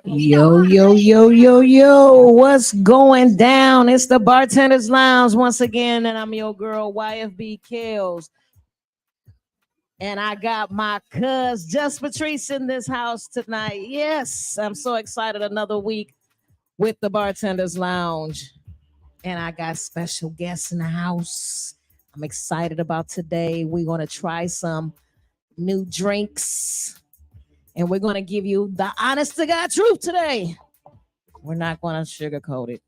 Yo, yo, yo, yo, yo, what's going down? It's the Bartender's Lounge once again, and I'm your girl, YFB Kills. And I got my cuz JustPatrice in this house tonight. Yes, I'm so excited. Another week with the Bartender's Lounge. And I got special guests in the house. I'm excited about today. We're going to try some new drinks. And we're going to give you the honest to God truth today. We're not going to sugarcoat it.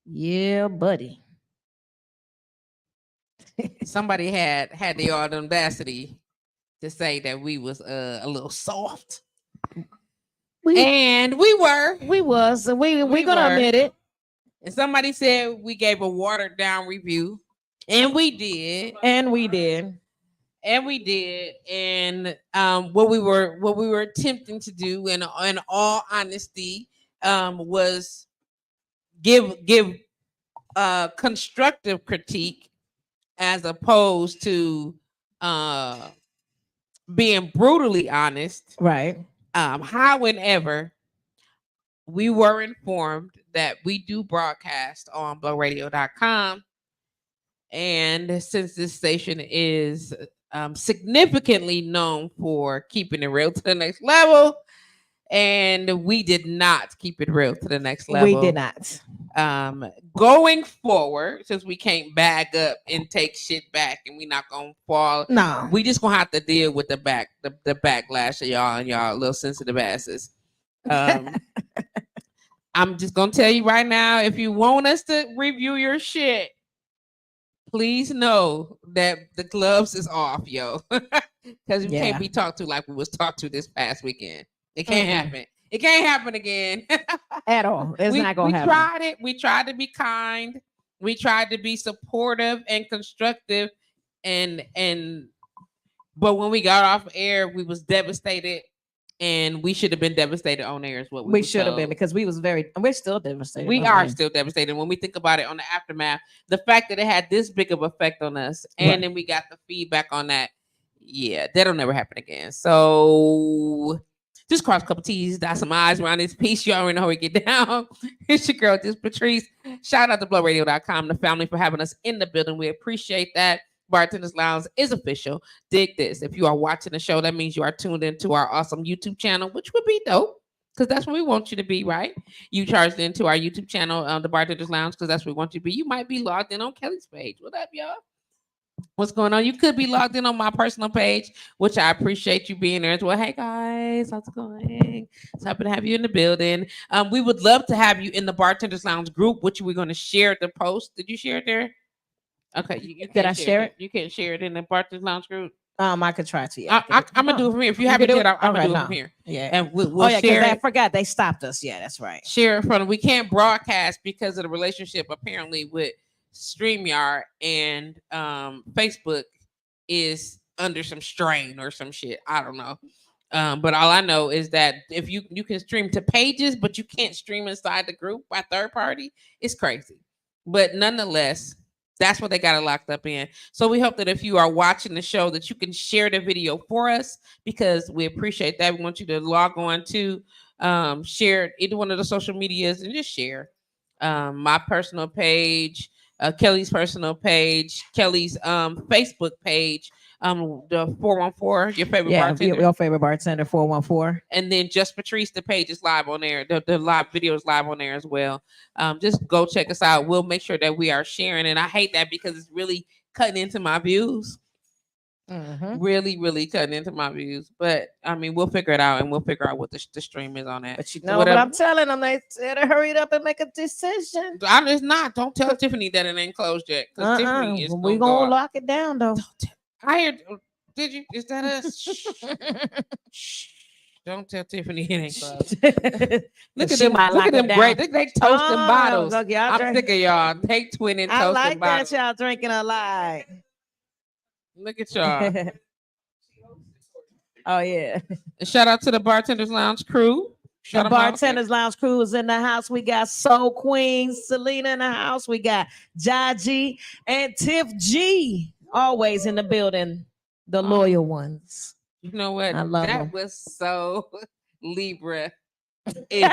Yeah, buddy. Somebody had the audacity to say that we was a little soft. And we were. We was. And we're going to admit it. And somebody said we gave a watered down review. And we did. And we did. And what we were attempting to do in all honesty was give constructive critique as opposed to being brutally honest. Right. However, we were informed that we do broadcast on blowradio.com. And since this station is significantly known for keeping it real to the next level, and we did not keep it real to the next level. We did not. Going forward, since we can't bag up and take shit back, and we're not gonna fall. No, we just gonna have to deal with the backlash of y'all and y'all little sensitive asses. I'm just gonna tell you right now, if you want us to review your shit, please know that the gloves is off, yo. Because you can't be talked to like we was talked to this past weekend. It can't happen. It can't happen again. At all. It's not going to happen. We tried it. We tried to be kind. We tried to be supportive and constructive. But when we got off air, we was devastated. And we should have been devastated on air is what we should have been, because we're still devastated. We are still devastated. When we think about it on the aftermath, the fact that it had this big of effect on us, and then we got the feedback on that, that'll never happen again. So just cross a couple T's, dot some I's around this piece. You already know how we get down. It's your girl, JustPatrice. Shout out to blowradio.com, the family, for having us in the building. We appreciate that. Bartender's Lounge is official. Dig this. If you are watching the show, that means you are tuned into our awesome YouTube channel, which would be dope, because that's where we want you to be, right? You charged into our YouTube channel, the Bartender's Lounge, because that's where we want you to be. You might be logged in on Kelly's page. What up, y'all? What's going on? You could be logged in on my personal page, which I appreciate you being there as well. Hey, guys. How's it going? It's happy to have you in the building. We would love to have you in the Bartender's Lounge group, which we're going to share the post. Did you share it there? Okay, did I share it? You can't share it in the Bartender's Lounge group. I could try to. Yeah, I'm gonna do it from here. If you haven't done it, I'm gonna do it from here. Yeah, and we'll share. I forgot they stopped us. Yeah, that's right. Share it from. We can't broadcast because of the relationship apparently with StreamYard, and Facebook is under some strain or some shit. I don't know. But all I know is that if you can stream to pages, but you can't stream inside the group by third party, it's crazy. But nonetheless, that's what they got it locked up in. So we hope that if you are watching the show, that you can share the video for us, because we appreciate that. We want you to log on to share either one of the social medias and just share my personal page, Kelly's personal page, Kelly's Facebook page, the 414, your favorite bartender. Your favorite bartender, 414. And then JustPatrice, the page is live on there. The live video is live on there as well. Just go check us out. We'll make sure that we are sharing. And I hate that because it's really cutting into my views. Mm-hmm. Really, really cutting into my views. But I mean, we'll figure it out, and we'll figure out what the stream is on that. But you know what I'm telling them, they said to hurry it up and make a decision. I'm just not. Don't tell Tiffany that it ain't closed yet. Because Tiffany is we're gonna lock it down though. I hear. Did you? Is that us? Shh. Don't tell Tiffany it ain't closed. Look at them. Look at them great. They toasting bottles. Look, I'm sick of y'all. Take twin and I toasting like bottles. that y'all drinking a lot. Look at y'all. Oh yeah. Shout out to the Bartenders Lounge crew. The Bartenders Lounge crew is in the house. We got Soul Queen, Selena in the house. We got Jaji and Tiff G always in the building. The loyal ones. You know what? I love that them. was so Libra. Straight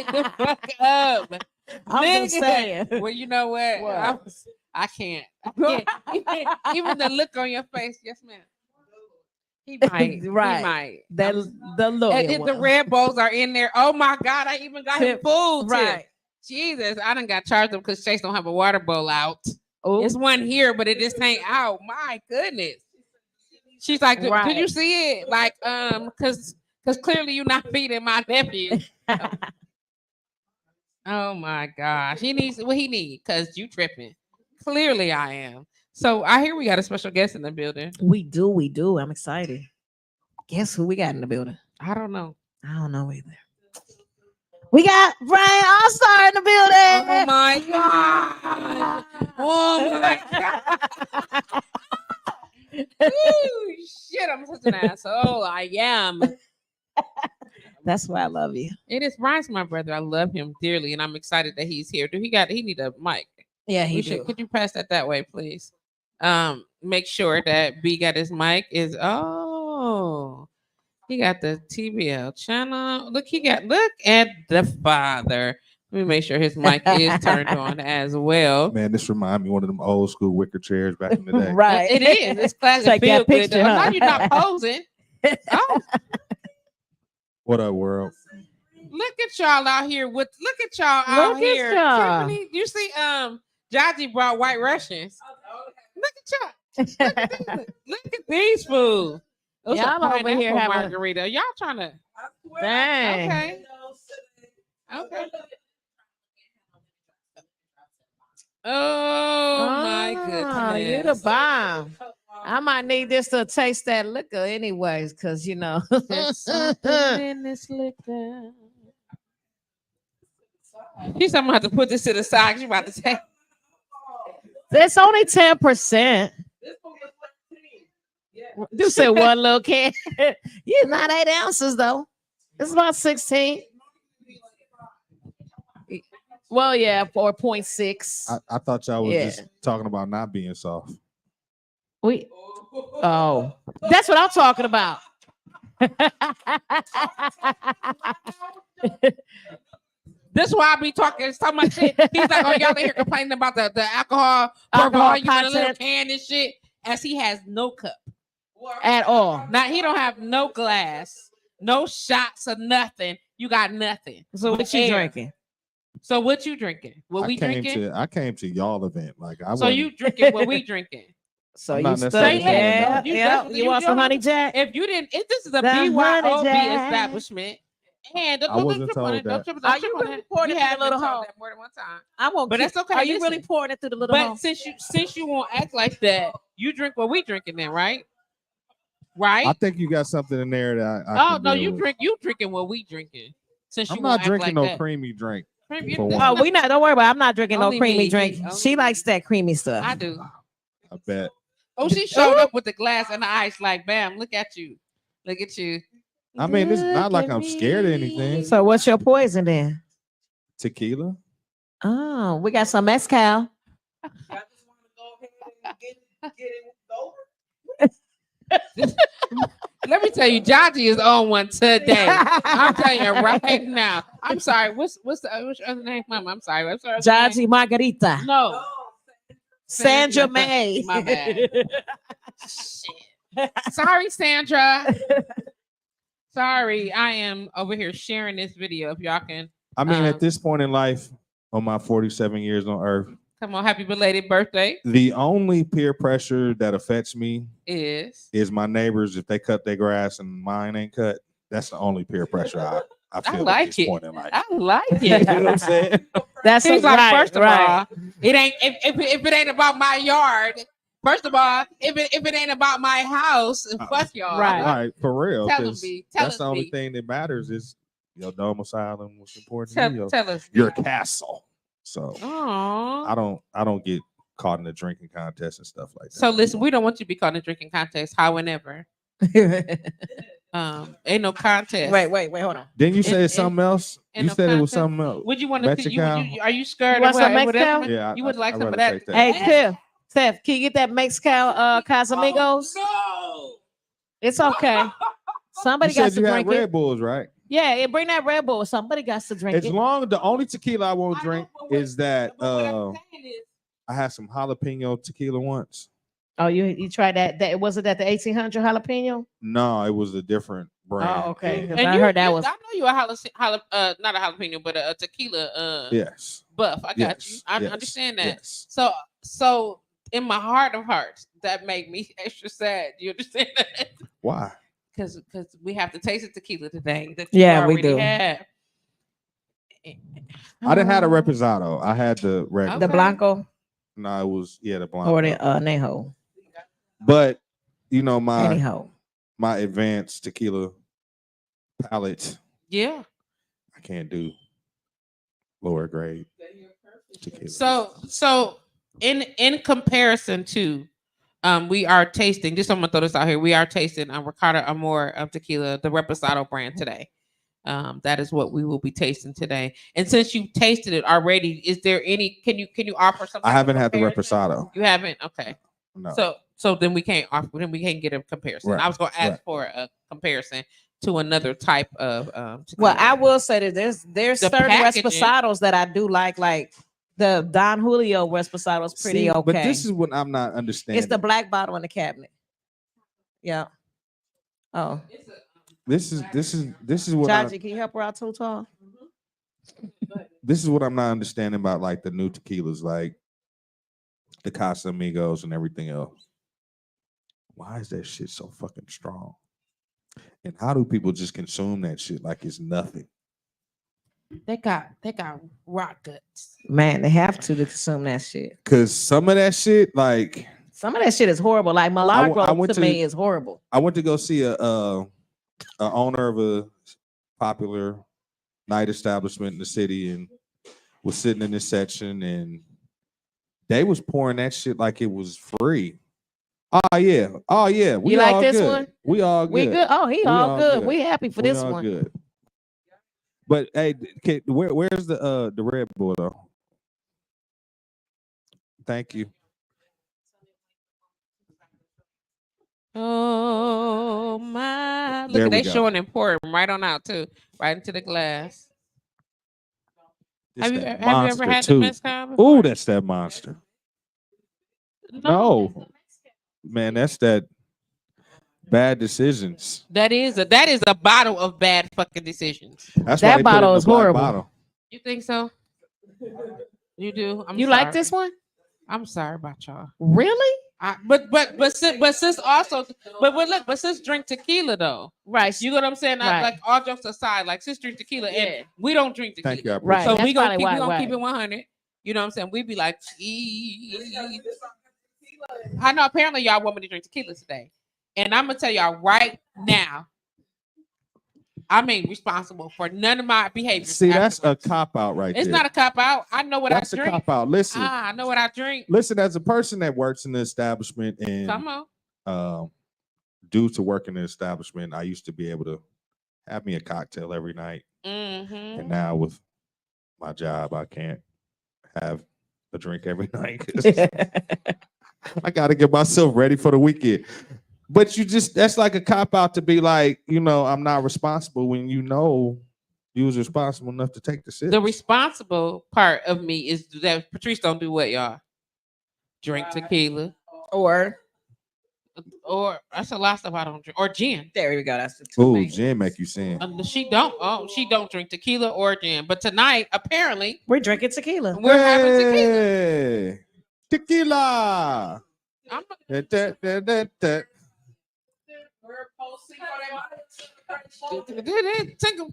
the fuck up. I'm just saying. Well, you know what? I can't. Even the look on your face, yes, ma'am. He might. Right. He might. The loyal and if the Red Bulls are in there, oh my God, I even got him food. Right. Jesus, I done got charged up because Chase don't have a water bowl out. Ooh. It's one here, but it just ain't out. My goodness. She's like, did you see it? Like, because clearly you're not feeding my nephew. Oh my gosh. He needs what he needs because you tripping. Clearly I am. So I hear we got a special guest in the building. We do. I'm excited. Guess who we got in the building? I don't know. I don't know either. We got Brian All-Star in the building. Oh my God. Oh my God. Ooh, shit, I'm such an asshole. I am. That's why I love you. It is Brian's my brother. I love him dearly, and I'm excited that he's here. He need a mic. Yeah, he do. Could you pass that way, please? Make sure that B got his mic. He got the TBL channel. Look at the father. Let me make sure his mic is turned on as well. Man, this reminds me of one of them old school wicker chairs back in the day. Right. It is. It's classic. Like that picture, huh? Now you're not posing. Oh, What up, world? look at y'all out here with. Look at y'all out here. Tiffany, you see, Jaji brought White Russians. Look at y'all. Look at these fools. Those are Y'all over here pineapple having margarita. Y'all trying to? Dang. Okay. Oh my goodness. You're the bomb. I might need this to taste that liquor anyways, because you know. There's something in this liquor. She's gonna have to put this to the side. She's about to take. It's only 10%. You said one little can. You're not 8 ounces though. It's about 16. Well, yeah, 4.6. I thought y'all was just talking about not being soft. That's what I'm talking about. This is why I be talking so much shit. He's like, oh, y'all in here complaining about the alcohol volume in a little can and shit, as he has no cup at all. Now he don't have no glass, no shots or nothing. You got nothing. So what you drinking? So what you drinking? What we drinking? I came to y'all event. So you drinking what we drinking? So you study? Yeah. You want some honey jack? If this is a BYOB establishment. And I wasn't told that. Are you really pouring it through the little hole? More than one time. I won't. But that's okay. Are you really pouring it through the little hole? But since you won't act like that, you drink what we drinking then, right? Right. I think you got something in there that I no, you drinking what we drinking. Since I'm you not drinking like no creamy drink. Oh, we not. Don't worry about it. I'm not drinking no creamy drink. She likes that creamy stuff. I do. I bet. Oh, she showed up with the glass and the ice. Like, bam! Look at you. Look at you. I mean, it's not like I'm scared of anything. So, what's your poison then? Tequila. Oh, we got some mezcal. Let me tell you, Jaji is on one today. I'm telling you right now. I'm sorry. What's your other name, Mama? I'm sorry. Jaji Margarita. No. Sandra May. My bad. Shit. Sorry, Sandra. Sorry, I am over here sharing this video. If y'all can. I mean, at this point in life, on my 47 years on Earth. Come on, happy belated birthday. The only peer pressure that affects me is my neighbors. If they cut their grass and mine ain't cut, that's the only peer pressure I feel like at this point in life. I like it. You know what I'm saying? That's like, right, first of all, it ain't if it ain't about my yard, First of all, if it ain't about my house, fuck y'all. Right. For real. Tell 'cause them, Tell that's us, the only B. thing that matters is your domicile and what's important to you. Tell us. Your castle. So Aww. I don't get caught in the drinking contest and stuff like that. So listen, we don't want you to be caught in a drinking contest. However, ain't no contest. Wait, hold on. Didn't you say something else? You no said it was contest? something else. Would you want to? Mexican? Are you scared? You want of some whatever? Mexican? Yeah, You would like I'd some of rather that? take Hey, Kev, Steph, can you get that Mexican Casamigos? Oh, It's okay. You Somebody got said to you had drink Red it. Bulls, right? Yeah, bring that Red Bull. Somebody got to drink As it. long the only tequila I won't drink is that But what I'm saying is, I had some jalapeno tequila once. Oh, you tried that? That wasn't that the 1800 jalapeno? No, it was a different brand. Oh, okay. 'Cause and I heard that was. I know you a not a jalapeno, but a tequila. Yes. Buff. I got Yes. you. I Yes. understand that. Yes. So in my heart of hearts, that made me extra sad. You understand that? Why? Because we have to taste the tequila today that Yeah, we already do. have. I didn't have a Reposado. I had the regular. The Blanco No, it was the Blanco. or the Nejo. But you know Anyhow. my advanced tequila palate, Yeah. I can't do lower grade tequila. So in comparison to we are tasting, just I'm gonna throw this out here. We are tasting Ricarda Amor of tequila, the Reposado brand today. That is what we will be tasting today. And since you tasted it already, is there any? Can you offer something? I haven't had the Reposado. You haven't? Okay. No. So then we can't offer. Then we can't get a comparison. Right, I was going to ask for a comparison to another type of. Tequila. Well, I will say that there's The certain packaging- Reposados that I do like the Don Julio Reposado is pretty okay. But this is what I'm not understanding. It's the black bottle in the cabinet. Yeah. Oh, This is what Jaji, can you help her out too, tall? this is what I'm not understanding about like the new tequilas, like the Casamigos and everything else. Why is that shit so fucking strong? And how do people just consume that shit like it's nothing? They got rock guts. Man, they have to consume that shit. Cause some of that shit, like Some of that shit is horrible. Like Milagro I went to me is horrible. I went to go see a owner of a popular night establishment in the city and was sitting in this section and they was pouring that shit like it was free. Oh yeah. We You like all this good. one? We all good. We good. Oh, he all good. good. We happy for We this all one. good. But hey, where's the Red Bull though? Thank you. Oh my! Look There at we they go. showing and pouring right on out too, right into the glass. It's Have you that ever monster, had too. the mezcal before? Ooh, that's that monster. No, man, that's that bad decisions. That is a bottle of bad fucking decisions. That's That why they put it in bottle the is black horrible. bottle. You think so? You do? I'm You sorry. like this one? I'm sorry about y'all. Really? But since also but sis drink tequila though. Right. You know what I'm saying? Right. Like all jokes aside, like sis drink tequila and we don't drink tequila. Thank you. I Right. appreciate So That's we gonna probably why, keep it 100. You know what I'm saying? We be like, I know apparently y'all want me to drink tequila today. And I'm gonna tell y'all right now, I'm ain't responsible for none of my behaviors. See, that's a afterwards. cop out right It's there. not a cop out. I know what That's I a drink. cop out. Listen, I know what I drink. listen. As a person that works in the establishment and Come on. due to work in the establishment, I used to be able to have me a cocktail every night. Mm-hmm. And now with my job, I can't have a drink every night. I got to get myself ready for the weekend. But that's like a cop out to be like, I'm not responsible when you was responsible enough to take the shit. The responsible part of me is that Patrice don't do what, y'all? Drink tequila. Or That's a lot of stuff I don't drink. Or gin. there we go. That's the Oh, main. gin make you sin. She don't drink tequila or gin. But tonight, apparently, We're drinking tequila. we're having tequila. Hey, tequila. I'm-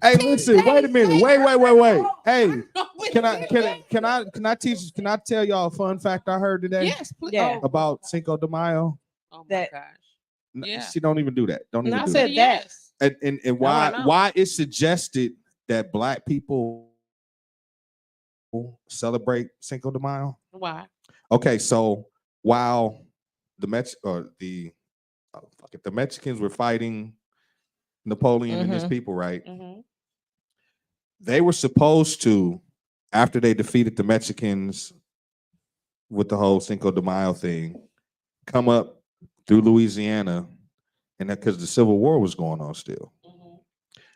Hey, listen, wait a minute. Wait. Hey, can I tell y'all a fun fact I heard today? Yes, please. Yeah. Oh, About Cinco de Mayo? oh my That- gosh. N- Yeah. See, don't even do that. Don't No, even I do said that. yes. And I why know. why it's suggested that black people celebrate Cinco de Mayo? Why? Okay, so while the the Mexicans were fighting Napoleon and his Mhm. people, right? Mm-hmm. They were supposed to, after they defeated the Mexicans with the whole Cinco de Mayo thing, come up through Louisiana, and that because the Civil War was going on still. Mm-hmm.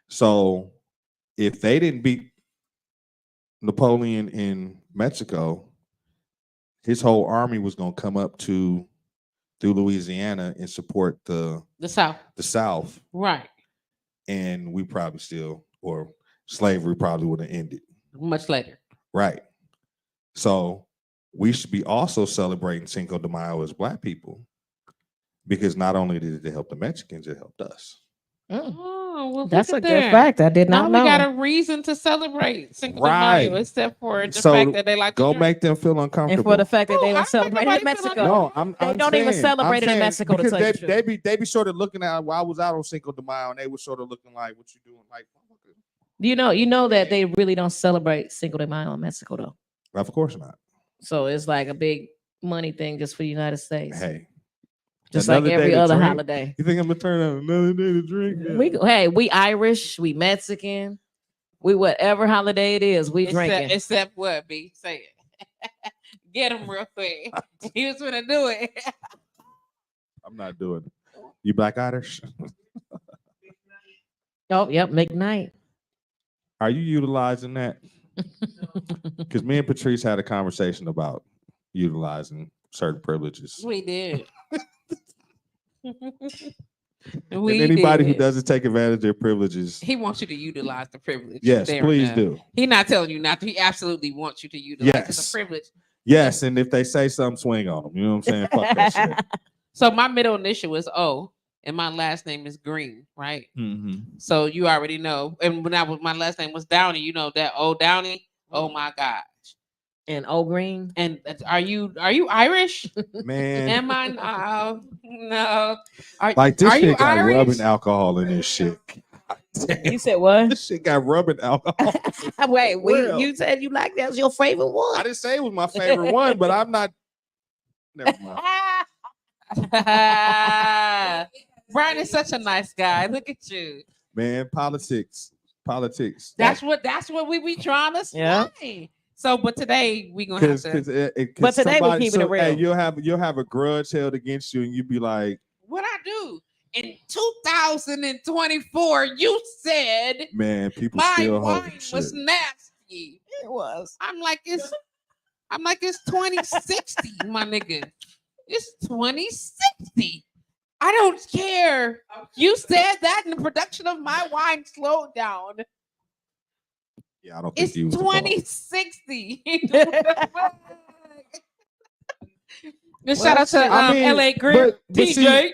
So if they didn't beat Napoleon in Mexico, his whole army was going to come up through Louisiana and support The South. the South, Right. and we probably still, or slavery probably would have ended. Much later. Right. So we should be also celebrating Cinco de Mayo as black people, because not only did it help the Mexicans, it helped us. Mm. Oh, well, That's a look at good that. fact. I did Now not we know. got a reason to celebrate Cinco de Right. Mayo, except for the So fact that they like to Go drink. make them feel And uncomfortable. for the fact that Oh, they I don't don't celebrate think it in nobody feel Mexico. No, I'm don't even saying- celebrate it in saying, Mexico, to because tell you the truth. they be sort of looking at. Well, I was out on Cinco de Mayo, and they were sort of looking like, "What you doing?" Like, You know that they really don't celebrate Cinco de Mayo in Mexico though. of course not. So it's like a big money thing just for the United States. Hey, just another like day every to other drink? holiday. You think I'm gonna turn out another day to drink? We Irish, we Mexican, we whatever holiday it is, we drinking. Except what, B? Say it. Get him real quick. He was gonna do it. I'm not doing it. You Black Irish? Oh, yep, McKnight. Are you utilizing that? Because me and Patrice had a conversation about utilizing certain privileges. We did. And anybody who did. doesn't take advantage of their privileges, He wants you to utilize the privilege. yes, Fair please enough. do. He's not telling you not to. He absolutely wants you to utilize it. It's Yes. a privilege. Yes, and if they say something, swing on them. You know what I'm saying? Fuck that shit. So my middle initial is O, and my last name is Green, right? Mm-hmm. So you already know. And when my last name was Downey, you know that O Downey. Oh my gosh. And O Green. And are you Irish? Man, Am I? No. like this are you shit got Irish? rubbing alcohol in this shit. Damn, You said what? this shit got rubbing alcohol. Wait, Well. you said you like that was your favorite one. I didn't say it was my favorite one, but I'm not. Never mind. Brian is such a nice guy. Look at you. Man, politics. That's what we be trying to say. Yeah. So, but today we gonna have Because to. But today we keeping it real. Hey, you'll have a grudge held against you, and you be like, What I do in 2024? You said man, people my still wine holding was shit. nasty. It was. I'm like it's 2060, my nigga. It's 2060. I don't care. You said that, and the production of my wine slowed down. Yeah, I don't think It's you was the boss. 2060. And shout out to LA Grip but DJ. see,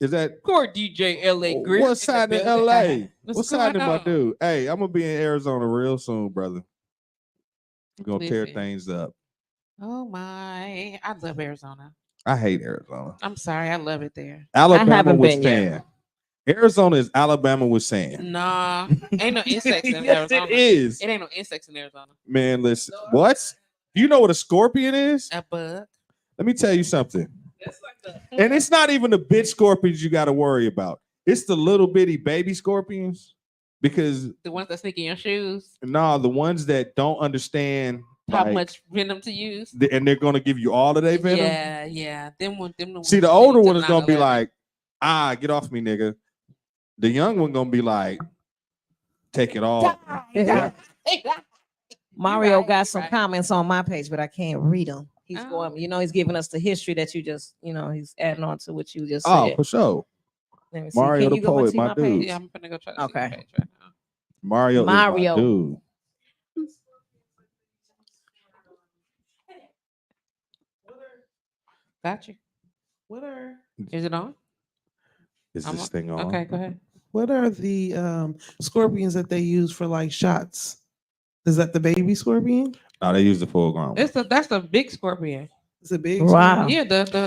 is that Poor DJ LA Grip. what's happening in LA? What's What's going happening, my on? dude? Hey, I'm gonna be in Arizona real soon, brother. We're gonna tear Listen. things up. Oh my. I love Arizona. I hate Arizona. I'm sorry. I love it there. Alabama haven't was been yet. saying. Arizona is Alabama was saying. Nah. Ain't no insects in Yes, Arizona. it is. It ain't no insects in Arizona. Man, listen. What? Do you know what a scorpion is? A bug. Let me tell you something. And it's not even the big scorpions you got to worry about. It's the little bitty baby scorpions, because The ones that sneak in your shoes. the ones that don't understand How like, much venom to use. and they're gonna give you all of their venom. Yeah. Them the See, ones the that older lead to one is gonna be 9/11. like, get off me, nigga. The young one gonna be like, take it all. Mario right, got some right. comments on my page, but I can't read them. He's Oh. going, he's giving us the history that you just, he's adding on to what you just said. Oh, for sure. Let me see. Mario Can the you go poet, into my dude. page? Yeah, I'm gonna go try to Okay. see the page right now. Mario is Mario. my dude. Got you. Is it on? Is this thing on? Okay, go ahead. What are the scorpions that they use for like shots? Is that the baby scorpion? No, they use the full grown one. That's a big scorpion. It's a big Wow. Yeah,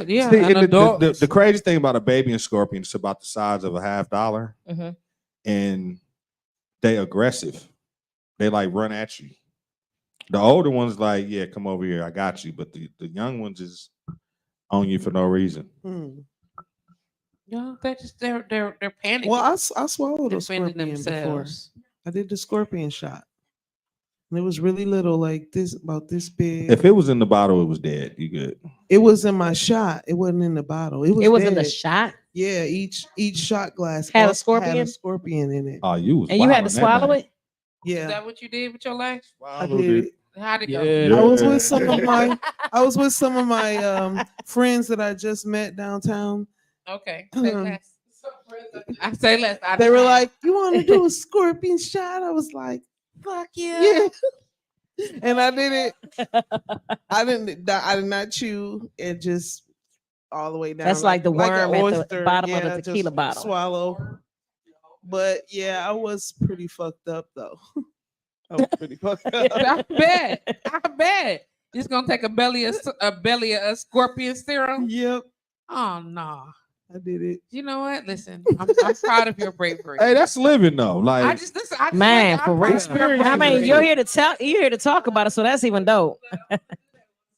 yeah, See, an and adult. the crazy thing about a baby and scorpion, it's about the size of a $50, Mhm. and they aggressive. They like run at you. The older ones like, yeah, come over here, I got you. But the young ones is on you for no reason. No, they're panicking. Well, I swallowed a defending scorpion before. themselves. I did the scorpion shot. And it was really little, like this, about this big. If it was in the bottle, it was dead. You good? It was in my shot. It wasn't in the bottle. It was in the dead. shot. Yeah, each shot glass Had a also scorpion? Had a scorpion in it. Oh, you was And you had wilding to that swallow night. it. Is Yeah, that what you did with your life? I did. How'd it go? Yeah. I was with some of my friends that I just met downtown. Okay. Say less. I say less. They were like, "You want to do a scorpion shot?" I was like, "Fuck "Yeah." And I did it. I did not chew. It just all the way down. That's like the an worm at the oyster. bottom of the just tequila bottle. Swallow. But yeah, I was pretty fucked up though. I was pretty fucked up. I bet. It's gonna take a belly of scorpion serum. Yep, Oh no. I did it. You know what? Listen, I'm proud of your bravery. Hey, that's living though. Like I just listen. Man, for real. Experience I mean, is you're real. here to tell. You're here to talk about it, so that's even dope.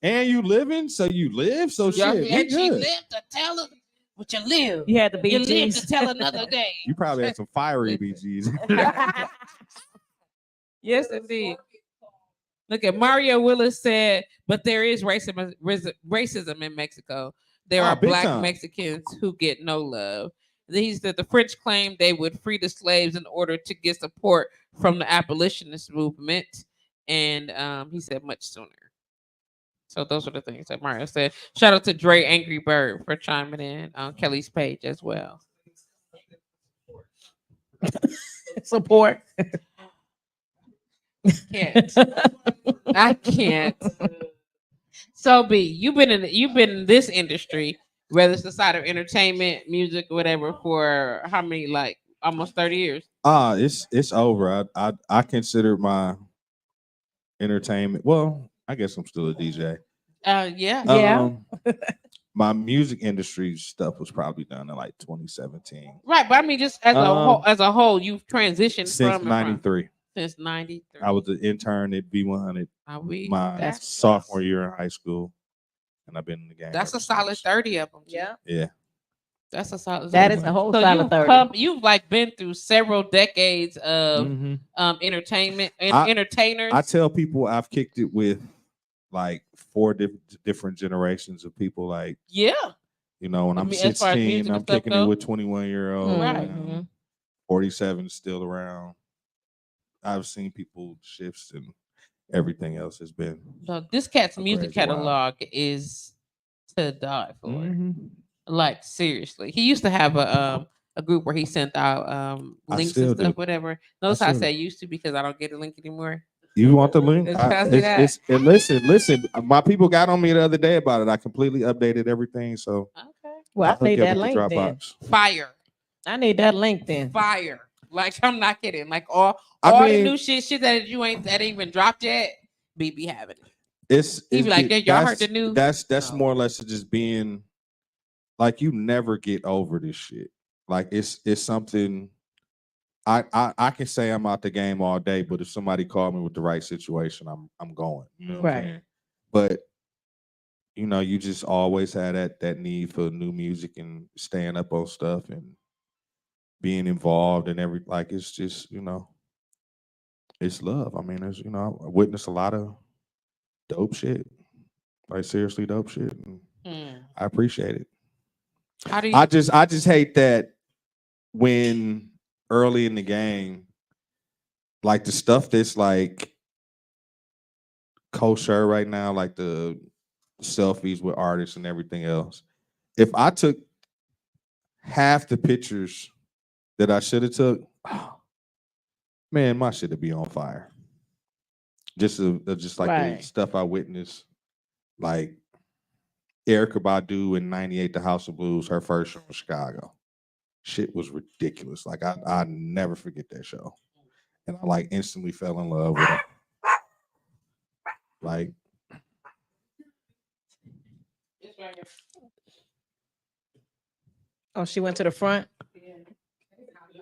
and you living, so you live, so Yeah, shit. we and you good. live to tell us what you live. You had the You live to BGs. tell another day. You probably had some fiery BGs. Yes, indeed. Look at Mario Willis said, but there is racism in Mexico. There Oh, are big black time. Mexicans who get no love. He said the French claimed they would free the slaves in order to get support from the abolitionist movement, and he said much sooner. So those are the things that Mario said. Shout out to Dre Angry Bird for chiming in on Kelly's page as well. Support. Can't. I can't. So B, you've been in this industry, whether it's the side of entertainment, music, whatever, for how many, like almost 30 years? It's over. I consider my entertainment. Well, I guess I'm still a DJ. Yeah. My music industry stuff was probably done in like 2017. Right, but I mean just as a whole, you've transitioned Since from '93. Since 93. I was an intern at B100 my That's sophomore year in high school, and I've been in the game. That's ever a solid since. 30 of them. Yeah. That's a solid. That is a whole So solid 30. you've like been through several decades of Mhm. Entertainment and entertainers. I tell people I've kicked it with like 4 different generations of people. Like, yeah. you know, when I I'm mean, as far as 16, music I'm and stuff kicking it go. with 21-year-old. Right. 47 still around. I've seen people shifts and everything else has been. So this cat's a music crazy wild. catalog is to die for. Mhm. Like seriously, he used to have a group where he sent out I links still and stuff, do. whatever. Notice how I still say do. used to because I don't get a link anymore. You want the link? It's past that. And listen. My people got on me the other day about it. I completely updated everything. So Okay. Well, I'll I need hook you up that with link the then. Dropbox. Fire. I need that link then. Fire. Like I'm not kidding. Like all I the mean- new shit that you ain't that ain't even dropped yet. BB having it. He be like, "Yeah, y'all heard the news?" That's No. more or less just being like, you never get over this shit. Like it's something. I can say I'm out the game all day, but if somebody called me with the right situation, I'm going. You know what I'm Right. saying? But you know, you just always had that need for new music and staying up on stuff and being involved and like it's just, you know, it's love. I mean, there's, you know, I witnessed a lot of dope shit. Like seriously dope shit. And I appreciate it. How do you I just hate that when early in the game, like the stuff that's like kosher right now, like the selfies with artists and everything else. If I took half the pictures that I should have took, man, my shit would be on fire. Just like Right. the stuff I witnessed, like Erykah Badu in '98, The House of Blues, her first show in Chicago. Shit was ridiculous. Like I never forget that show. And I like instantly fell in love with him. Like Oh, she went to the front.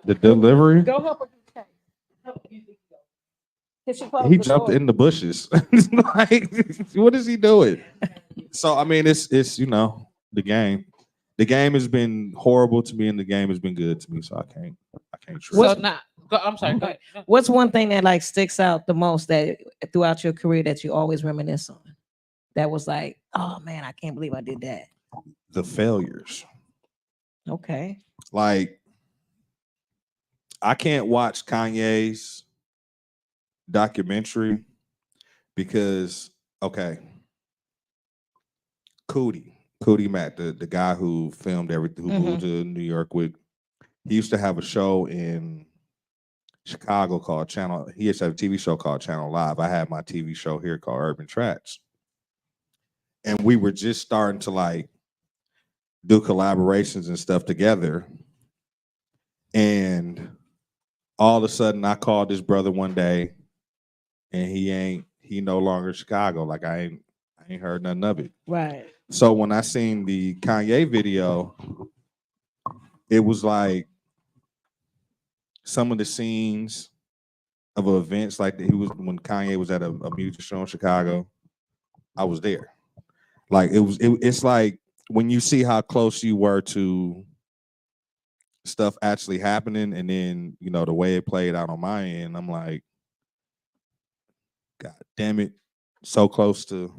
the delivery, Go help her. he jumped in the bushes. Like, what is he doing? So I mean, it's you know, the game. The game has been horrible to me, and the game has been good to me. So I can't trust. So it. now, I'm sorry. Go ahead. What's one thing that like sticks out the most that throughout your career that you always reminisce on? That was like, oh man, I can't believe I did that. The failures. Okay. Like, I can't watch Kanye's documentary because, okay, Cootie Matt, the guy who filmed everything, who moved to New York with, he used to have a show in Chicago called Channel. He used to have a TV show called Channel Live. I had my TV show here called Urban Tracks. And we were just starting to like do collaborations and stuff together. And all of a sudden I called this brother one day and he no longer in Chicago. Like I ain't heard nothing of it. Right. So when I seen the Kanye video, it was like some of the scenes of events like he was when Kanye was at a music show in Chicago. I was there. Like it's like when you see how close you were to stuff actually happening, and then you know the way it played out on my end, I'm like, God damn it, so close to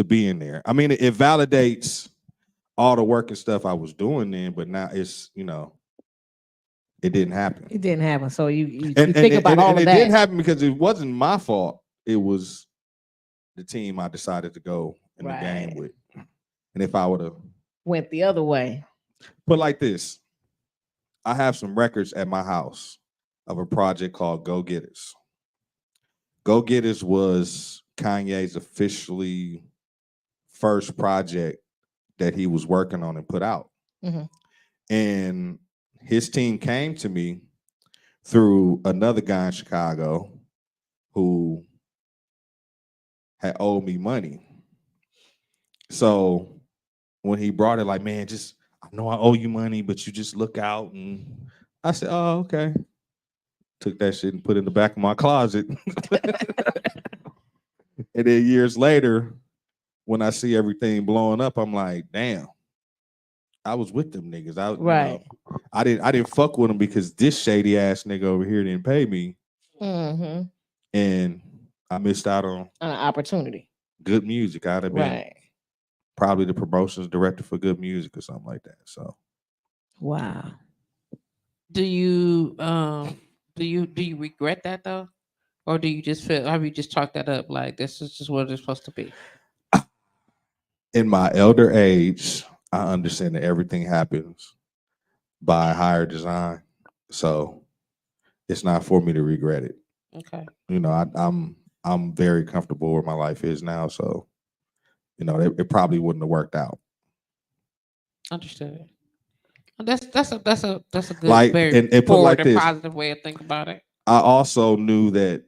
being there. I mean, it validates all the work and stuff I was doing then, but now it's, you know, it didn't happen. It didn't happen. So you think about all of it that. It didn't happen because it wasn't my fault. It was the team I decided to go in the game with. And if I would have went the other way. But like this, I have some records at my house of a project called Go Getters. Go Getters was Kanye's officially first project that he was working on and put out. And his team came to me through another guy in Chicago who had owed me money. So when he brought it, like, man, just, I know I owe you money, but you just look out. And I said, oh, okay. Took that shit and put it in the back of my closet. And then years later, when I see everything blowing up, I'm like, damn, I was with them niggas. You know, I didn't fuck with them because this shady ass nigga over here didn't pay me. And I missed out on an opportunity. Good music. I'd have been probably the promotions director for Good Music or something like that. So, wow. Do you regret that though, or do you just feel? Have you just chalked that up like this is just what it's supposed to be? In my elder age, I understand that everything happens by higher design, so it's not for me to regret it. Okay. You know, I'm very comfortable where my life is now, so you know, it probably wouldn't have worked out. Understood. That's a good, like, very and put forward like and this, positive way of thinking about it. I also knew that,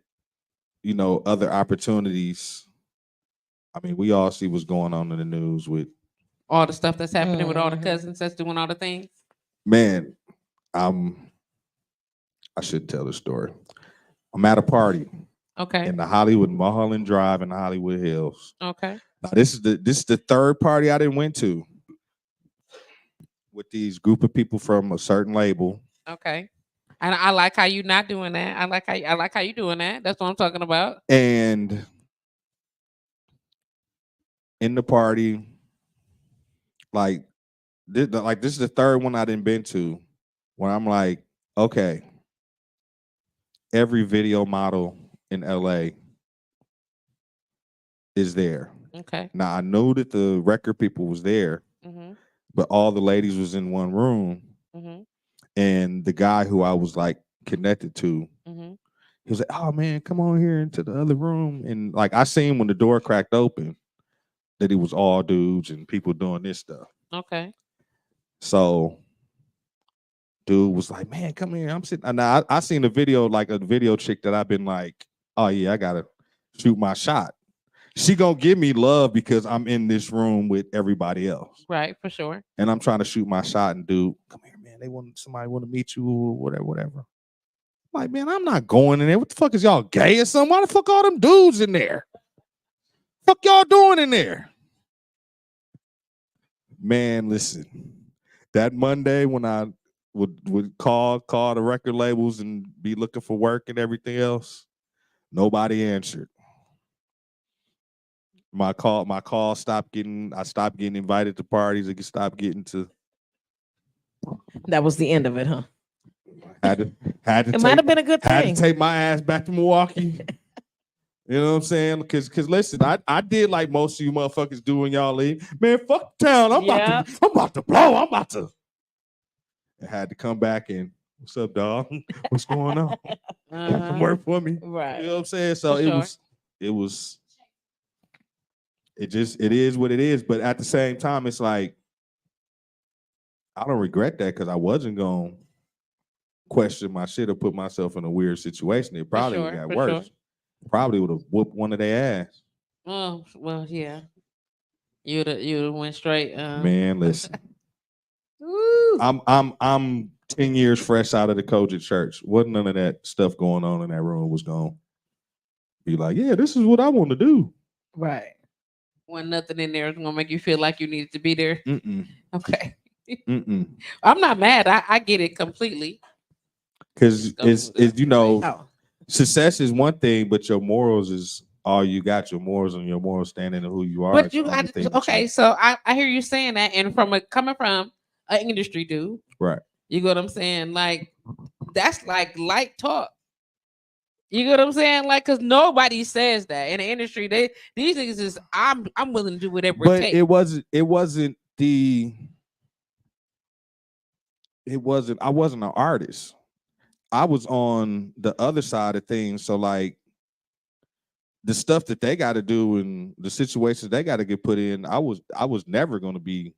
you know, other opportunities. I mean, we all see what's going on in the news with all the stuff that's happening with all the cousins that's doing all the things. Man, I should tell the story. I'm at a party. Okay. In the Hollywood Mulholland Drive in the Hollywood Hills. Okay. Now this is the third party I didn't went to with these group of people from a certain label. Okay. And I like how you not doing that. I like how you doing that. That's what I'm talking about. And in the party, like this is the third one I didn't been to, where I'm like, okay, every video model in LA is there. Okay. Now I know that the record people was there, but all the ladies was in one room. And the guy who I was like connected to, he was like, oh man, come on here into the other room. And like I seen when the door cracked open that it was all dudes and people doing this stuff. Okay. So dude was like, man, come here. I'm sitting. And I seen a video, like a video chick that I've been like, oh yeah, I gotta shoot my shot. She gonna give me love because I'm in this room with everybody else. Right, for sure. And I'm trying to shoot my shot, and dude, come here, man. Somebody want to meet you or whatever. I'm like, man, I'm not going in there. What the fuck is y'all gay or something? Why the fuck all them dudes in there? Fuck y'all doing in there? Man, listen. That Monday when I would call the record labels and be looking for work and everything else, nobody answered. I stopped getting invited to parties. I stopped getting to. That was the end of it, huh? Had to It might have been a good had thing. to take my ass back to Milwaukee. You know what I'm saying? Because listen, I did like most of you motherfuckers do when y'all leave. Man, fuck town. I'm about to blow. I'm about to. I had to come back and what's up, dog? What's going on? Got some work for me. Right. You know what I'm saying? So For it is what it is. But at the same time, it's like I don't regret that because I wasn't gonna question my shit or put myself in a weird situation. It probably would have got worse. Sure. Probably would have whooped one of their ass. Oh, well, yeah. You'd have went straight. Man, listen. I'm 10 years fresh out of the Kojic church. Wasn't none of that stuff going on in that room was gonna be like, yeah, this is what I want to do. Right. When nothing in there is gonna make you feel like you needed to be there. Mm-mm. Okay. Mm-mm. I'm not mad. I get it completely. Because it's Oh. success is one thing, but your morals is all you got. Your morals and your moral standing and who you are. But you got okay. So I hear you saying that, and coming from an industry dude, right? You get what I'm saying? Like that's like light talk. You get what I'm saying? Like, cause nobody says that in the industry. These niggas is I'm willing to do whatever it takes. It wasn't I wasn't an artist. I was on the other side of things. So like the stuff that they got to do and the situations they got to get put in, I was never going to be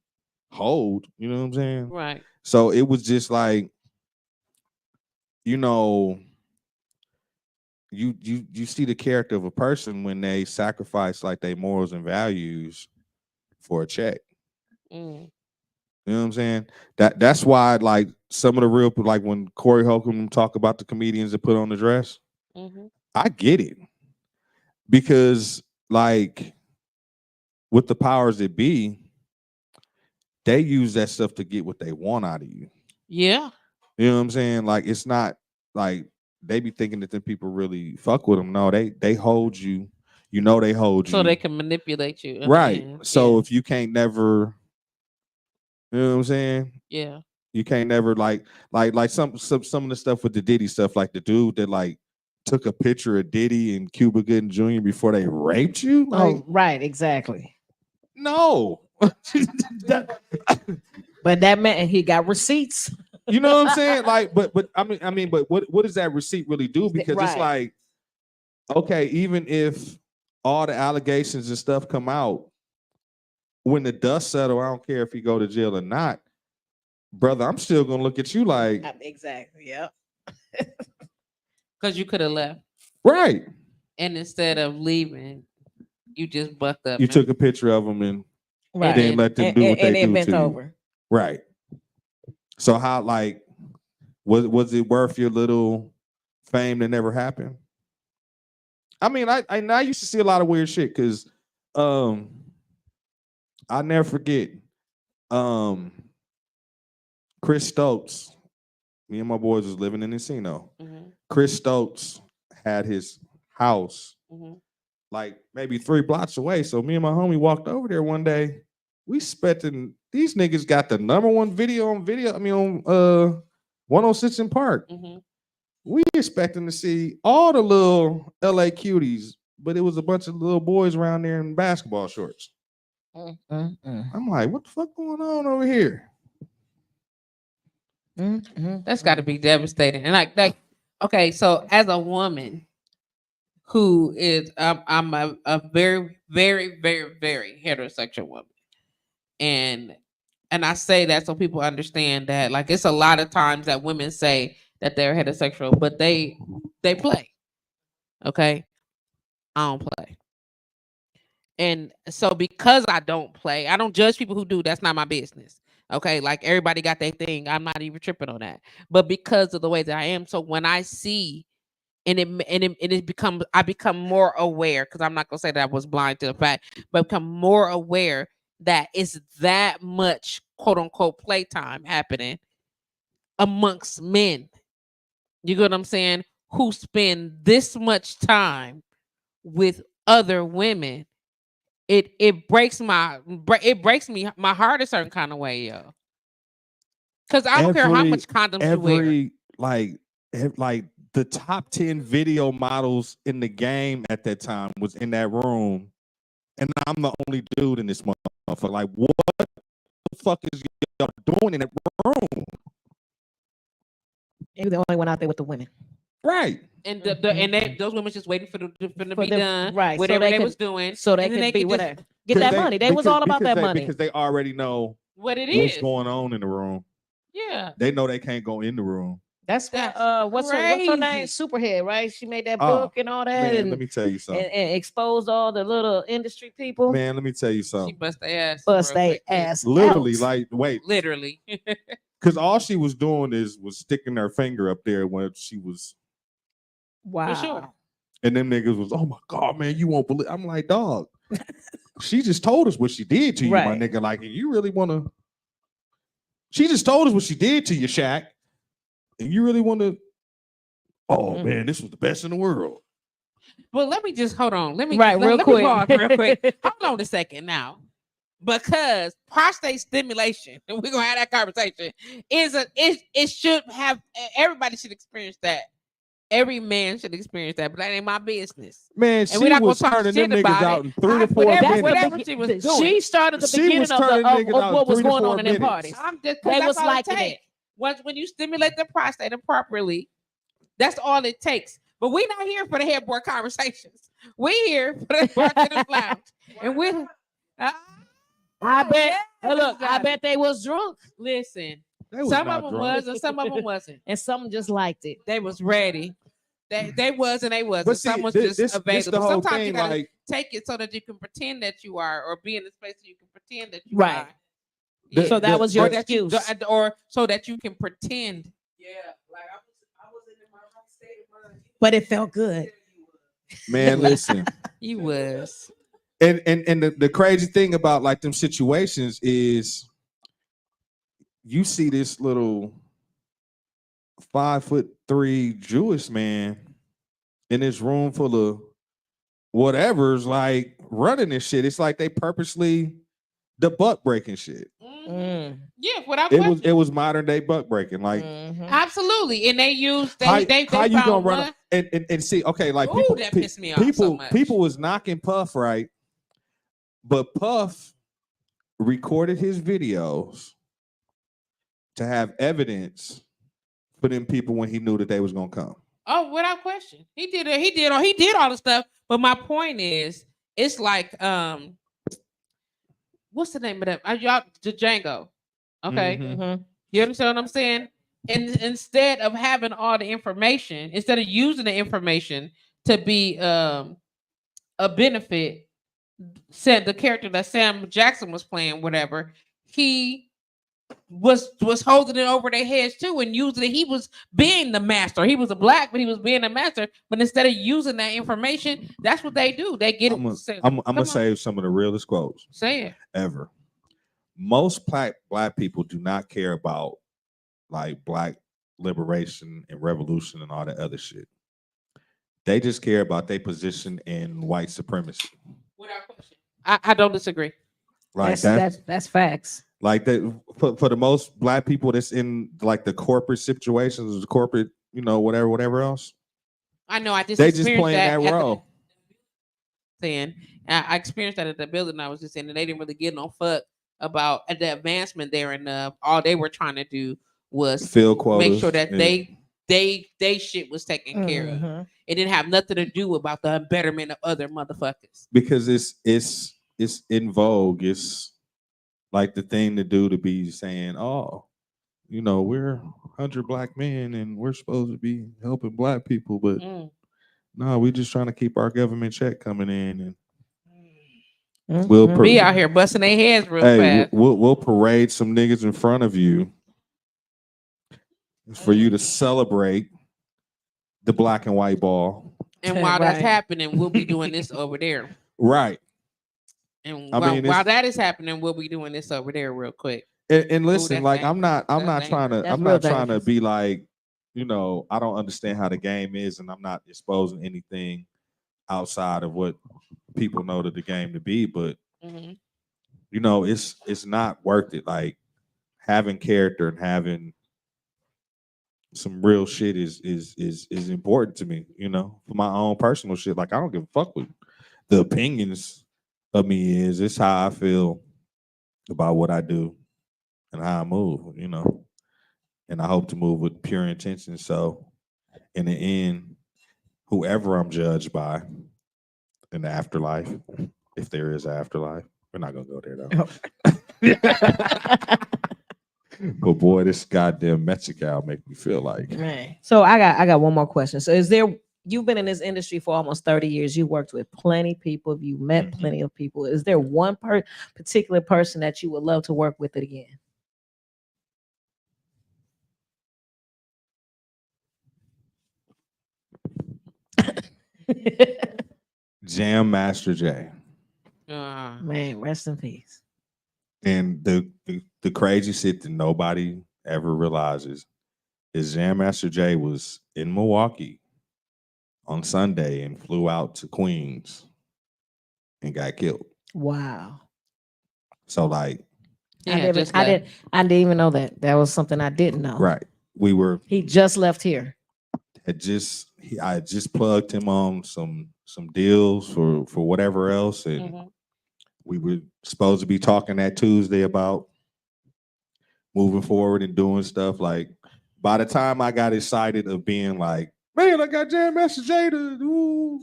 hold. You know what I'm saying? Right. So it was just like, you know, you see the character of a person when they sacrifice like their morals and values for a check. Mm. You know what I'm saying? That's why like some of the real, like when Corey Holcomb talk about the comedians that put on the dress, I get it. Because like with the powers that be, they use that stuff to get what they want out of you. Yeah. You know what I'm saying? Like it's not like they be thinking that the people really fuck with them. No, they hold you. You know they hold you. So they can manipulate you. Right. So if you can't never, you know what I'm saying? Yeah. You can't never like some of the stuff with the Diddy stuff, like the dude that like took a picture of Diddy and Cuba Gooding Jr. before they raped you. Like, Oh, right, exactly. No. But that man, he got receipts. You know what I'm saying? Like, but I mean, but what does that receipt really do? Because it's like, okay, even if all the allegations and stuff come out, when the dust settle, I don't care if you go to jail or not, brother, I'm still gonna look at you like exactly, yeah. Because you could have left. Right. And instead of leaving, you just bucked up. You took a picture of them and right. then let them do what they do bent to over. you. Right. So how like was it worth your little fame that never happened? I mean, I used to see a lot of weird shit because I never forget Chris Stokes. Me and my boys was living in Encino. Chris Stokes had his house like maybe 3 blocks away. So me and my homie walked over there one day. We expecting these niggas got the #1 video on video. I mean on 106 in Park. We expecting to see all the little LA cuties, but it was a bunch of little boys around there in basketball shorts. I'm like, what the fuck going on over here? That's got to be devastating. And like, okay, so as a woman who is, I'm a very, very, very, very heterosexual woman, and And I say that so people understand that, like, it's a lot of times that women say that they're heterosexual, but they play. Okay, I don't play. And so because I don't play, I don't judge people who do. That's not my business. Okay, like everybody got their thing. I'm not even tripping on that. But because of the way that I am, so when I see I become more aware, because I'm not gonna say that I was blind to the fact, but become more aware that it's that much quote unquote playtime happening amongst men. You get what I'm saying? Who spend this much time with other women. It breaks my heart a certain kind of way, yo. Because I don't care how much condoms you wear. Like the top 10 video models in the game at that time was in that room, and I'm the only dude in this motherfucker. Like, what the fuck is y'all doing in that room? You're the only one out there with the women. Right. And those women just waiting for them to be done, right? Whatever they was doing, so they could be whatever. Get that money. They was all about that money because they already know what's going on in the room. Yeah, they know they can't go in the room. That's what's her name? Superhead, right? She made that book and all that. Man, and let me tell you something. And exposed all the little industry people. Man, let me tell you something. She bust their ass. Literally, out. Literally. Because all she was doing was sticking her finger up there when she was. Wow. For sure. And them niggas was, oh my God, man, you won't believe. I'm like, dog. She just told us what she did to you, my nigga. Like, you really want to. She just told us what she did to you, Shaq. And you really want to. Oh, man, this was the best in the world. Well, let me just hold on. Let me real quick. Pause real quick. Hold on a second now. Because prostate stimulation, and we're gonna have that conversation, it should have, everybody should experience that. Every man should experience that, but that ain't my business. Man, and she was turning them niggas out in 3 to 4 minutes. Whatever she was doing. She started the beginning of what was going on in them parties. They was liking it. When you stimulate the prostate properly, that's all it takes. But we're not here for the headboard conversations. We're here for the bartender's lounge. And we're... I bet. Look, I bet they was drunk. Listen, some of them was and some of them wasn't, and some just liked it. They was ready. They was and they wasn't. But see, some was just available. The whole Sometimes thing, you gotta like, take it so that you can pretend that you are, or be in a space so you can pretend that you are. Yeah. So that was your excuse, or so that you can pretend. Yeah, like I was in my right state of mind. But it felt good. Man, listen. You was. And the crazy thing about like them situations is you see this little 5'3" Jewish man in this room full of whatever's like running this shit. It's like they purposely the buck breaking shit. Mm. Yeah, without it was modern day buck breaking. Like absolutely. And they used how you gonna run and see, okay, like people that pissed me off so much. People was knocking Puff, right? But Puff recorded his videos to have evidence for them people when he knew that they was gonna come. Oh, without question. He did all the stuff. But my point is, it's like what's the name of that? Y'all, the Django. Okay. Mm-hmm. You understand what I'm saying? And instead of having all the information, instead of using the information to be a benefit, said the character that Sam Jackson was playing, whatever, he was holding it over their heads too, and using it. He was being the master. He was a black, but he was being a master. But instead of using that information, that's what they do. They get it. I'm gonna say some of the realest quotes. Say it. Ever. Most black people do not care about like black liberation and revolution and all that other shit. They just care about their position in white supremacy. Without question. I don't disagree. Like that's facts. Like that for the most black people that's in like the corporate situations, the corporate, whatever else. I know. They just playing that role. Saying I experienced that at the building. I was just saying, and they didn't really get no fuck about the advancement there, and all they were trying to do was fill quotas, make sure that they shit was taken care of. It didn't have nothing to do about the betterment of other motherfuckers. Because it's in vogue. like the thing to do to be saying, oh, you know, we're 100 black men and we're supposed to be helping black people, but no, we just trying to keep our government check coming in, and we'll Be out here busting their heads real fast. we'll parade some niggas in front of you for you to celebrate the black and white ball. And while that's Right. happening, we'll be doing this over there. Right. And I mean, while that is happening, we'll be doing this over there real quick. And listen, that's like dangerous. I'm not That's trying to dangerous. I'm That's not real trying to dangerous. be like, you know, I don't understand how the game is, and I'm not exposing anything outside of what people know that the game to be, but Mhm. you know, it's not worth it. Like having character and having some real shit is important to me, you know, for my own personal shit. Like I don't give a fuck what the opinions of me is. It's how I feel about what I do and how I move, you know. And I hope to move with pure intention. So in the end, whoever I'm judged by in the afterlife, if there is an afterlife, we're not gonna go there though. But boy, this goddamn Mexico make me feel like Man. So I got one more question. So is there, you've been in this industry for almost 30 years. You worked with plenty of people. You met Mhm. plenty of people. Is there one particular person that you would love to work with again? Jam Master Jay. Man, rest in peace. And the crazy shit that nobody ever realizes is Jam Master Jay was in Milwaukee on Sunday and flew out to Queens and got killed. Wow. So like, Yeah, I didn't even know that. That was something I didn't know. right. We were He just left here. I had just plugged him on some deals for whatever else, and Mhm. we were supposed to be talking that Tuesday about moving forward and doing stuff. Like by the time I got excited of being like, man, I got Jam Master Jay to do,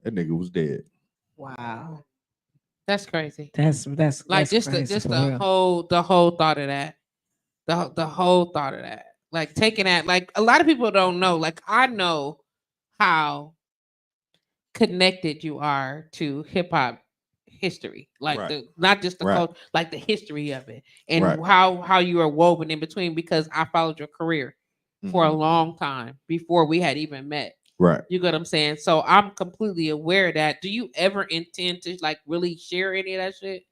that nigga was dead. Wow. That's crazy. That's Like that's just crazy for the real. whole thought of that. The whole thought of that. Like taking that, like a lot of people don't know. Like I know how connected you are to hip hop history. Like Right. not just the Right. culture, like the history of it. And Right. how you are woven in between, because I followed your career for a Mhm. long time before we had even met. Right. You get what I'm saying? So I'm completely aware of that. Do you ever intend to like really share any of that shit?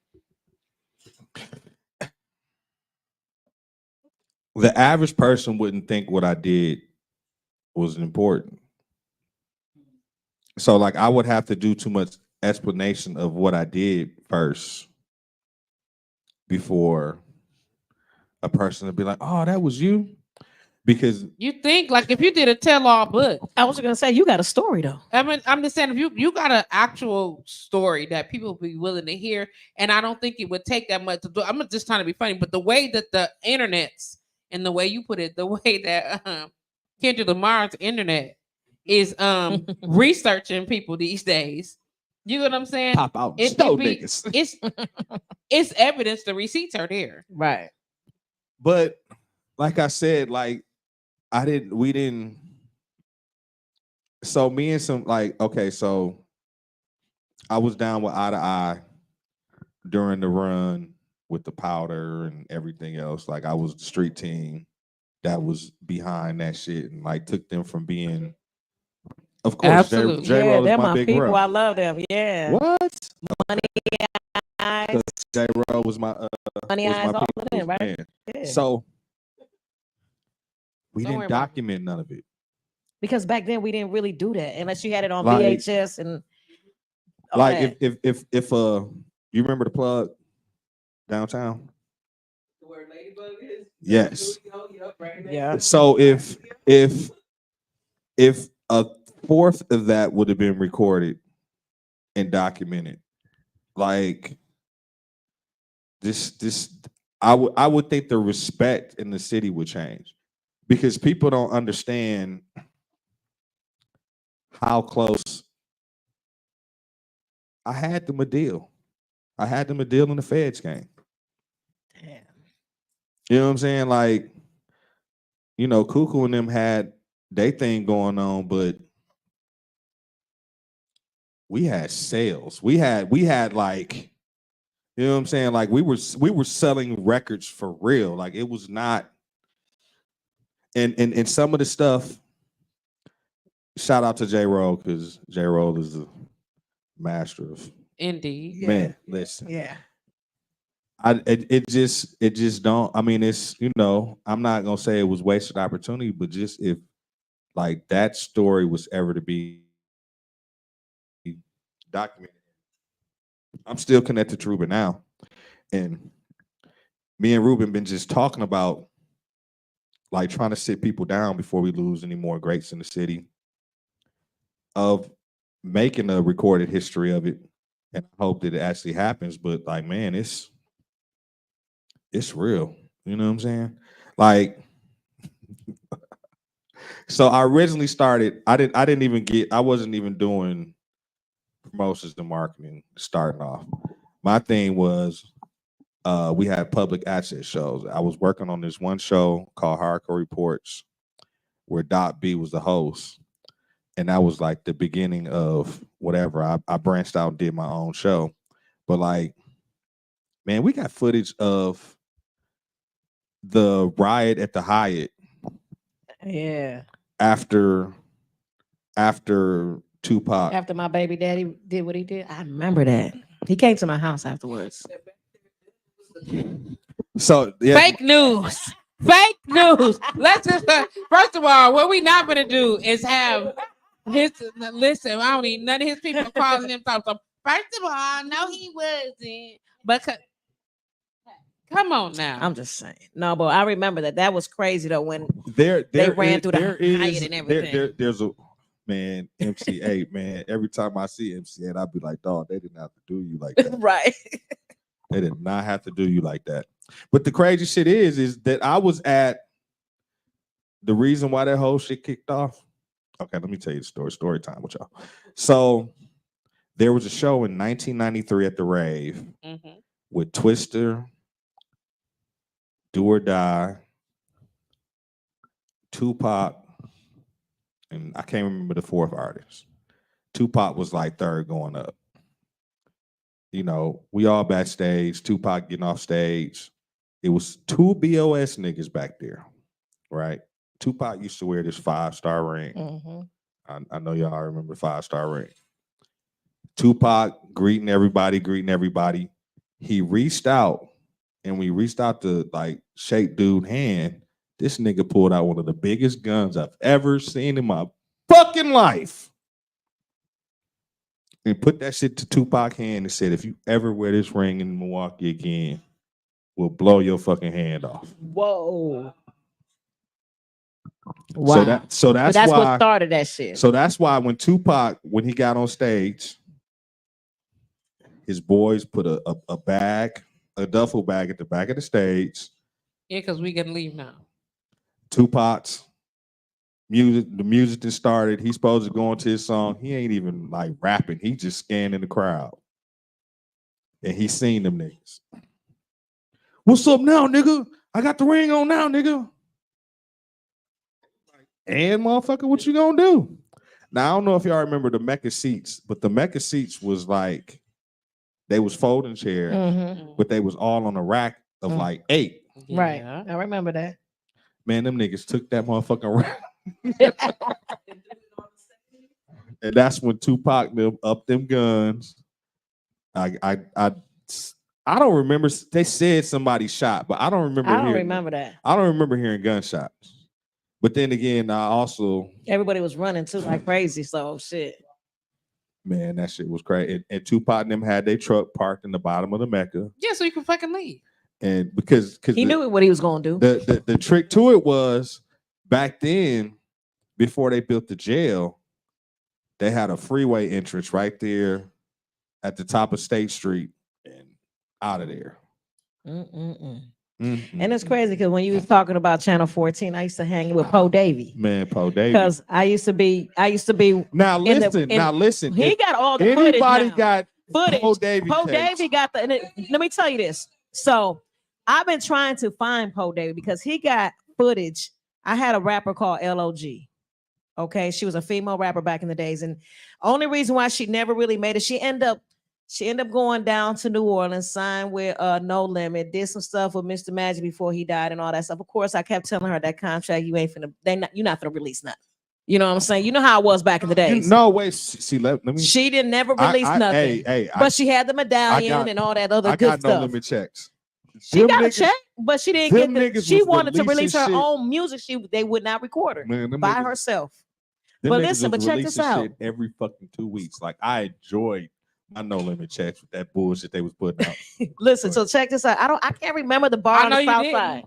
The average person wouldn't think what I did was important. So like I would have to do too much explanation of what I did first before a person would be like, "Oh, that was you," because You think like if you did a tell-all book, I was gonna say you got a story though. I mean, I'm just saying if you got an actual story that people would be willing to hear, and I don't think it would take that much to do. I'm just trying to be funny, but the way that the internet's and the way you put it, the way that Kendrick Lamar's internet is researching people these days. You know what I'm saying? pop out and It stole be niggas. it's evidence. The receipts are there. Right. But like I said, like we didn't. So me and some like okay, so I was down with Eye to Eye during the run with the powder and everything else. Like I was the street team that was behind that shit and like took them from being, of course, Absolutely. J Yeah, Ro is they're my my big people. bro. I love them. Yeah. What? Eyes, Because J Ro was my money was eyes, my all of them, people's right? man. Yeah. So we Don't worry didn't about it. document none of it. Because back then we didn't really do that unless you had it on Like- VHS and all Like that. if you remember the plug downtown? Where Ladybug is? Yes. Yeah. So if a fourth of that would have been recorded and documented, like this I would think the respect in the city would change because people don't understand how close I had them a deal. I had them a deal in the Feds game. You know what I'm saying? Like, you know, Cuckoo and them had they thing going on, but we had sales. We had like, you know what I'm saying? Like we were selling records for real. Like it was not, and some of the stuff. Shout out to J Roll because J Roll is the master of. Indeed. Man, listen. Yeah. It just don't. I mean, it's, you know, I'm not gonna say it was wasted opportunity, but just if like that story was ever to be documented, I'm still connected to Ruben now, and me and Ruben been just talking about like trying to sit people down before we lose any more greats in the city, of making a recorded history of it, and I hope that it actually happens. But like, man, it's real. You know what I'm saying? Like, so I originally started. I wasn't even doing promotions and marketing starting off. My thing was, we had public access shows. I was working on this one show called Hardcore Reports, where Dot B was the host, and that was like the beginning of whatever. I branched out and did my own show, but like, man, we got footage of the riot at the Hyatt. Yeah. After Tupac. After my baby daddy did what he did, I remember that. He came to my house afterwards. So yeah, Fake news. Fake news. Let's just first of all, what we not gonna do is have his listen. I don't need none of his people calling him talk. So first of all, no, he wasn't. But come on now. I'm just saying. No, but I remember that. That was crazy though when they ran through the Hyatt and everything. There's a man, MC8, man. Every time I see MC8, I'd be like, dog, they didn't have to do you like that. Right. They did not have to do you like that. But the crazy shit is that I was at the reason why that whole shit kicked off. Okay, let me tell you the story time with y'all. So there was a show in 1993 at the Rave with Twister, Do or Die, Tupac, and I can't remember the fourth artist. Tupac was like third going up. You know, we all backstage, Tupac getting off stage. It was two BOS niggas back there, right? Tupac used to wear this 5-star ring. I know y'all remember 5-star ring. Tupac greeting everybody. He reached out, and we reached out to like shake dude's hand. This nigga pulled out one of the biggest guns I've ever seen in my fucking life. And put that shit to Tupac's hand and said, if you ever wear this ring in Milwaukee again, we'll blow your fucking hand off. Whoa. Wow. So that's why, what started that shit. So that's why when Tupac, when he got on stage, his boys put a duffel bag at the back of the stage. Yeah, because we can leave now. Tupac's the music that started. He's supposed to go into his song. He ain't even like rapping. He just scanning the crowd. And he seen them niggas. What's up now, nigga? I got the ring on now, nigga. And motherfucker, what you gonna do? Now, I don't know if y'all remember the Mecca seats, but the Mecca seats was like, they was folding chairs, but they was all on a rack of like 8. Yeah. Right. I remember that. Man, them niggas took that motherfucking rack. And that's when Tupac them up them guns. I don't remember. They said somebody shot, but I don't remember. I don't remember that. I don't remember hearing gunshots. But then again, I also everybody was running too like crazy. So shit. Man, that shit was crazy. And Tupac and them had their truck parked in the bottom of the Mecca. Yeah, so you can fucking leave. And because he knew what he was gonna do. The trick to it was back then, before they built the jail, they had a freeway entrance right there at the top of State Street and out of there. And it's crazy because when you was talking about Channel 14, I used to hang with Poe Davey. Man, Poe Davey. Because I used to be. Now listen. He got all the anybody footage now. got footage. Poe Davey Poe Davey got the. And let me tell you this. So I've been trying to find Po David because he got footage. I had a rapper called LOG. Okay, she was a female rapper back in the days, and only reason why she never really made it, she ended up going down to New Orleans, signed with No Limit, did some stuff with Mr. Magic before he died and all that stuff. Of course, I kept telling her that contract, you ain't finna, you're not gonna release nothing. You know what I'm saying? You know how it was back in the days. No, wait. See, let me. She didn't never release nothing. But she had the medallion and all that other good stuff. I got No Limit checks. She got a check, but she didn't get the, she wanted to release her own music. They would not record her by herself. But listen, but check this out. Every fucking 2 weeks. Like, I enjoyed my No Limit checks with that bullshit they was putting out. Listen, so check this out. I can't remember the bar on the south side.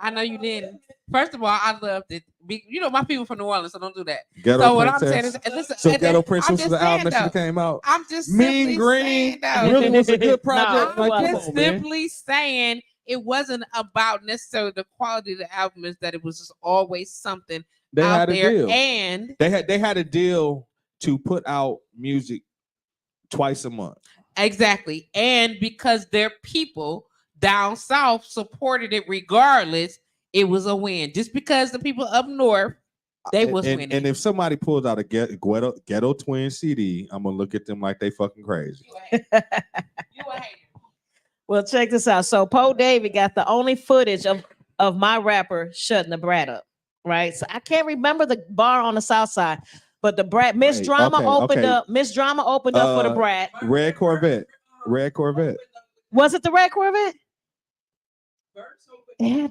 I know you didn't. First of all, I loved it. You know, my people from New Orleans, so don't do that. Ghetto so what Princess. I'm saying is, listen, so Ghetto Princess was the album that came out. I'm just Mean Green really was a good project. I'm just simply saying it wasn't about necessarily the quality of the album, is that it was just always something they out had a there. deal. And they had a deal to put out music twice a month. Exactly. And because their people down south supported it regardless, it was a win. Just because the people up north, they was winning. And if somebody pulls out a ghetto Twin CD, I'm gonna look at them like they fucking crazy. You a hater. Well, check this out. So Po David got the only footage of my rapper shutting the brat up, right? So I can't remember the bar on the south side, but the brat Miss Drama opened up. Miss Drama opened up for the brat. Red Corvette. Was it the Red Corvette?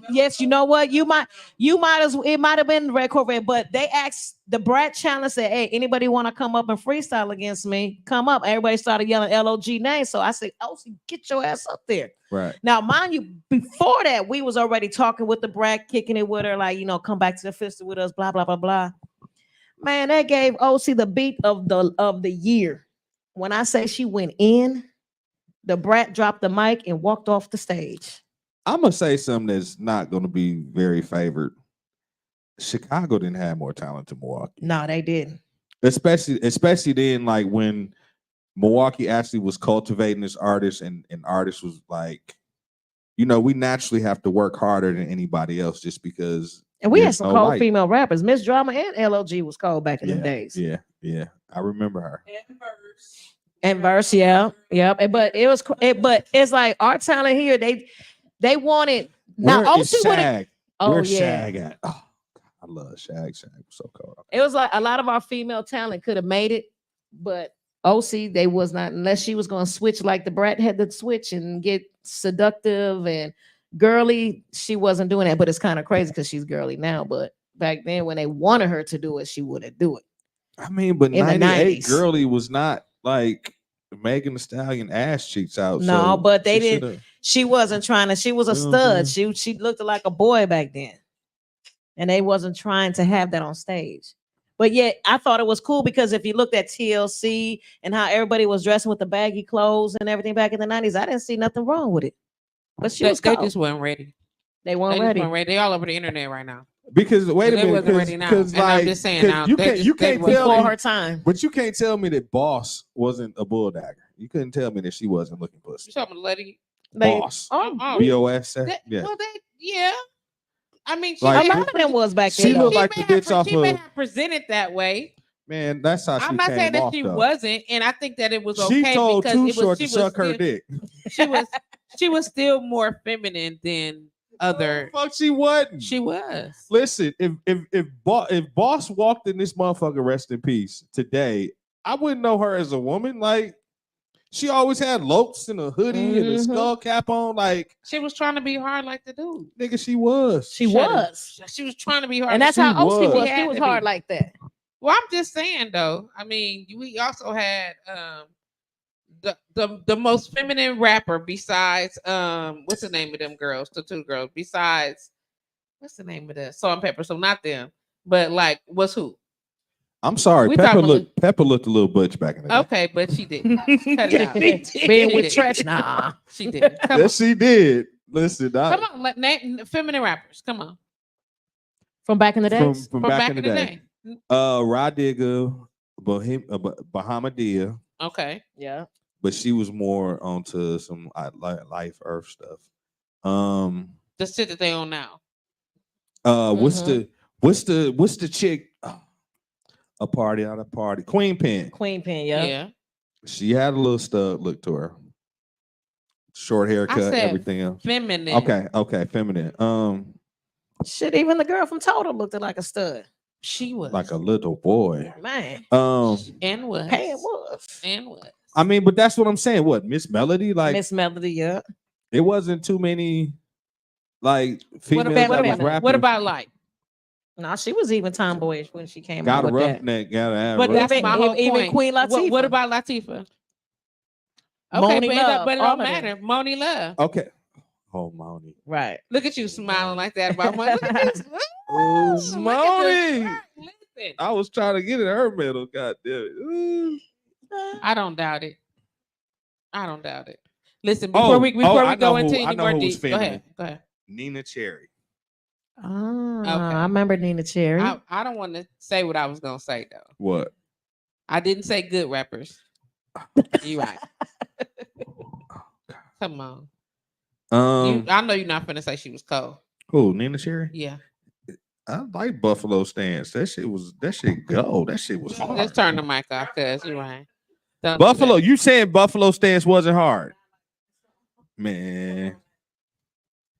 Yes, you know what? You might it might have been the Red Corvette, but they asked the brat challenge, said, hey, anybody want to come up and freestyle against me? Come up. Everybody started yelling LOG name. So I said, oh, get your ass up there. Right. Now, mind you, before that, we was already talking with the brat, kicking it with her, like, you know, come back to the festival with us, blah, blah, blah, blah. Man, that gave OC the beat of the year. When I say she went in, the brat dropped the mic and walked off the stage. I'm gonna say something that's not gonna be very favored. Chicago didn't have more talent than Milwaukee. No, they didn't. Especially then, like when Milwaukee actually was cultivating this artist, and artists was like, you know, we naturally have to work harder than anybody else just because. And we had some cold female rappers. Miss Drama and LOG was cold back in the days. Yeah. I remember her. And verse, yeah. But but it's like our talent here. They wanted now. Where Shag? Where's Shag at? Oh, I love Shag. Shag was so cold. It was like a lot of our female talent could have made it, but OC, they was not, unless she was going to switch like the brat had to switch and get seductive and girly. She wasn't doing that, but it's kind of crazy because she's girly now. But back then, when they wanted her to do it, she wouldn't do it. I mean, but 98 girly was not like Megan Thee Stallion ass cheeks out. No, but they didn't. She wasn't trying to. She was a stud. She looked like a boy back then, and they wasn't trying to have that on stage. But yet, I thought it was cool because if you looked at TLC and how everybody was dressing with the baggy clothes and everything back in the 90s, I didn't see nothing wrong with it. But they just weren't ready. They weren't ready. They all over the internet right now. Because wait a minute, because like, I'm just saying now, you can't tell me her time. But you can't tell me that Boss wasn't a bulldagger. You couldn't tell me that she wasn't looking pussy. You talking lady? Boss. BOS. Yeah. Well, yeah. I mean, a lot of them was back then. She looked like the bitch off of. She may have presented that way. Man, that's how she came off. I'm not saying that she wasn't, and I think that it was okay. She told because Too Short to suck her dick. She was still more feminine than other. Fuck, she wasn't. She was. Listen, if Boss walked in this motherfucker, rest in peace, today, I wouldn't know her as a woman. Like, she always had lopes and a hoodie and a skull cap on. Like, she was trying to be hard like the dude. Nigga, she was. She was trying to be hard. And that's how OC was. She was hard like that. Well, I'm just saying though. I mean, we also had the most feminine rapper besides what's the name of them girls? The two girls besides what's the name of the Salt and Pepper? So not them, but like what's who? I'm sorry, Pepper looked a little butch back in the day. Okay, but she didn't. Cut it out. Being with Tretch, nah, she didn't. Yes, she did. Listen, come on, name feminine rappers. Come on, from back in the days. From back in the day. Rod Digger, Bahamadia. Okay. Yeah. But she was more onto some life earth stuff. The shit that they own now. What's the chick? A party out of party. Queen Pen. Queen Pen, yeah. Yeah. She had a little stud look to her. Short haircut, said everything else. Feminine. Okay, feminine. Shit, even the girl from Total looked like a stud. She was Like a little boy. Man. And was. Hey, it was. And was. I mean, but that's what I'm saying. What, Miss Melody? Like Miss Melody, yeah. it wasn't too many like females that was rapping. What about like? No, she was even tomboyish when she came Got out a with that. roughneck, gotta have But roughneck. that's my whole Even point. Queen Latifah. What about Latifah? Okay, Moni but Love, it all don't of matter. them. Moni Love. Okay. Oh, Moni. Right. Look at you smiling like that about Moni. Look at this. Ooh, Look at Moni. this. Listen. I was trying to get in her middle. God damn it. Ooh. I don't doubt it. I don't doubt it. Listen, before we I go know into who- I any know more who was deep, go feminine. ahead. Go ahead. Nina Cherry. I remember Nina Cherry. I don't want to say what I was gonna say though. What? I didn't say good rappers. You right. Come on. I know you're not finna say she was cold. Who? Nina Cherry? Yeah. I like Buffalo Stance. That shit go. That shit was hard. Just turn the mic off, cuz you're right. Don't do Buffalo, that. you saying Buffalo Stance wasn't hard? Man,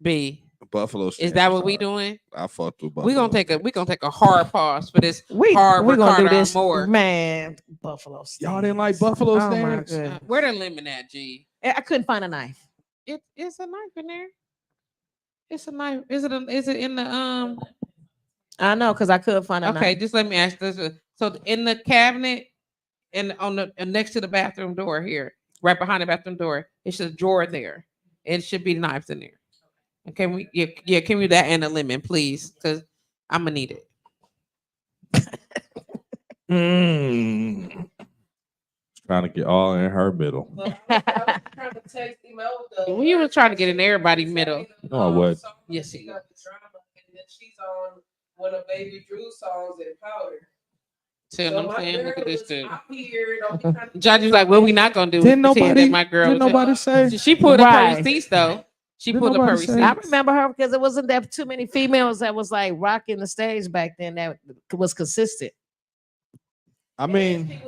B. Buffalo Stance. Is that was what we hard. doing? I fucked with Buffalo. We're gonna take a hard pause for this We're hard gonna do Ricarda this, Amor. man. Buffalo Stance. Y'all didn't like Buffalo Oh my Stance? goodness. Where the lemon at, G? I couldn't find a knife. It's a knife in there. It's a knife. Is it in the I know, because I could find a Okay, knife. just let me ask this. So in the cabinet and on the next to the bathroom door here, right behind the bathroom door, it's a drawer there. It should be knives in there. And can we can we do that and a lemon, please? Because I'm gonna need it. Trying to get all in her middle. We were trying to get in everybody's middle. No, I would. Yes, he was. She's on one of Baby Drew's songs in Powder. See what I'm saying? Look at this dude. I'm here. Don't be trying to- Judge was like, "What we not gonna do?" Didn't is pretend nobody? that my girl Didn't was nobody say? She pulled up her Right. receipts though. She Didn't pulled up her nobody say- receipts. I remember her because it wasn't that too many females that was like rocking the stage back then that was consistent. I mean,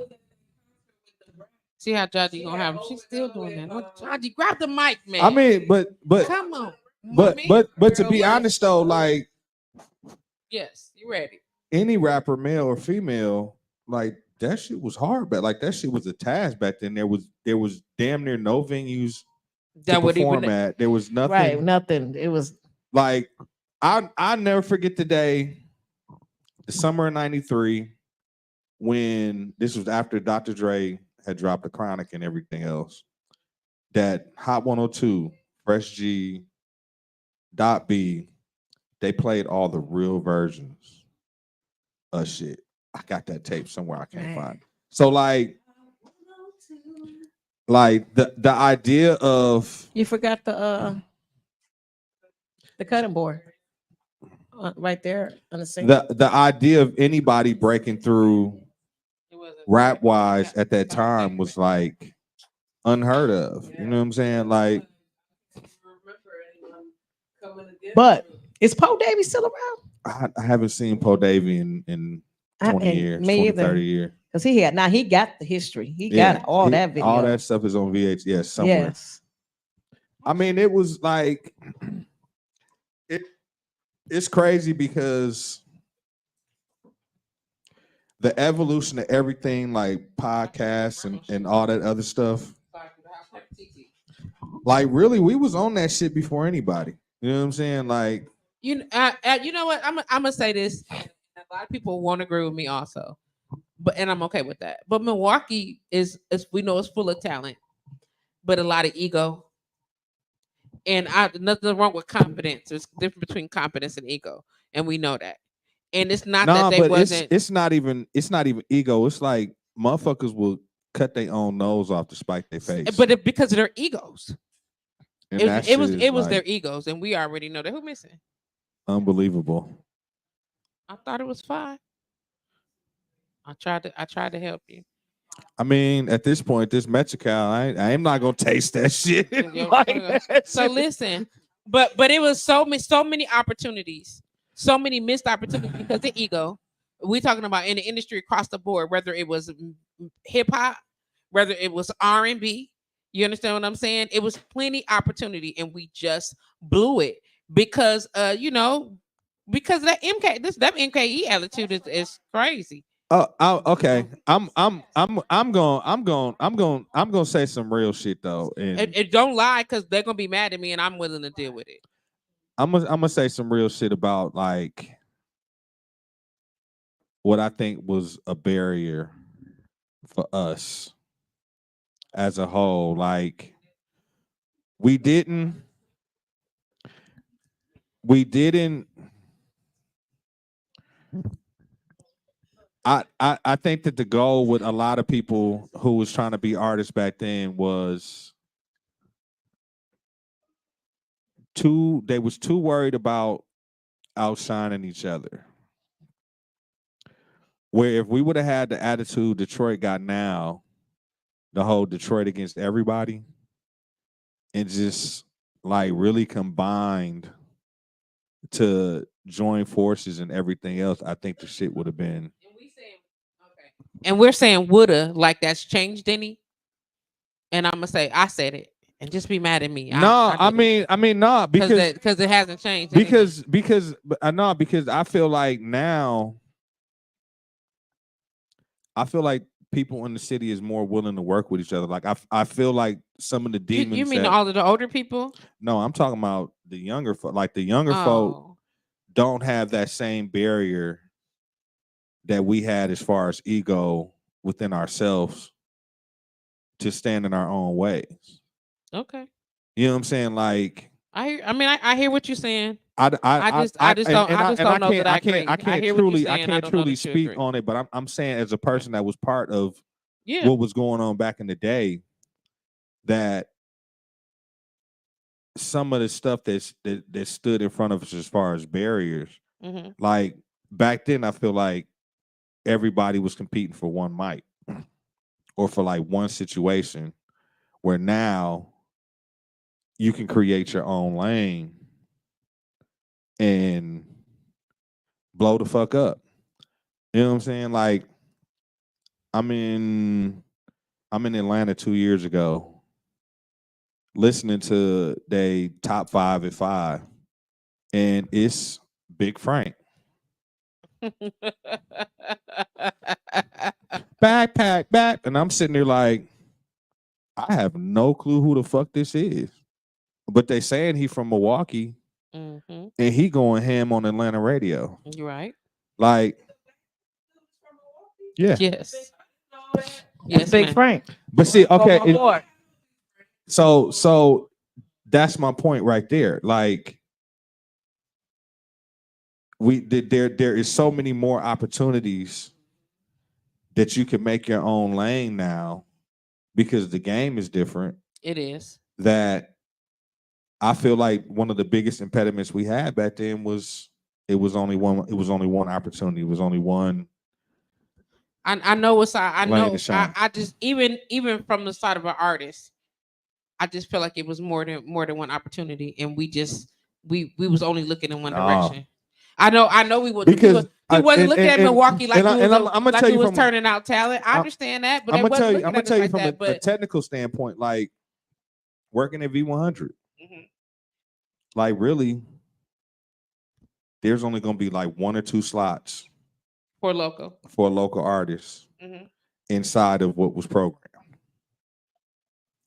See how Judgy gonna have? She's still doing that. What, Judgy, grab the mic, man. I mean, but come on. to be honest though, like Yes, you ready? any rapper, male or female, like that shit was hard, but like that shit was a task back then. There was damn near no venues to That would perform even. at. There was nothing. Right, nothing. It was Like I never forget the day, the summer of '93, when this was after Dr. Dre had dropped the Chronic and everything else. That Hot 102, Fresh G, Dot B, they played all the real versions of shit. I got that tape somewhere I can't Man. find. So like the idea of you forgot the cutting board right there on the scene. the idea of anybody breaking through It wasn't- rap wise at that time was like unheard of. You know what I'm saying? Like, But is Poe Davies still around? I haven't seen Poe Davy in 20 years, Me 20, either. 30 years. Because he got the history. He Yeah, got all that video. All that stuff is on VHS somewhere. Yes. I mean, it was like it's crazy because the evolution of everything, like podcasts and all that other stuff. Like, really, we was on that shit before anybody. You know what I'm saying? Like, you know what? I'm gonna say this. And a lot of people won't agree with me also, and I'm okay with that. But Milwaukee is we know it's full of talent, but a lot of ego. And nothing wrong with confidence. There's difference between confidence and ego, and we know that. And it's not that they but wasn't. it's not even ego. It's like motherfuckers will cut their own nose off to spite their face. But because of their egos, And it that was shit it is, was like, their egos, and we already know that. Who missing? unbelievable. I thought it was fine. I tried to help you. I mean, at this point, this Mexical, I am not gonna taste that shit. So listen, but it was so many opportunities, so many missed opportunities because of ego. We talking about in the industry across the board, whether it was hip hop, whether it was R&B. You understand what I'm saying? It was plenty opportunity, and we just blew it because because that MKE attitude is crazy. Okay. I'm going to say some real shit though, and And don't lie because they're gonna be mad at me, and I'm willing to deal with it. I'm gonna say some real shit about like what I think was a barrier for us as a whole. Like we didn't. I think that the goal with a lot of people who was trying to be artists back then was they was too worried about outshining each other. Where if we would have had the attitude Detroit got now, the whole Detroit against everybody, and just like really combined to join forces and everything else, I think the shit would have been. And we're saying woulda, like that's changed any. And I'm gonna say I said it, and just be mad at me. No, I mean, no, because it hasn't changed. because I know because I feel like now, I feel like people in the city is more willing to work with each other. Like I feel like some of the demons. You mean all of the older people? No, I'm talking about the younger folk. Like the younger folk don't have that same barrier that we had as far as ego within ourselves to stand in our own ways. Okay. You know what I'm saying? Like I hear what you're saying. I just don't know that I agree. I can't truly speak on it, but I'm saying as a person that was part of what was going on back in the day, that some of the stuff that stood in front of us as far as barriers, like back then, I feel like everybody was competing for one mic or for like one situation, where now you can create your own lane and blow the fuck up. You know what I'm saying? Like, I'm in Atlanta 2 years ago, listening to they top 5 at 5, and it's Big Frank. Back, and I'm sitting there like, I have no clue who the fuck this is, but they saying he from Milwaukee, and he going ham on Atlanta radio. You're right. Like, yeah, yes, Big Frank. But see, okay, so that's my point right there. Like, there is so many more opportunities that you can make your own lane now because the game is different. It is. That I feel like one of the biggest impediments we had back then was it was only one opportunity. It was only one. I know what's I know. I just even from the side of an artist, I just feel like it was more than one opportunity, and we was only looking in one direction. I know we would because he wasn't looking at Milwaukee like we was turning out talent. I understand that, but I'm gonna tell you from a technical standpoint, like working at V100, like really, there's only gonna be like 1 or 2 slots for a local artist inside of what was programmed.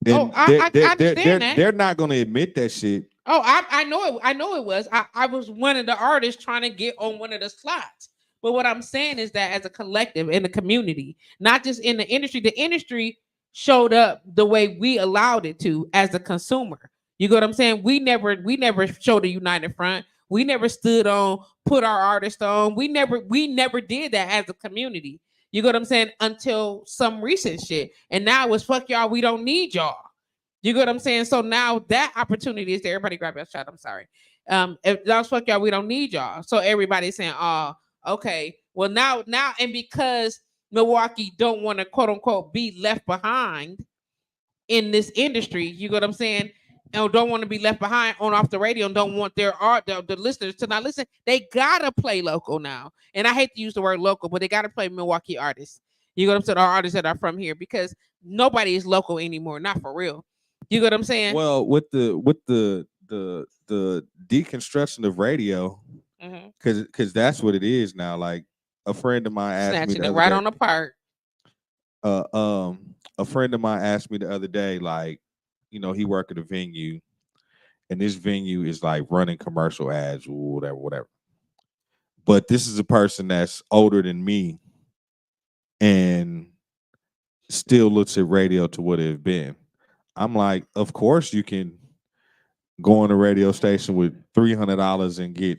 And I understand that. They're not gonna admit that shit. Oh, I know it. I know it was. I was one of the artists trying to get on one of the slots. But what I'm saying is that as a collective in the community, not just in the industry showed up the way we allowed it to as a consumer. You get what I'm saying? We never showed a united front. We never stood on, put our artists on. We never did that as a community. You get what I'm saying? Until some recent shit. And now it's fuck y'all, we don't need y'all. You get what I'm saying? So now that opportunity is there. Everybody grab your shot. I'm sorry. If that's fuck y'all, we don't need y'all. So everybody's saying, oh, okay. Well, now, and because Milwaukee don't want to quote unquote be left behind in this industry, you get what I'm saying? and don't want to be left behind on off the radio and don't want their art the listeners to not listen, they gotta play local now. And I hate to use the word local, but they gotta play Milwaukee artists. You know what I'm saying? Our artists that are from here, because nobody is local anymore, not for real. You know what I'm saying? Well, with the deconstruction of radio, because that's what it is now. Like a friend of mine asked me Snatching the it other right day, on the part. A friend of mine asked me the other day, like, you know, he work at a venue, and this venue is like running commercial ads or whatever. But this is a person that's older than me and still looks at radio to what it's been. I'm like, of course you can go on a radio station with $300 and get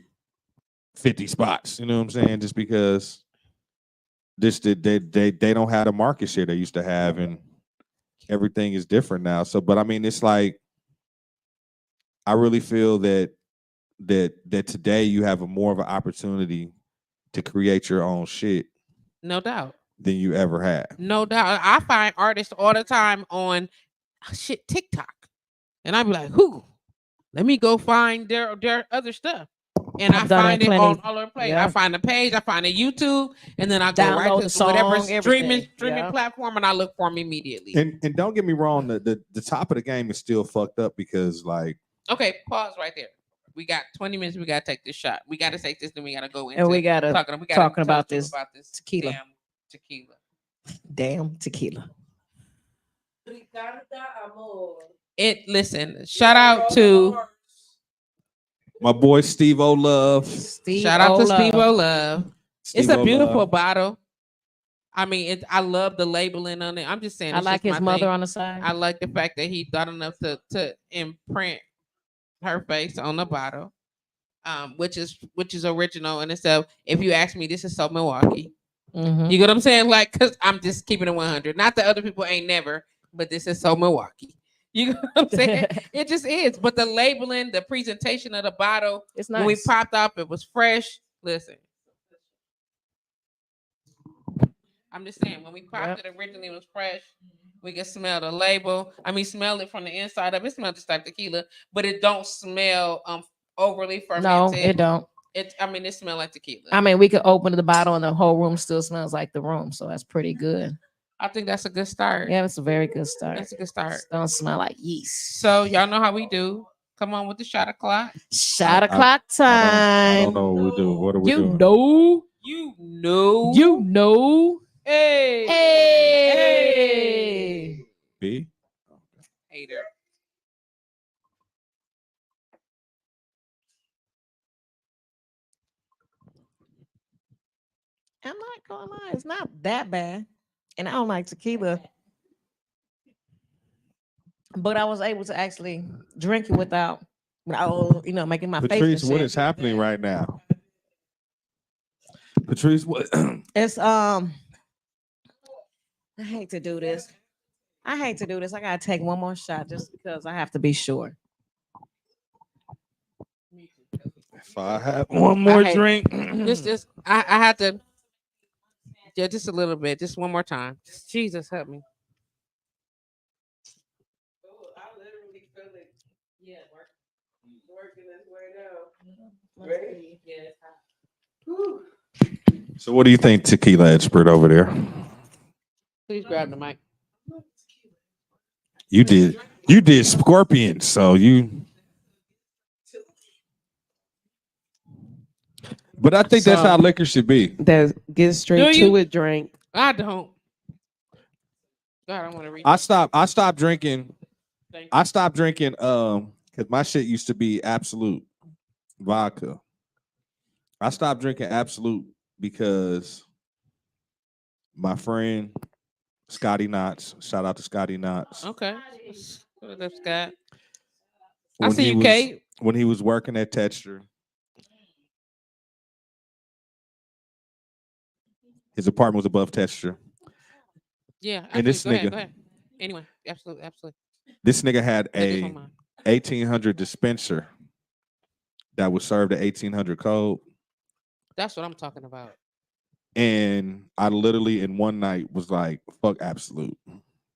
50 spots. You know what I'm saying? Just because they don't have the market share they used to have, and everything is different now. So, but I mean, it's like I really feel that today you have a more of an opportunity to create your own shit No doubt. than you ever have. No doubt. I find artists all the time on TikTok. And I be like, who? Let me go find their other stuff. And I find it on all over the place. I find a page, I find a YouTube, and then I go right to whatever streaming platform, and I look for them immediately. And don't get me wrong, the top of the game is still fucked up because, like, okay, pause right there. We got 20 minutes. We gotta take this shot. We gotta take this, then we gotta go into and we gotta talking about this tequila. Damn tequila. Ricarda Amor. Listen, shout out to my boy Steve O Love. Shout out to Steve O Love. It's a beautiful bottle. I mean, I love the labeling on it. I'm just saying. I like his mother on the side. I like the fact that he thought enough to imprint her face on the bottle, which is original in itself. If you ask me, this is so Milwaukee. You get what I'm saying? Like, cause I'm just keeping it 100. Not that other people ain't never, but this is so Milwaukee. You know what I'm saying? It just is. But the labeling, the presentation of the bottle, it's nice. When we popped up, it was fresh. Listen, I'm just saying, when we popped it originally, it was fresh. We can smell the label. I mean, smell it from the inside of it. It smells just like tequila, but it don't smell overly fermented. No, it don't. It smells like tequila. I mean, we could open the bottle and the whole room still smells like the room, so that's pretty good. I think that's a good start. Yeah, it's a very good start. That's a good start. It don't smell like yeast. So y'all know how we do. Come on with the shot o'clock. Shot o'clock time. I don't know what we do. What are we doing? You know. Hey. Hey. B. Hater. I'm not gonna lie, it's not that bad. And I don't like tequila. But I was able to actually drink it without making my Patrice, face. what is happening right now? Patrice, what? It's I hate to do this. I gotta take one more shot just because I have to be sure. If I have one more drink, I had to. Yeah, just a little bit, just one more time. Jesus help me. I literally feel it. Yeah, working its way down. Ready? So what do you think, tequila expert over there? Please grab the mic. You did Scorpion, so you. But I think that's how liquor should be. That get straight to it, drink. I don't. God, I want to read. I stopped drinking. I stopped drinking because my shit used to be Absolute vodka. I stopped drinking Absolute because my friend Scotty Knotts, shout out to Scotty Knotts. Okay. What up, Scott? I see you, Kate. When he was working at Texture, his apartment was above Texture. Yeah. And this nigga. Go ahead. Anyway, absolutely. This nigga had a 1800 dispenser that was served at 1800 code. That's what I'm talking about. And I literally in one night was like, fuck Absolute.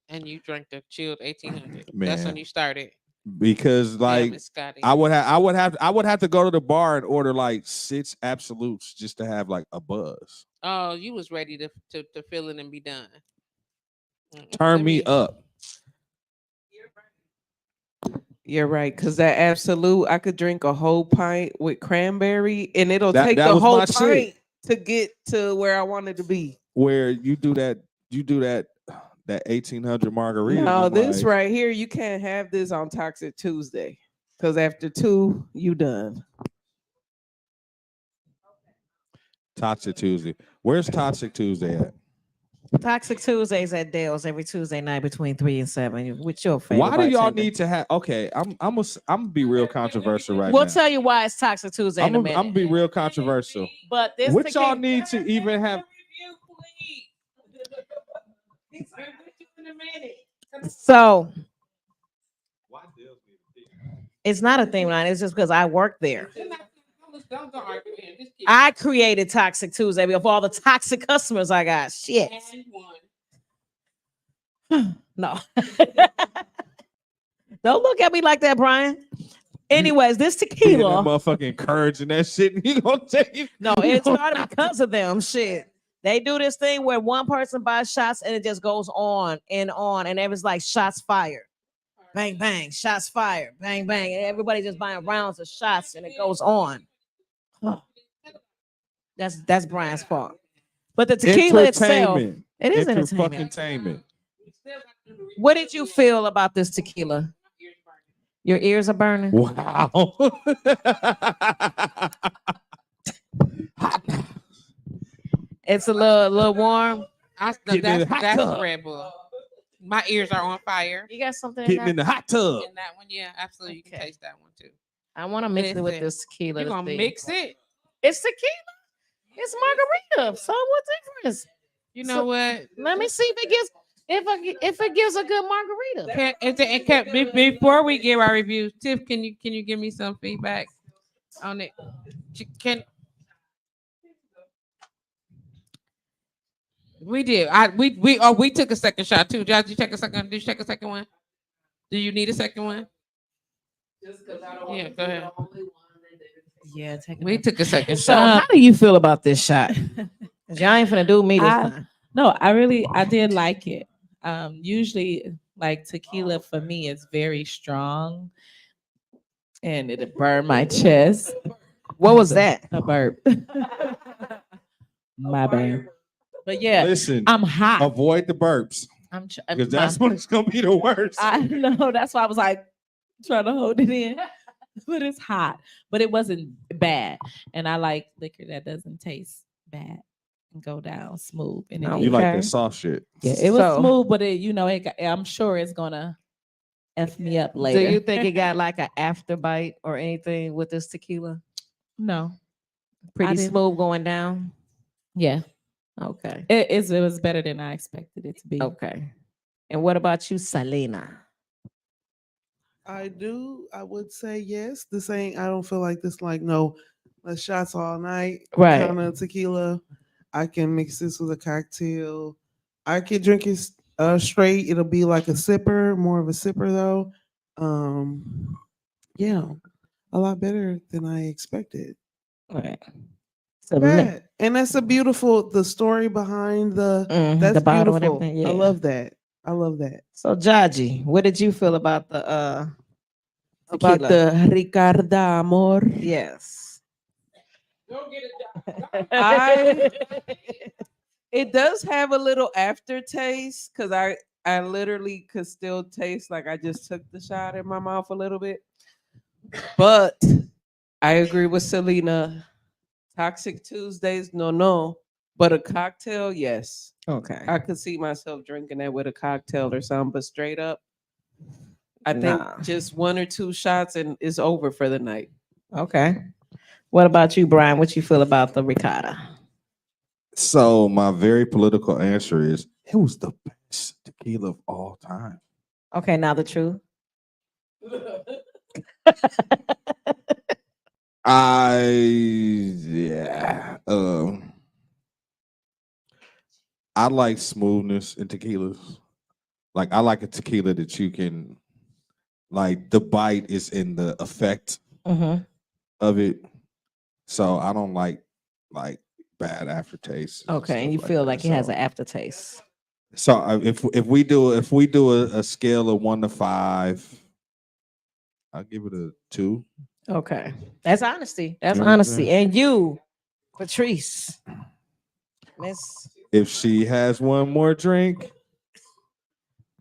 And you drank the chilled 1800. Man. That's when you started. because like Miss Scotty. I would have to go to the bar and order like 6 absolutes just to have like a buzz. Oh, you was ready to fill it and be done. Turn Let me up. You're right, because that absolute, I could drink a whole pint with cranberry, and it'll That- take that the was whole my pint shit. to get to where I wanted to be. Where you do that 1800 margarita. No, I'm this like, right here, you can't have this on Toxic Tuesday, because after 2, you done. Toxic Tuesday. Where's Toxic Tuesday at? Toxic Tuesdays at Dale's every Tuesday night between 3 and 7. What's your favorite? Why do y'all bartender? need to have? Okay, I'm gonna be real controversial right We'll now. tell you why it's Toxic Tuesday in a minute. I'm gonna be real controversial. But this What y'all tequila- need to even have? So it's not a theme line. It's just because I work there. I created Toxic Tuesday of all the toxic customers I got. Shit. No. Don't look at me like that, Brian. Anyways, this That tequila. motherfucking encouraging that shit. He gonna take you. No, it started because of them. Shit. They do this thing where one person buys shots and it just goes on, and it was like shots fired. Bang, bang, shots fired. Bang, bang. And everybody just buying rounds of shots and it goes on. That's Brian's fault. But the tequila itself, Entertainment. it is Fucking entertainment. What did you feel about this tequila? Your ears are burning. Wow. It's a little warm. That's Getting in the hot tub. Red Bull. My ears are on fire. You got something Getting in the hot tub. In that one, yeah, absolutely. You can Okay. taste that one too. I want to mix it with Listen, this tequila. You're to gonna see. mix it. It's tequila. It's margarita. So what difference? You know what? Let me see if it gives if it gives a good margarita. Before we give our review, Tiff, can you give me some feedback on it? We did. We took a second shot too. Josh, did you take a second? Did you take a second one? Do you need a second one? Just because I don't Yeah, want go to be ahead. the only one that Yeah, take We took a second So shot. how do you feel about this shot? 'Cause y'all ain't finna do me this time. No, I did like it. Usually like tequila for me is very strong and it'll burn my chest. What was that? A burp. My bad. But yeah, Listen, I'm hot. avoid the burps because that's when it's gonna be the worst. I know. That's why I was like trying to hold it in. But it's hot. But it wasn't bad. And I like liquor that doesn't taste bad and go down smooth. And Oh, You like Okay. that soft shit. yeah, it was So- smooth, but I'm sure it's gonna F me up later. Do you think it got like an after bite or anything with this tequila? No. Pretty didn't. smooth going down. Yeah. Okay. It was better than I expected it to be. Okay. And what about you, Selena? I would say yes. This ain't, I don't feel like this like no, let's shots all night. Right. Kind of tequila. I can mix this with a cocktail. I could drink it straight. It'll be like a sipper, more of a sipper though. Yeah, a lot better than I expected. Right. Bad. And that's the story behind the that's the bottle and beautiful. everything. Yeah. I love that. I love that. So Jaji, what did you feel about the About tequila? the Ricarda Amor. Yes. It does have a little aftertaste because I literally could still taste like I just took the shot in my mouth a little bit. But I agree with Selena. Toxic Tuesdays, no. But a cocktail, yes. Okay. I could see myself drinking that with a cocktail or something, but straight up, I think Nah. just 1 or 2 shots and it's over for the night. Okay. What about you, Brian? What you feel about the ricotta? So my very political answer is it was the best tequila of all time. Okay, now the truth. I like smoothness in tequilas. Like I like a tequila that you can like the bite is in the effect Mhm. of it. So I don't like bad aftertaste. and Okay, and stuff you feel that. like it has So- an aftertaste. So if we do a scale of 1 to 5, I'll give it a 2. Okay, that's honesty. That's You know what I'm honesty. saying? And you, Patrice, Miss, If she has one more drink,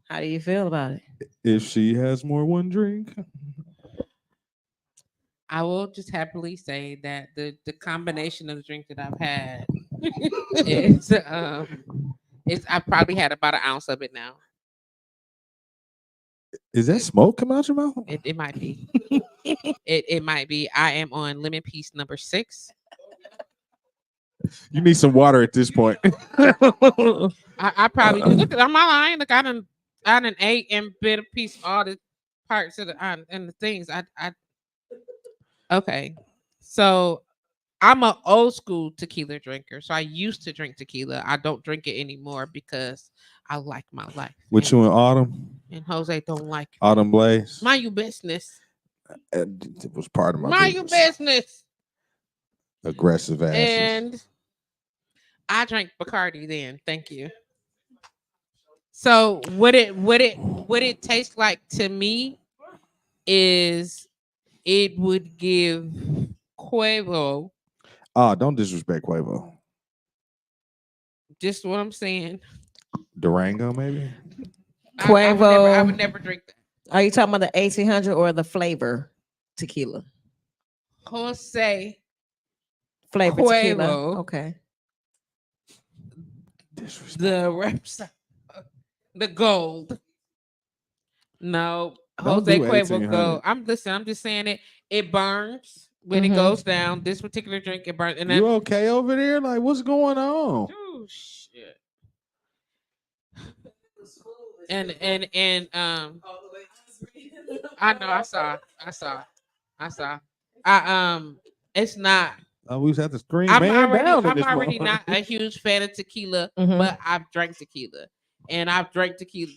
how do you feel about it? if she has one drink, I will just happily say that the combination of the drink that I've had is I probably had about an ounce of it now. is that smoke coming out your mouth? It might be. It might be. I am on lemon piece number 6. You need some water at this point. I probably do. Look, I'm not lying. Look, I done ate and bit a piece of all the parts of the and the things. Okay. So I'm an old school tequila drinker. So I used to drink tequila. I don't drink it anymore because I like my life. With and, you and Autumn, and Jose don't like it. Autumn Blaze, Mind your business. it was part of my Mind your business. business. Aggressive asses. And I drank Bacardi then. Thank you. So what it tastes like to me is it would give Quavo, Oh, don't disrespect Quavo. just what I'm saying. Durango, maybe. I Quavo. would never drink that. Are you talking about the 1800 or the flavor tequila? Jose Flavor tequila. Quavo. Okay. Disrespect. the reps, the gold. No, Don't Jose do Quavo 1800. gold. I'm just saying it. It burns when it Mhm. goes down. This particular drink, it burns. And then, You okay over there? Like, what's going on? oh shit. And I know I saw. It's not. Oh, we just have to scream man down in I'm this already motherfucker. not a huge fan of tequila, Mhm. but I've drank tequila. And I've drank tequila,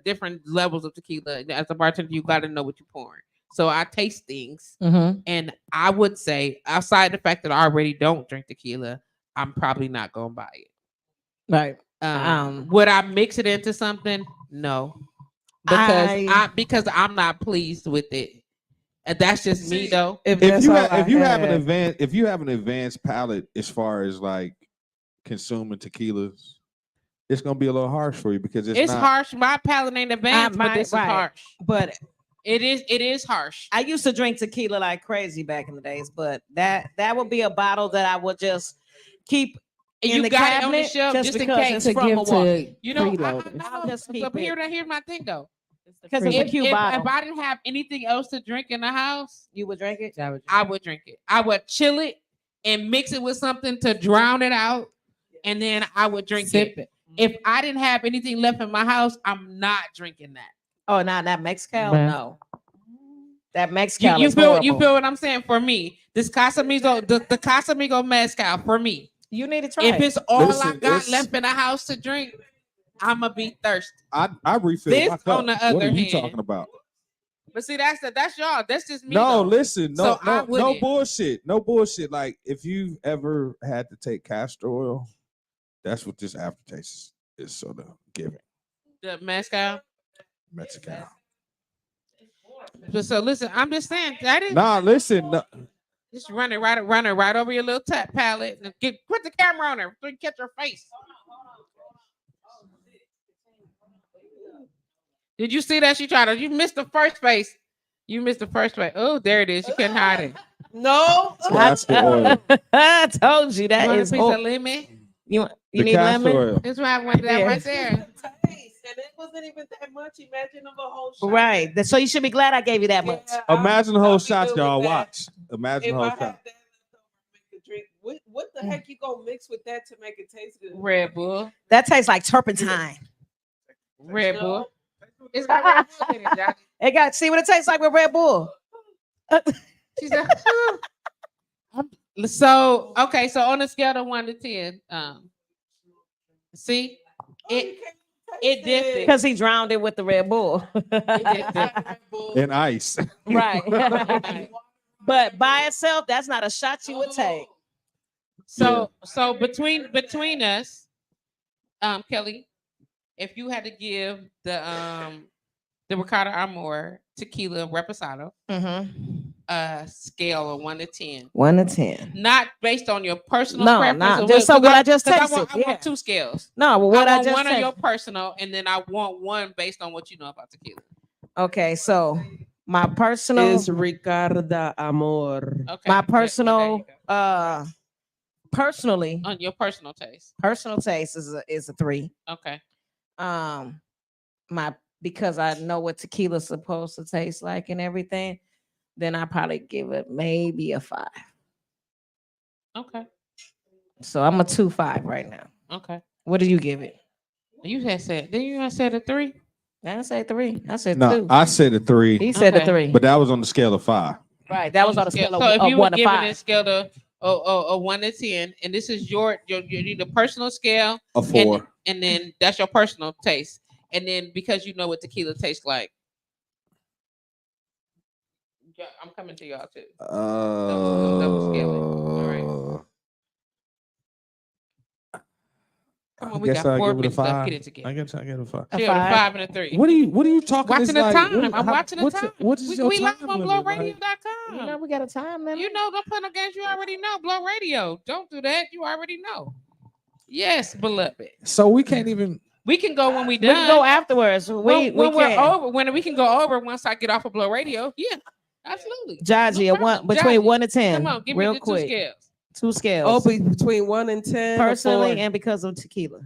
different levels of tequila. As a bartender, you got to know what you're pouring. So I taste things, Mhm. and I would say, outside the fact that I already don't drink tequila, I'm probably not gonna buy it. Right. Would I mix it into something? No, because I- because I'm not pleased with it. And that's just me though. If that's you all I if you have an had. advanced palate as far as like consuming tequilas, it's gonna be a little harsh for you because It's not, harsh. My palate ain't advanced, but this is right. harsh. But It is harsh. I used to drink tequila like crazy back in the days, but that would be a bottle that I would just keep And in you the got it cabinet on the shelf just just in because case. it's To from give Milwaukee. to You know, freeloaders. I'll just keep but it. here's my thing though. Because it's a cute If bottle. I didn't have anything else to drink in the house, You would drink it? I would drink it. I would chill it and mix it with something to drown it out, and then I would drink Sip it. it. If I didn't have anything left in my house, I'm not drinking that. Oh, not that Mezcal? Man. No. That Mezcal You is feel horrible. what I'm saying? For me, this Casamigo, the Casamigo mezcal for me. You need to try If it. it's all I Listen, got it's- left in the house to drink, I'ma be thirsty. I refill This, my cup. on the What other are you hand, talking about? But see, that's y'all. That's just me. No, though. listen, So I no wouldn't. bullshit. No bullshit. Like if you've ever had to take castor oil, that's what this aftertaste is sort of giving. The mezcal. Mexican. But so listen, I'm just saying that is Nah, listen. No, just run it right over your little tap palette and put the camera on her so you catch her face. Did you see that? You missed the first face. You missed the first face. Oh, there it is. You couldn't hide it. No. castor oil. I told you that You want a is piece hor- of lemon? You The need castor lemon? oil. That's why I wanted that Yeah. right there. And it wasn't even that much. Imagine of a whole shot. Right. So you should be glad I gave you that much. Yeah, I'll- Imagine the I'll whole be shots, good with y'all. that. Watch. Imagine If the I whole had shot. that left over, make a drink. What the heck you gonna mix with that to make it taste good? Red Bull. That tastes like turpentine. Red No. Bull. It's got Red Bull in it, Johnny. It got see what it tastes like with Red Bull. She said, so okay, so on a scale of 1 to 10, see, Oh, you it can't It dipped it. because he drowned it with the Red Bull. And ice. Right. But by itself, that's not a shot you would take. So between us, Kelly, if you had to give the Ricarda Amor tequila reposado a scale of 1 to 10. 1 to 10. Not based on your personal No, preference. not or just so what I just 'cause tasted. I want 2 scales. No, but what I I want just one on your tasted. personal, and then I want one based on what you know about tequila. Okay, so my personal Is Ricarda Amor. Okay. my there personal you go. personally On your personal taste. personal taste is a 3. Okay. Because I know what tequila's supposed to taste like and everything, then I probably give it maybe a 5. Okay. So I'm a 2.5 right now. Okay. What do you give it? You had said, didn't you have said a 3? I didn't say 3. I said No, 2. I said a 3, He said a Okay. 3. but that was on the scale of 5. Right. That was on the scale So if of you 1 were to giving 5. it scale to a 1 to 10, and this is your the personal scale, A 4. and then that's your personal taste, and then because you know what tequila tastes like. Yeah, I'm coming to y'all too. Double scale it. All right. Come on, we got 4 minutes left. Get it together. I guess I get a 5. A She got a 5. 5 and a 3. What are you talking? Watching It's the like, time. what- I'm how- watching the what's time. What is your we time live on limit? Like, blowradio.com. You know we got a time limit. You know, don't play no games. You already know. Blow Radio. Don't do that. You already know. Yes, beloved. so we can't even. We can go when we We done. can go afterwards. when we're can. over. When we can go over once I get off of Blow Radio. Yeah, absolutely. Jaji, No a one problem. between Jaji, 1 to 10. Come on, give real me the quick. 2 scales. 2 scales. Between 1 and 10. Personally and because of tequila.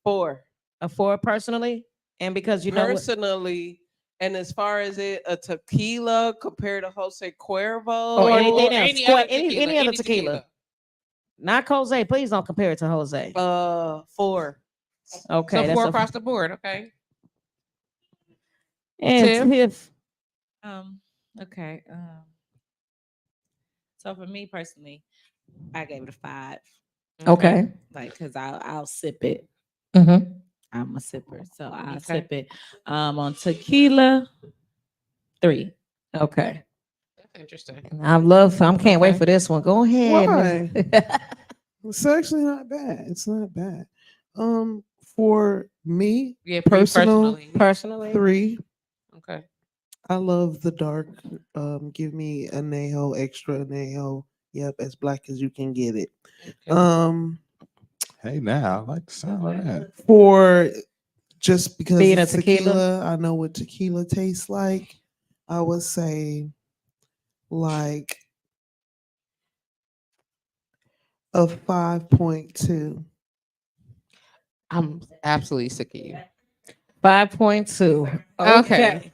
4. A 4 personally and because you know what, Personally, and as far as it a tequila compared to Jose Cuervo Or anything else. any Squirt- other tequila. any other tequila. Not Jose. Please don't compare it to Jose. 4. Okay. So that's 4 a- across the board. Okay. And Tiff? Tiff. Okay. So for me personally, I gave it a 5. Okay. Like, cause I'll sip it. Mm-hmm. I'm a sipper, so I'll Okay. sip it. On tequila, 3. Okay. That's interesting. I can't wait Okay. for this one. Go ahead. It's actually not bad. It's not bad. For me, Yeah, for you Personal- personally. Personally. 3. Okay. I love the dark. Give me anejo, extra anejo. Yep, as black as you can get it. Okay. Hey, now I like the sound of that. For just because Being it's a tequila? tequila, I know what tequila tastes like. I would say like a 5.2. I'm absolutely sick of you. 5.2. Okay.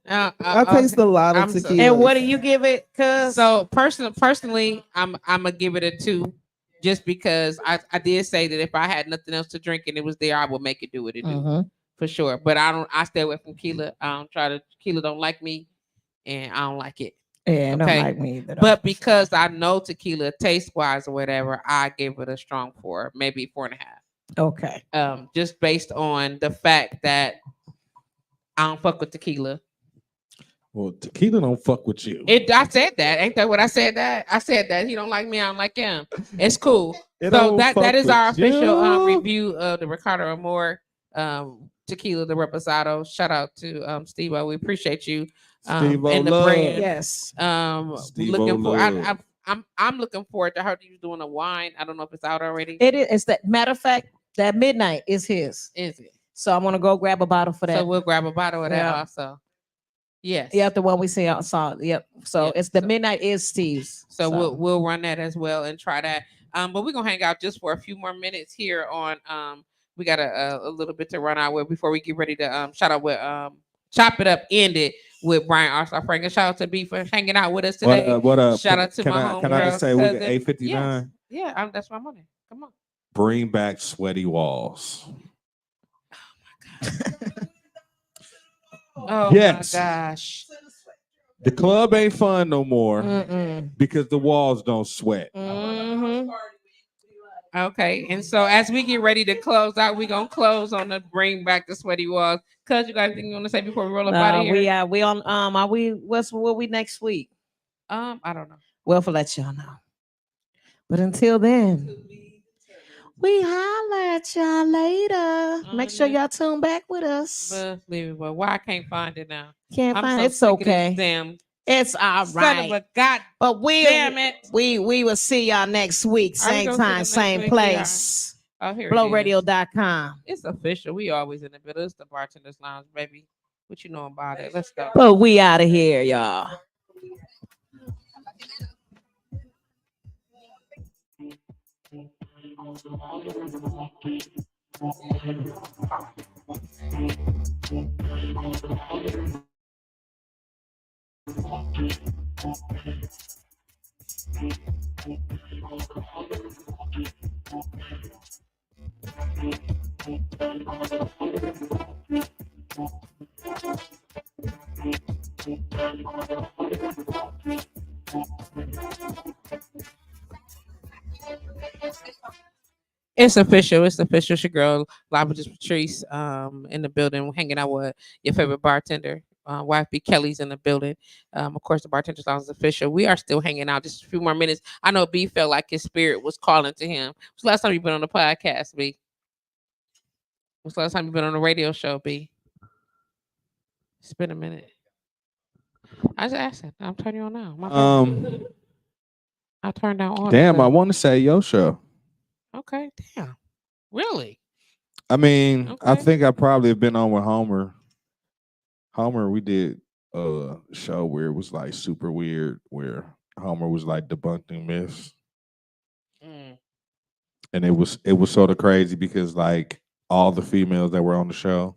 I taste a lot of I'm so- tequila. And what do you give it? Cause So personally, I'm gonna give it a 2, just because I did say that if I had nothing else to drink and it was there, I would make it do what it do Mhm. for sure. But I stay away from tequila. Tequila don't like me, and I don't like it. Yeah, don't Okay. like me either. though. But because I know tequila taste wise or whatever, I gave it a strong 4, maybe 4.5. Okay. Just based on the fact that I don't fuck with tequila. Well, tequila don't fuck with you. I said that. Ain't that what I said? That I said that he don't like me. I don't like him. It's cool. It So don't that fuck is our with official you. review of the Ricarda Amor tequila, the Reposado. Shout out to Steve. We appreciate you. Steve-O And the love. brand. Yes. Steve-O Looking for. love. I'm looking forward to her. He's doing a wine. I don't know if it's out already. It is. It's that matter of fact. That midnight is his. Is it? So I'm gonna go grab a bottle for that. So we'll grab a bottle of that Yeah. also. Yes. Yep, the one we see outside. Yep. So Yep, it's the so- midnight is Steve's. So we'll run that as well and try that. But we're gonna hang out just for a few more minutes here on we got a little bit to run out with before we get ready to shout out with chop it up, end it with Brian Arslan Frank. And shout out to B for hanging out with us today. What up? Shout out to can my I, Can I homegirl, just say we got cousin. 8:59? Yeah, that's why I'm on it. Come on. Bring back sweaty walls. Oh Yes. my gosh. The club ain't fun no more Mm-mm. because the walls don't sweat. Mhm. Okay, and so as we get ready to close out, we're gonna close on the bring back the sweaty walls. Cuz you got anything you want to say before we roll up out of here? we on are we what we next week? I don't know. We'll let y'all know. But until then, we holla at y'all later. Make sure y'all tune back with us. Unbelievable. Why I can't find it now? Can't I'm find so it's sick of this okay. damn It's all son right. of a god. But Damn it. we will see y'all next week, Are we same gonna see them time, next same week? place. Oh, here it is. Blowradio.com. It's official. We always in the middle. It's the Bartender's Lounge, baby. What you know about it? Let's go. But we out of here, y'all. It's official. It's official. It's your girl, JustPatrice, in the building, hanging out with your favorite bartender. YFB Kelly's in the building. Of course, the Bartender's Lounge is official. We are still hanging out. Just a few more minutes. I know B felt like his spirit was calling to him. When's the last time you've been on the podcast, B? When's the last time you've been on a radio show, B? It's been a minute. I just asked it. I'm turning you on now. My bad. I turned down all. Damn, I want to say your show. Okay, damn. Really? I mean, I Okay. think I probably have been on with Homer. Homer, we did a show where it was like super weird, where Homer was like debunking myths, Mm. and it was sort of crazy because like all the females that were on the show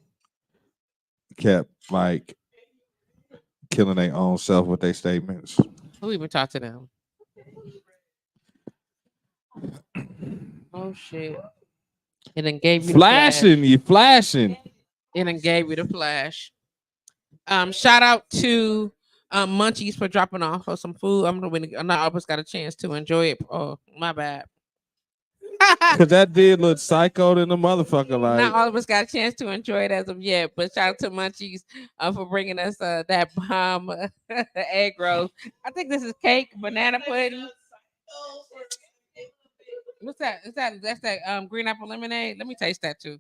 kept like killing their own self with their statements. Who even talked to them? Oh shit! It done gave you the Flashing, flash. you flashing. It done gave you the flash. Shout out to Munchies for dropping off some food. I'm not always got a chance to enjoy it. Oh, my bad. Cause that did look psycho than the motherfucker. Not Like, all of us got a chance to enjoy it as of yet, but shout out to Munchies for bringing us that bomb egg roll. I think this is cake, banana pudding. What's that? That's that green apple lemonade? Let me taste that too.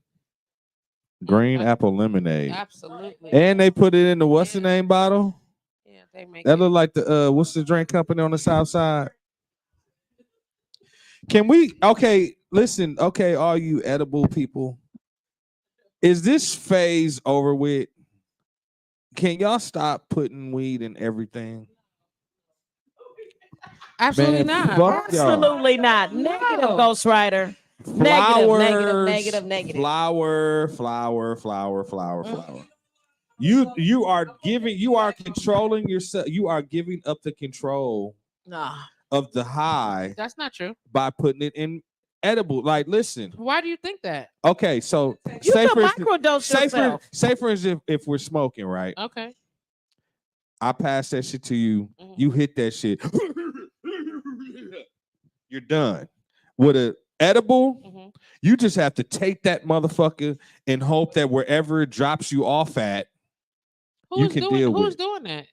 green apple lemonade. Absolutely. And they put it in the what's the name bottle? Yeah, they make That it. look like the what's the drink company on the south side? Can we listen, all you edible people. Is this phase over with? Can y'all stop putting weed in everything? Absolutely Man, not. fuck y'all. Absolutely not. Negative, No. Ghost Rider. Negative. Flower. You are controlling yourself. You are giving up the control Nah. of the high That's not true. by putting it in edible. Like, listen. Why do you think that? Okay, so You can microdose yourself. say for instance, if we're smoking, right? Okay. I pass that shit to you. Mhm. You hit that shit. You're done. With a edible, Mhm. you just have to take that motherfucker and hope that wherever it drops you off at, you can deal with Who's it. doing that?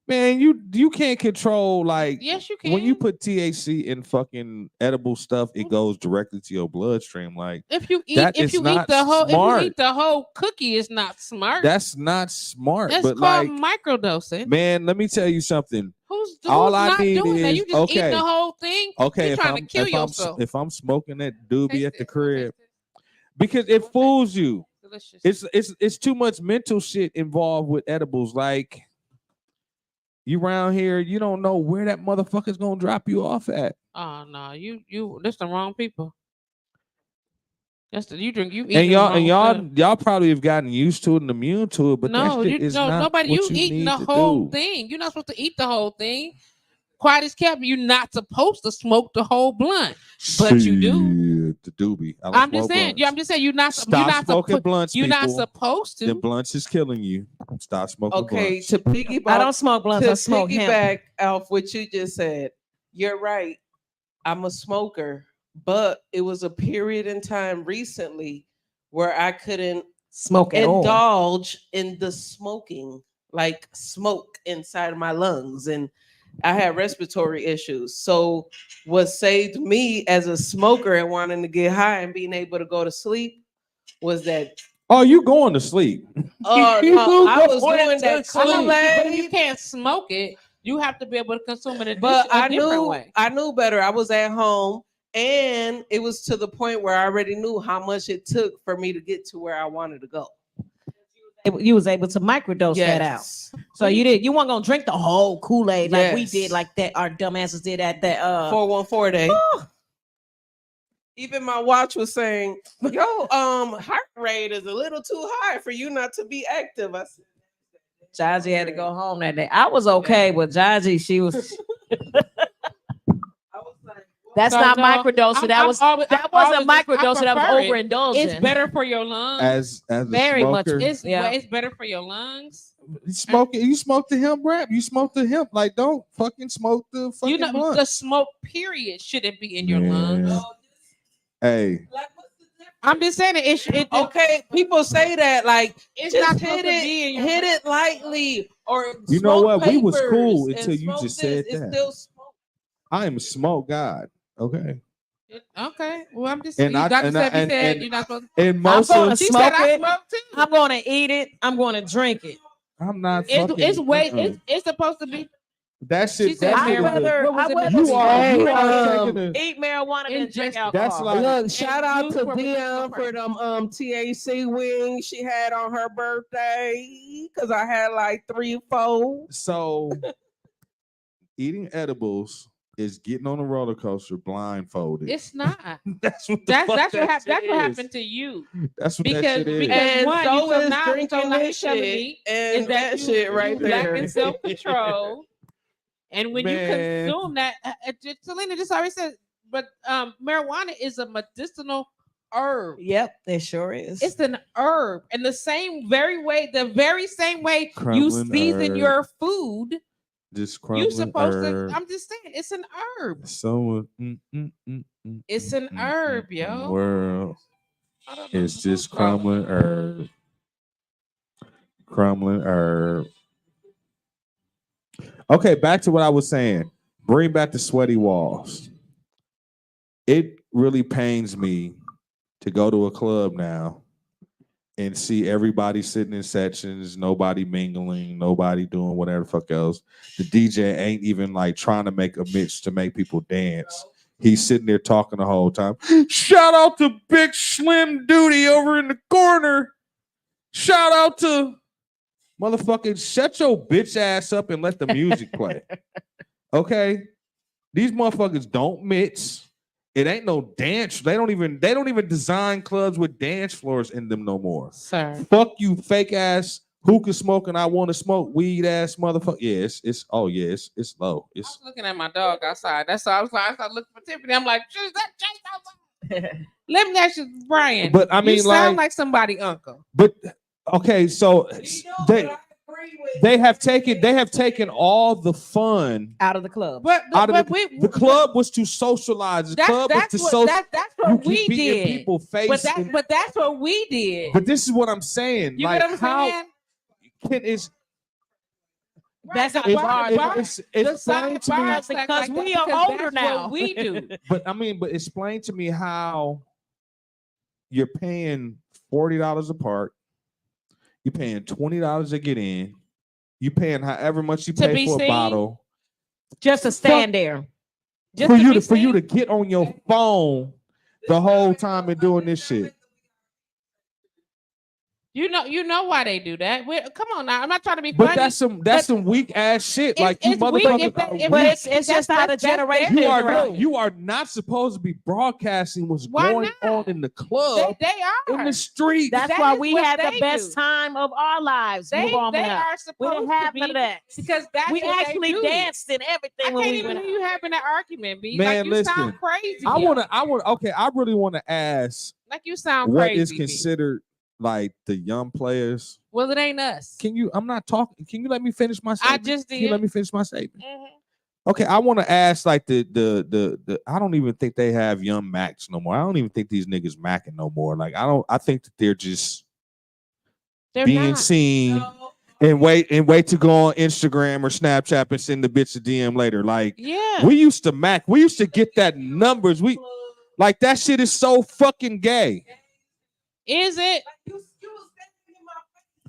Man, you can't control, like, Yes, you when you can. put THC in fucking edible stuff, it goes directly to your bloodstream. Like, If you eat, that if is you eat not the whole, smart. if you eat the whole cookie, it's not smart. That's not smart. That's but called like, microdosing. man, let me tell you something. Who's all I not need doing that? is- You just eating okay. the whole thing. Okay, You're if trying to kill yourself. if I'm smoking that doobie Taste at the this. crib, Taste because it fools you. this. Delicious. It's too much mental shit involved with edibles. Like, you around here, you don't know where that motherfucker's gonna drop you off at. Oh no, you. That's the wrong people. That's the you drink. You eating And the wrong stuff. y'all probably have gotten used to it and immune to it, but No, that shit is not nobody. what You you eating need the to whole do. thing. You're not supposed to eat the whole thing. Quiet as kept. You're not supposed to smoke the whole blunt, but you do. Shit, the doobie. I don't I'm just smoke saying. blunts. Yeah, I'm just saying. You're not. Stop you're not smoking suppo- blunts, You're not people. supposed to. Them blunts is killing you. Stop smoking Okay, blunts. to piggyback, I don't smoke blunts. I to smoke hemp. piggyback off what you just said, you're right. I'm a smoker, but it was a period in time recently where I couldn't Smoke at all. indulge in the smoking, like smoke inside of my lungs, and I had respiratory issues. So what saved me as a smoker and wanting to get high and being able to go to sleep was that Oh, you going to sleep? no, I was going doing to that sleep. But if you Kool-Aid, can't smoke it, you have to be able to consume it but a different way. I knew better. I was at home, and it was to the point where I already knew how much it took for me to get to where I wanted to go. You was able to microdose that out. Yes. So you weren't gonna drink the whole Kool-Aid like we Yes. did, like that our dumbasses did at that 414 day. Even my watch was saying, "Yo, heart rate is a little too high for you not to be active." I said, Jaji had to go home that day. I was okay, but Jaji, she was I was like, that's So, not no, microdosing. That wasn't microdosing, that was overindulging. It's better for your lungs. As a Very much. smoker, It's better for your lungs. you smoke the hemp wrap. You smoke the hemp. Like, don't fucking smoke the fucking You know, blunt. the smoke period shouldn't be in your lungs. Yeah. Hey, like, what's the difference? I'm just saying it Okay, people say that like it's just not supposed hit to be in your hit it lightly, or You know smoke what? We was papers cool and until you smoke just this. said It's that. still smoke. I am a smoke god. Okay. Okay. Well, I'm just And you I- Dr. and I- Sebi and- said and- you're not supposed And I'm most gonna of She smoke said I it. smoke too. I'm gonna eat it. I'm gonna drink it. I'm not It's fucking. way uh-uh. it's supposed to be That She shit. said That I shit is rather, a- What was I it? rather you are Hey, taking a- eat marijuana than drink Ingest- alcohol. That's like Look, shout out to Newsport was Dion so for them THC wings she had on her birthday, because I had like 3 or 4. so eating edibles is getting on a roller coaster blindfolded. It's not. That's what the That's fuck that's what that that's what shit is. happened to you. That's what that Because shit is. because And one, so you so is now drinking now this you're telling shit me and is that that you, shit right you lack there. in self-control. And when you Man. consume that, Selena just already said, but marijuana is a medicinal herb. Yep, it sure is. It's an herb, and the very same way you Crumbling season herb. your food, Just you crumbling supposed herb. to. I'm just saying, it's an herb. So It's an herb, yo. World. I don't know. It's just crumbling herb. Crumbling herb. Okay, back to what I was saying. Bring back the sweaty walls. It really pains me to go to a club now and see everybody sitting in sections, nobody mingling, nobody doing whatever the fuck else. The DJ ain't even like trying to make a mix to make people dance. He's sitting there talking the whole time. Shout out to Big Slim Duty over in the corner. Shout out to motherfucking shut your bitch ass up and let the music play. Okay? These motherfuckers don't mix. It ain't no dance. They don't even design clubs with dance floors in them no more. Sir. Fuck you, fake ass hookah smoking. I want to smoke weed ass motherfucker. Yeah, it's low. I was looking at my dog outside. That's why I started looking for Tiffany. I'm like, is that Chase outside? Let me ask you, Brian. But I mean, you sound like like somebody uncle. But okay, so they have taken all the fun out of the club. out of the club was to socialize. The club was to that's what you we keep be in did. people's face. But that's what we did. But this is what I'm saying. You like know what I'm how saying? it's That's a it's- bar. it's explain to me because we are older now. What we do. but explain to me how you're paying $40 a part, you're paying $20 to get in, you paying however much you To pay be for a seen? bottle Just to stand there. Just for to you be to seen? get on your phone the whole time and doing this shit. You know why they do that. Come on now. I'm not trying to be But funny. that's some weak ass shit. Like you it's weak motherfuckers. if that- are if weak. It's just how the generation You are is. not, you are not supposed to be broadcasting what's Why going not? on in the club, They are. in the street. That's That why is we what had the they best do. time of our lives. They Move on are now. supposed We didn't have to none be of that. because that's We what actually they do. danced and everything I when can't we even went hear you out. having that argument, B. Man, like you listen. sound crazy. I really want to ask like you sound what crazy. is B. considered like the young players. Well, it ain't us. I'm not talking. Can you let me finish my statement? just Can you did. let me finish my statement? Mhm. Okay, I want to ask like the I don't even think they have young Macs no more. I don't even think these niggas macking no more. Like I think that they're just They're being not. seen and wait to go on Instagram or Snapchat and send the bitch a DM later. Like Yeah. we used to mac, we used to get that numbers. We like that shit is so fucking gay. Is it?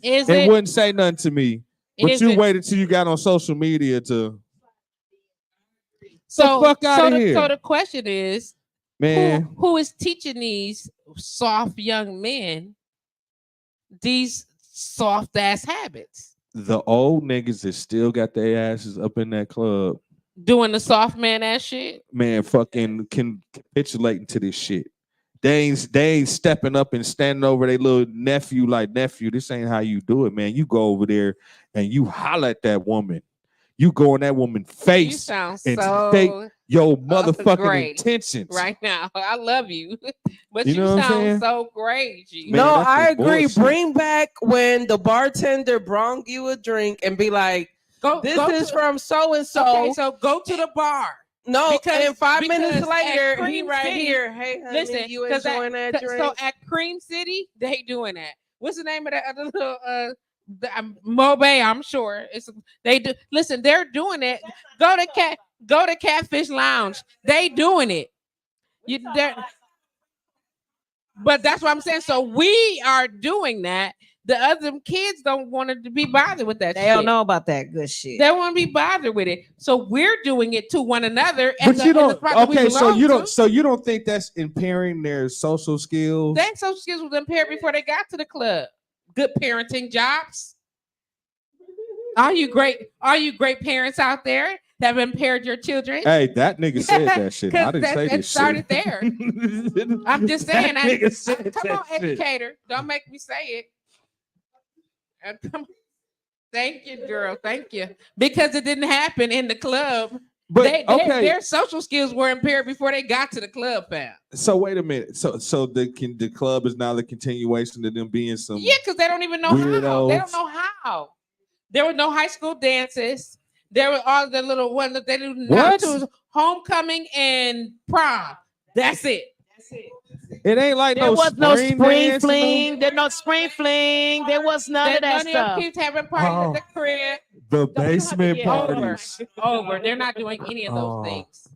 Is And it? wouldn't say nothing to me. But Is you it? waited till you got on social media to So fuck outta here. So the question is, man. who is teaching these soft young men these soft ass habits? The old niggas that still got their asses up in that club, Doing the soft man ass shit. man, fucking can capitulating to this shit. They ain't stepping up and standing over their little nephew like, nephew, this ain't how you do it, man. You go over there and you holler at that woman. You go in that woman's face. You sound and so state your motherfucking great intentions. right now. I love you, but You you, know what I'm saying? sound so great, G. Man, No, that's I some agree. bullshit. Bring back when the bartender brought you a drink and be like, Go, this go is to, from so and so. okay, so go to the bar. No, Because- and 5 minutes because later, at he Cream right City- here. Hey, honey, Listen, you 'cause enjoying that drink? So at Cream City, they doing that. What's the name of that other little Mobe? I'm sure it's they do. Listen, they're doing it. Go to Catfish Lounge. They doing it. But that's what I'm saying. So we are doing that. The other kids don't want to be bothered with that. They shit. don't know about that good shit. They want to be bothered with it. So we're doing it to one another. But you don't. spot that we Okay, so belong you to. don't. So you don't think that's impairing their social skills? Their social skills was impaired before they got to the club. Good parenting jobs. Are you great parents out there that have impaired your children? Hey, that nigga said that shit. I 'Cause didn't say it this started shit. there. I'm just saying. That nigga said Come that on, shit. educator. Don't make me say it. Come on. Thank you, girl. Thank you. Because it didn't happen in the club. But okay, Their social skills were impaired before they got to the club, fam. so wait a minute. So the club is now the continuation of them being some. Yeah, because they don't even know how. They Weirdos. don't know how. There were no high school dances. There were all the little ones that they didn't know What? to homecoming and prom. That's it. It ain't like There no was no spring spring dance, fling. There no spring fling. There was none of that None of stuff. them kids having parties at the crib. The Don't you have to basement get parties. Over. They're not doing any of those Oh. things.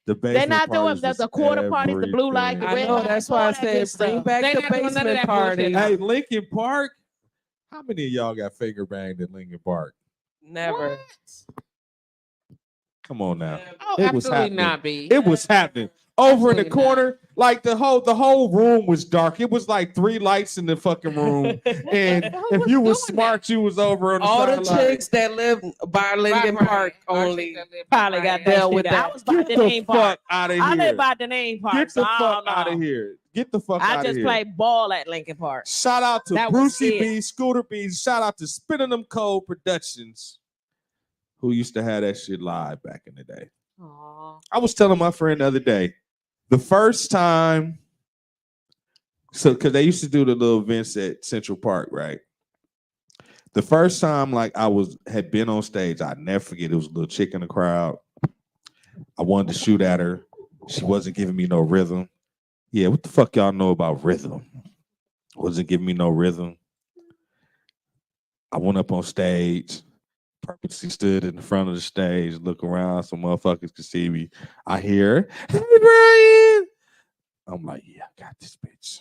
The basement They're not doing parties the was quarter parties, the blue light, the everything. I red know. That's why I said bring back They the not doing none of basement that party. bullshit. Hey, Lincoln Park. How many of y'all got finger banged at Lincoln Park? Never. Come on now. Oh, It was absolutely happening. not, B. It was happening. Over in the Absolutely corner, like the whole room was dark. It was like 3 lights in the fucking room. And Who if was you was doing smart, you was over on the All the sideline. chicks that live by Lincoln Right. Park Our only. chicks that live by Probably got Friday. that Dealt shit. with I that. was by Get the the name park. fuck out of I live here. by the name park. Get the so I fuck don't out of know. here. Get the fuck I out of just here. play ball at Lincoln Park. Shout out to That was Brucey it. B, Scooter B. Shout out to Spinning Them Cold Productions, who used to have that shit live back in the day. Aw. I was telling my friend the other day, the first time, so because they used to do the little events at Central Park, right? The first time, like had been on stage, I never forget. It was a little chick in the crowd. I wanted to shoot at her. She wasn't giving me no rhythm. Yeah, what the fuck y'all know about rhythm? Wasn't giving me no rhythm. I went up on stage, purposely stood in the front of the stage, look around so motherfuckers could see me. I hear, "Hey, Brian." I'm like, yeah, I got this bitch.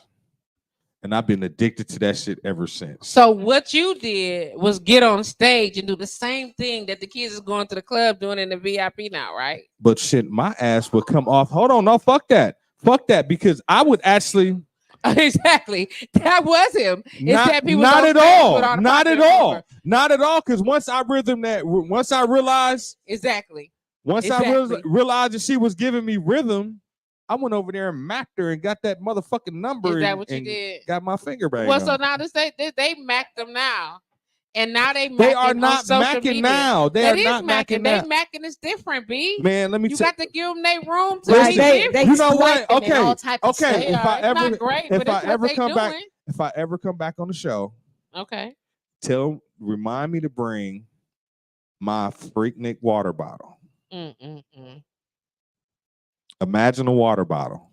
And I've been addicted to that shit ever since. So what you did was get on stage and do the same thing that the kids is going to the club doing in the VIP now, right? But shit, my ass would come off. Hold on, no, fuck that. Fuck that, because I would actually Exactly. That was him. not, he was not on at stage all. with the Not at pockets all. over. Not at all. Because once I realized Exactly. I Exactly. realized that she was giving me rhythm, I went over there and macked her and got that motherfucking number. Is that and- what you and did? Got my finger banged. Well, so on. now they macked them now. And now they They macking are on not social macking media. now. They That are is not macking They now. macking is different, B. Man, let me You tell got to give them their room to Listen, be different. you know what? swiping and all Okay, type of okay. stuff. They If are. I It's ever, not great, if but I it's what ever they come back, doing. if I ever come back on the show, Okay. remind me to bring my Freaknik water bottle. Mm-mm-mm. Imagine a water bottle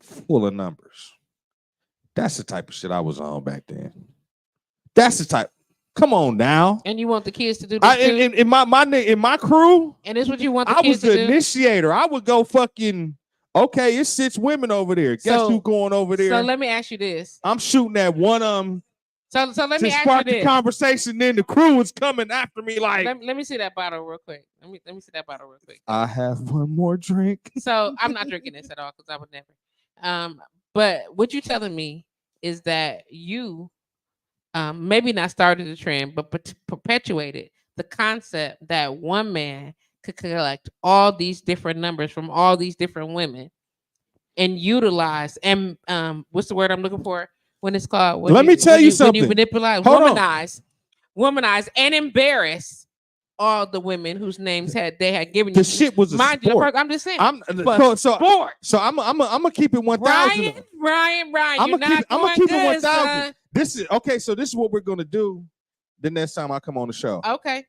full of numbers. That's the type of shit I was on back then. That's the type. Come on now. And you want the kids to do this too? In my crew, and this what you want the I kids was the to do? initiator. I would go fucking. Okay, it's 6 women over there. Guess So- who's going over there? So let me ask you this. I'm shooting at one of them So let to me ask you spark the this. conversation. Then the crew is coming after me like, Let me see that bottle real quick. Let me see that bottle real quick. I have one more drink. So I'm not drinking this at all because I would never. But what you telling me is that you maybe not started the trend, but perpetuated the concept that one man could collect all these different numbers from all these different women and utilize and what's the word I'm looking for when it's called? Let me tell you When something. you manipulate, Hold on. womanize, and embarrass all the women whose names they had given The you. shit was a Mind you, sport. I'm just saying. I'm But so I'm gonna keep it 1,000. Ryan, I'm you're gonna not keep it going good, 1,000. son. This is okay. So this is what we're gonna do the next time I come on the show. Okay.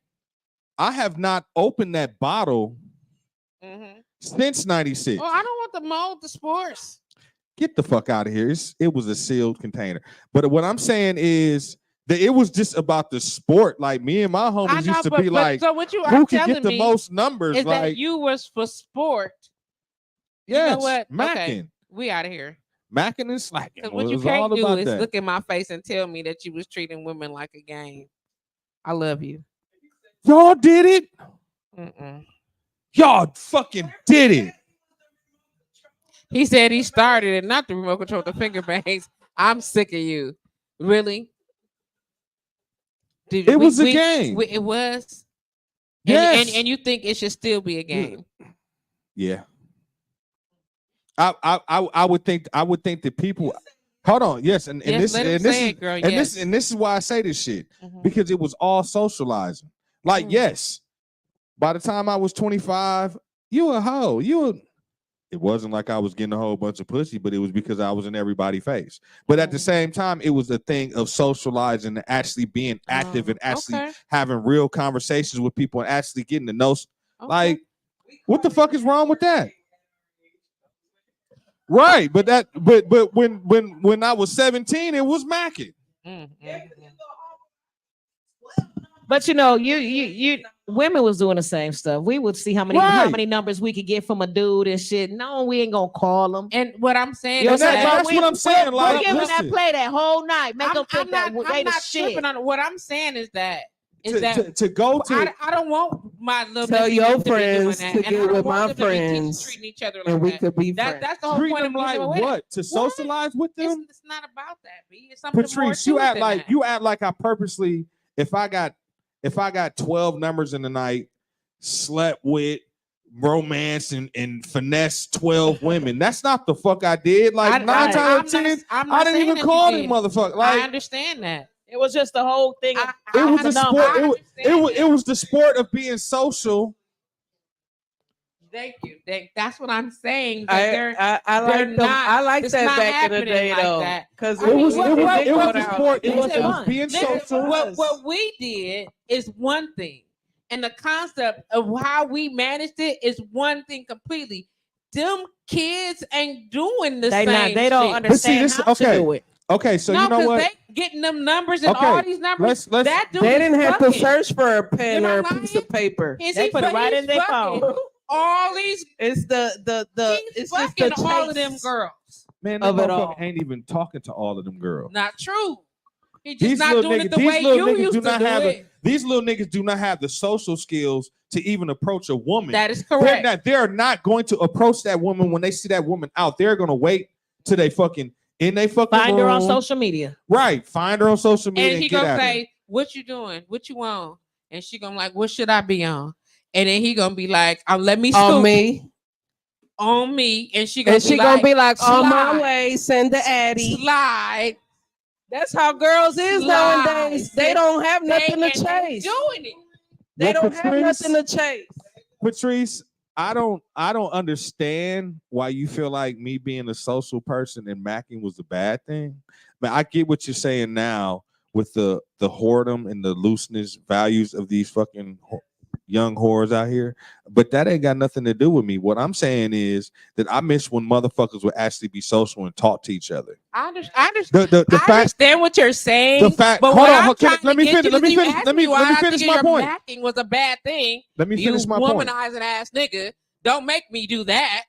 I have not opened that bottle Mm-hmm. since '96. Well, I don't want the mold, the sports. Get the fuck out of here. It was a sealed container. But what I'm saying is that it was just about the sport. Like me and my I homies know, used to but, be but like, so what you are who can telling get the me most numbers? is Like, that you was for sport. yes, You know what? macking. Okay, we out of here. Macking and slacking. Because Well, what it you was all can't do about is that. look in my face and tell me that you was treating women like a game. I love you. Y'all did it. Mm-mm. Y'all fucking did it. He said he started it, not the remote control, the finger bangs. I'm sick of you. Really? It was a game. It was. Yes. And you think it should still be a game? Yeah. I would think that people. Hold on. Yes, and Yes, this let him and this say is it, girl. and Yes. this is why I say this shit Mhm. because it was all socializing. Like, Mm. yes, by the time I was 25, you a hoe. It wasn't like I was getting a whole bunch of pussy, but it was because I was in everybody's face. But at the Mhm. same time, it was a thing of socializing and actually being active and actually Okay. having real conversations with people and actually getting to know. Okay. Like, what the fuck is wrong with that? Right, but when I was 17, it was macking. Mm, mm, mm. But you know, you women was doing the same stuff. We would see how Right. many numbers we could get from a dude and shit. No, we ain't gonna call them. And what I'm saying You know is what I'm saying? that that's what I'm saying. We'll Like, give them listen, that play that whole night. Make them think that they I'm the not shit. tripping on it. What I'm saying is that to go to I don't want my little Tell messy your men to be doing friends that, to and I get don't with want my them to be friends, treating each other and like we that. could be friends. That's the whole treat point them of like using what? To socialize with them? It's not about that, B. It's something more Patrice, to you it act than like that. you act like I purposely, if I got 12 numbers in the night, slept with, romance and finesse 12 women. That's not the fuck I did. Like 9 times out of 10, I didn't even call them motherfuckers. I Like, understand that. It was just the whole thing. it was a I sport. understand It was the sport of being social. Thank you. That's what I'm saying. That they're I they're like them. not- I like it's that not back in the happening day like though, that. because I mean, It was what- a sport. It was fun. being Listen, social. what we did is one thing, and the concept of how we managed it is one thing completely. Them kids ain't doing the same. They don't shit. understand But see, this how okay. to do it. Okay, so no, you know because what? they getting them numbers and Okay, all these numbers. let's that dude they is didn't have to fucking. search for a pen Am I or a piece lying? of paper. Is They he put it right he's in their fucking phone. all these. It's the He's it's just the fucking all of them chase. girls. Man, that of it motherfucker all. ain't even talking to all of them girls. Not true. He just These not little doing niggas, it the way you used to do it. these little niggas do not have the social skills to even approach a woman. That is correct. They're not going to approach that woman when they see that woman out. They're gonna wait till they fucking in they fucking Find her on room. social media. Right. Find her on social media And and he get gonna at her. say, "What you doing? What you on?" And she gonna like, "What should I be on?" And then he gonna be like, "Let me On scoop me, on me," and she gonna and be she like, gonna be like, on my slide. way, send the addy. "Slide." That's how girls is Slide. nowadays. They don't have nothing to They chase. doing it. They Well, don't have Patrice- nothing to chase. Patrice, I don't understand why you feel like me being a social person and macking was a bad thing. But I get what you're saying now with the whoredom and the looseness values of these fucking young whores out here, but that ain't got nothing to do with me. What I'm saying is that I miss when motherfuckers would actually be social and talk to each other. I understand. The I fact, understand what you're saying. the fact. But Hold what on, I'm trying let to me get finish. to, Let me you finish. asked Let me why I finish think my your point. macking was a bad thing. Let me finish my point. Womanizing ass nigga. Don't make me do that.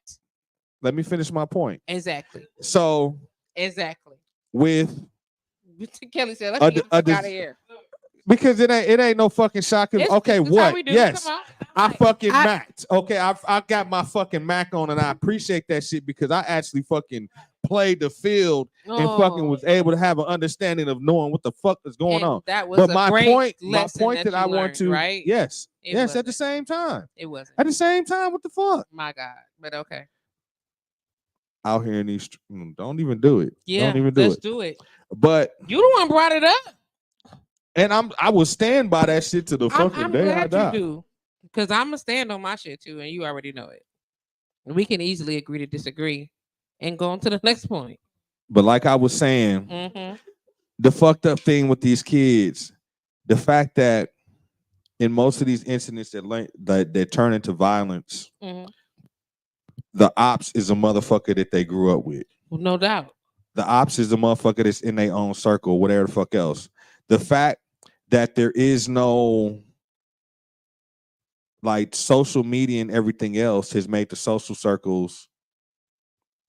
Let me finish my point. Exactly. So Exactly. with Kelly said, "Let me get the fuck out of here." because it ain't no fucking shocking. Okay, This how we what? do. Yes, Come on. I fucking macked. Okay, I got my fucking Mac on, and I appreciate that shit because I actually fucking played the field and fucking was able to have an understanding of knowing what the fuck is going on. That was But a my great point lesson that I you want learned, to, right? yes, It yes, at the wasn't. same time. It wasn't. At the same time, what the fuck? My God. But okay. Out here in these, don't even do it. Yeah. Don't even do Let's it. do it. But You the one brought it up. and I will stand by that shit to the fucking I'm day I glad die. you do. Because I'm gonna stand on my shit too, and you already know it. We can easily agree to disagree and go on to the next point. But like I was saying, Mm-hmm. the fucked up thing with these kids, the fact that in most of these incidents that turn into violence, Mm-hmm. the ops is a motherfucker that they grew up with. Well, no doubt. The ops is a motherfucker that's in their own circle, whatever the fuck else. The fact that there is no like social media and everything else has made the social circles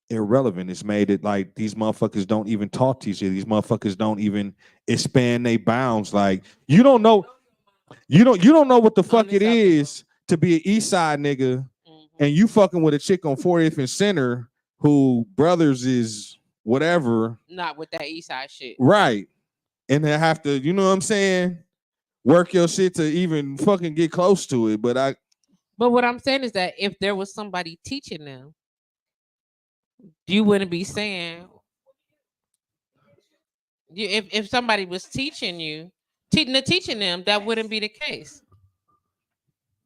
irrelevant. It's made it like these motherfuckers don't even talk to each other. These motherfuckers don't even expand their bounds. Like you don't know what the fuck it is to be an East Side nigga and you fucking with a chick on 40th and Center who brothers is whatever. Not with that East Side shit. Right. And they have to, you know what I'm saying? Work your shit to even fucking get close to it. But what I'm saying is that if there was somebody teaching them, you wouldn't be saying if somebody was teaching them, that wouldn't be the case.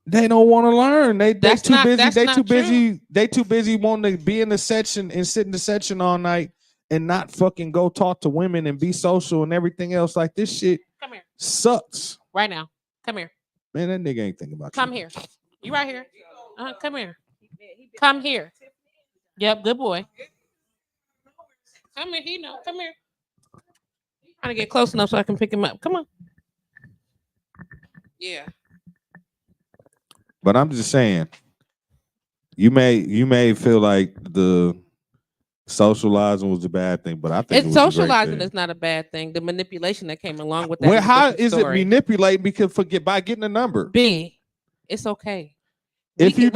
they don't want to learn. They too busy. They too busy wanting to be in the section and sit in the section all night and not fucking go talk to women and be social and everything else. Like this shit Come here. Sucks. Right now. Come here. Man, that nigga ain't thinking about Come you. here. You right here. Come here. Come here. Yep, good boy. Come here. He know. Come here. Trying to get close enough so I can pick him up. Come on. Yeah. But I'm just saying, you may feel like the socializing was a bad thing, but I think It's it was socializing is not a bad thing. The manipulation that came along with that. Well, is a how different is it story. manipulating? Because by getting a number. B, it's okay. If you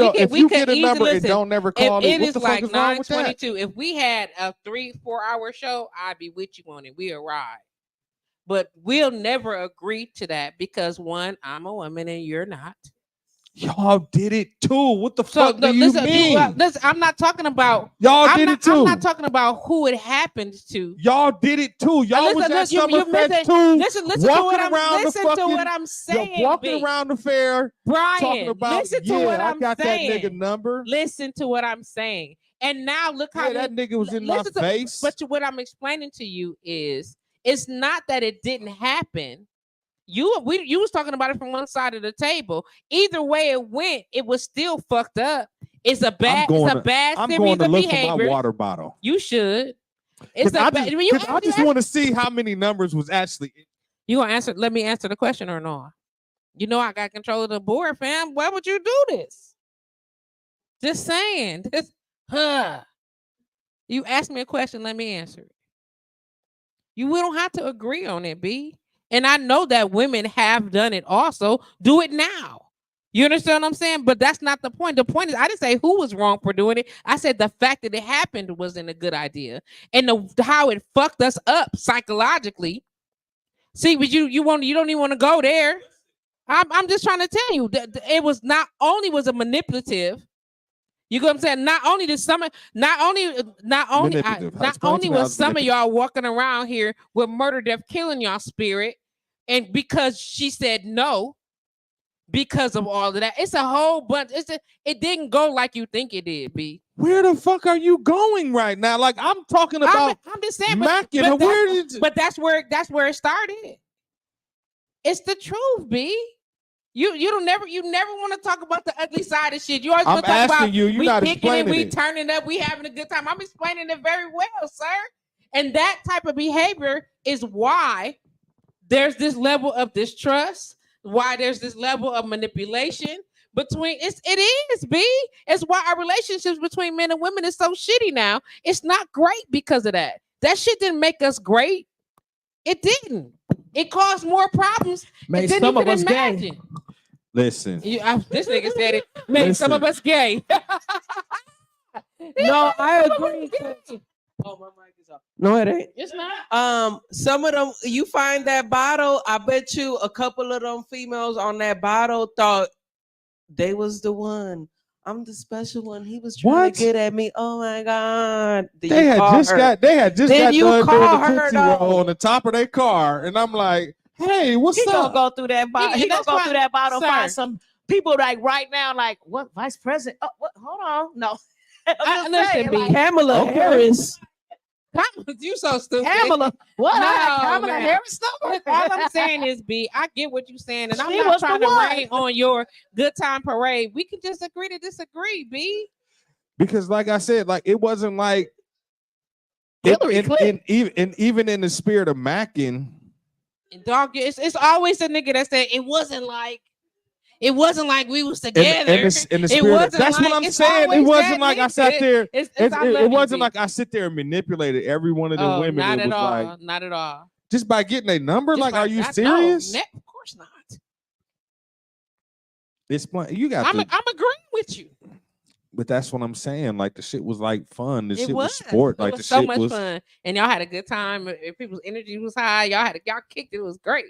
get a number and don't never call it, what the fuck is wrong with that? 9:22. If we had a 3-4 hour show, I'd be with you on it. We arrive. But we'll never agree to that because one, I'm a woman and you're not. Y'all did it too. What the fuck do you mean? Listen, I'm not talking about y'all did it too. I'm not talking about who it happened to. Y'all did it too. Y'all was at Summerfest too. Listen to what I'm saying. You're walking around the fair, Brian. talking about, listen to what I'm I got saying. that nigga number. Listen to what I'm saying. And now look how that nigga was in my face. But what I'm explaining to you is, it's not that it didn't happen. You was talking about it from one side of the table. Either way it went, it was still fucked up. It's a bad series of behavior. I'm going to look for my water bottle. You should. It's I just want to see how many numbers was actually. You gonna answer? Let me answer the question or no? You know I got control of the board, fam. Why would you do this? Just saying. You asked me a question. Let me answer it. We don't have to agree on it, B. And I know that women have done it also. Do it now. You understand what I'm saying? But that's not the point. The point is, I didn't say who was wrong for doing it. I said the fact that it happened wasn't a good idea. And how it fucked us up psychologically. See, but you don't even want to go there. I'm just trying to tell you that it was not only was it manipulative. You know what I'm saying? Not only was some of y'all walking around here with murder, death, killing y'all spirit, and because she said no, because of all of that, it's a whole bunch. It didn't go like you think it did, B. Where the fuck are you going right now? Like I'm talking about. I'm just saying, but that's where it started. It's the truth, B. You never want to talk about the ugly side of shit. You always I'm want to talk asking about you, you're we not kicking it, explaining we it. turning up, we having a good time. I'm explaining it very well, sir. And that type of behavior is why there's this level of distrust, why there's this level of manipulation between it is B. It's why our relationships between men and women is so shitty now. It's not great because of that. That shit didn't make us great. It didn't. It caused more problems Made than some you of could us gay. imagine. Listen, This nigga said it made some of Listen. us gay. No, I Some of us agree. gay. Oh, my mic is off. No, it ain't. It's not. Some of them, you find that bottle, I bet you a couple of them females on that bottle thought they was the one. I'm the special one. He was trying What? to get at me. Oh my God. Did they you had call just her? got Did you done doing call the her, Tootsie though? Roll on the top of their car, and I'm like, hey, what's He gonna up? go through that bottle. He gonna that's go why- through that bottle. sir. Find some people like right now, like what vice president? Oh, what? Hold on, no. I'm just saying, listen, B. like, Kamala Okay. Harris. You so stupid. Kamala. What? No, Kamala man. Harris number? Look, all I'm saying is, B, I get what you're saying, and I'm She not was the trying to one. rain on your good time parade. We can just agree to disagree, B. Because, like I said, like it wasn't like Hillary Clinton. even in the spirit of macking. And dog, it's always the nigga that said it wasn't like we was In together. the It spirit, of, wasn't that's what like- I'm it's saying. It always wasn't that like I nigga. sat there. It's I love It you, wasn't B. like I sit there and manipulated every one of the Oh, women. not It at was all. like Not at all. just by getting a number. Just Like, are you no, serious? of course not. It's you got I'm to, agreeing with you. but that's what I'm saying. Like the shit was like fun. The It shit was was sport. It Like was the so shit much was. fun, and y'all had a good time. If people's energy was high, y'all kicked it. It was great.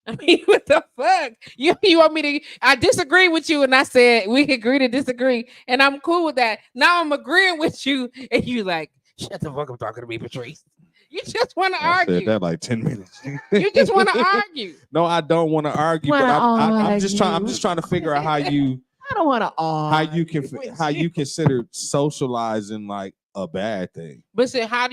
I mean, what the fuck? You want me to? I disagree with you, and I said we agree to disagree, and I'm cool with that. Now I'm agreeing with you, and you like, shut the fuck up talking to me, Patrice. You just want to I said argue. that like 10 minutes. You just want to argue. No, I don't want to argue, but I'm just trying to figure out how you I don't want to how you consider socializing like a bad thing. But so how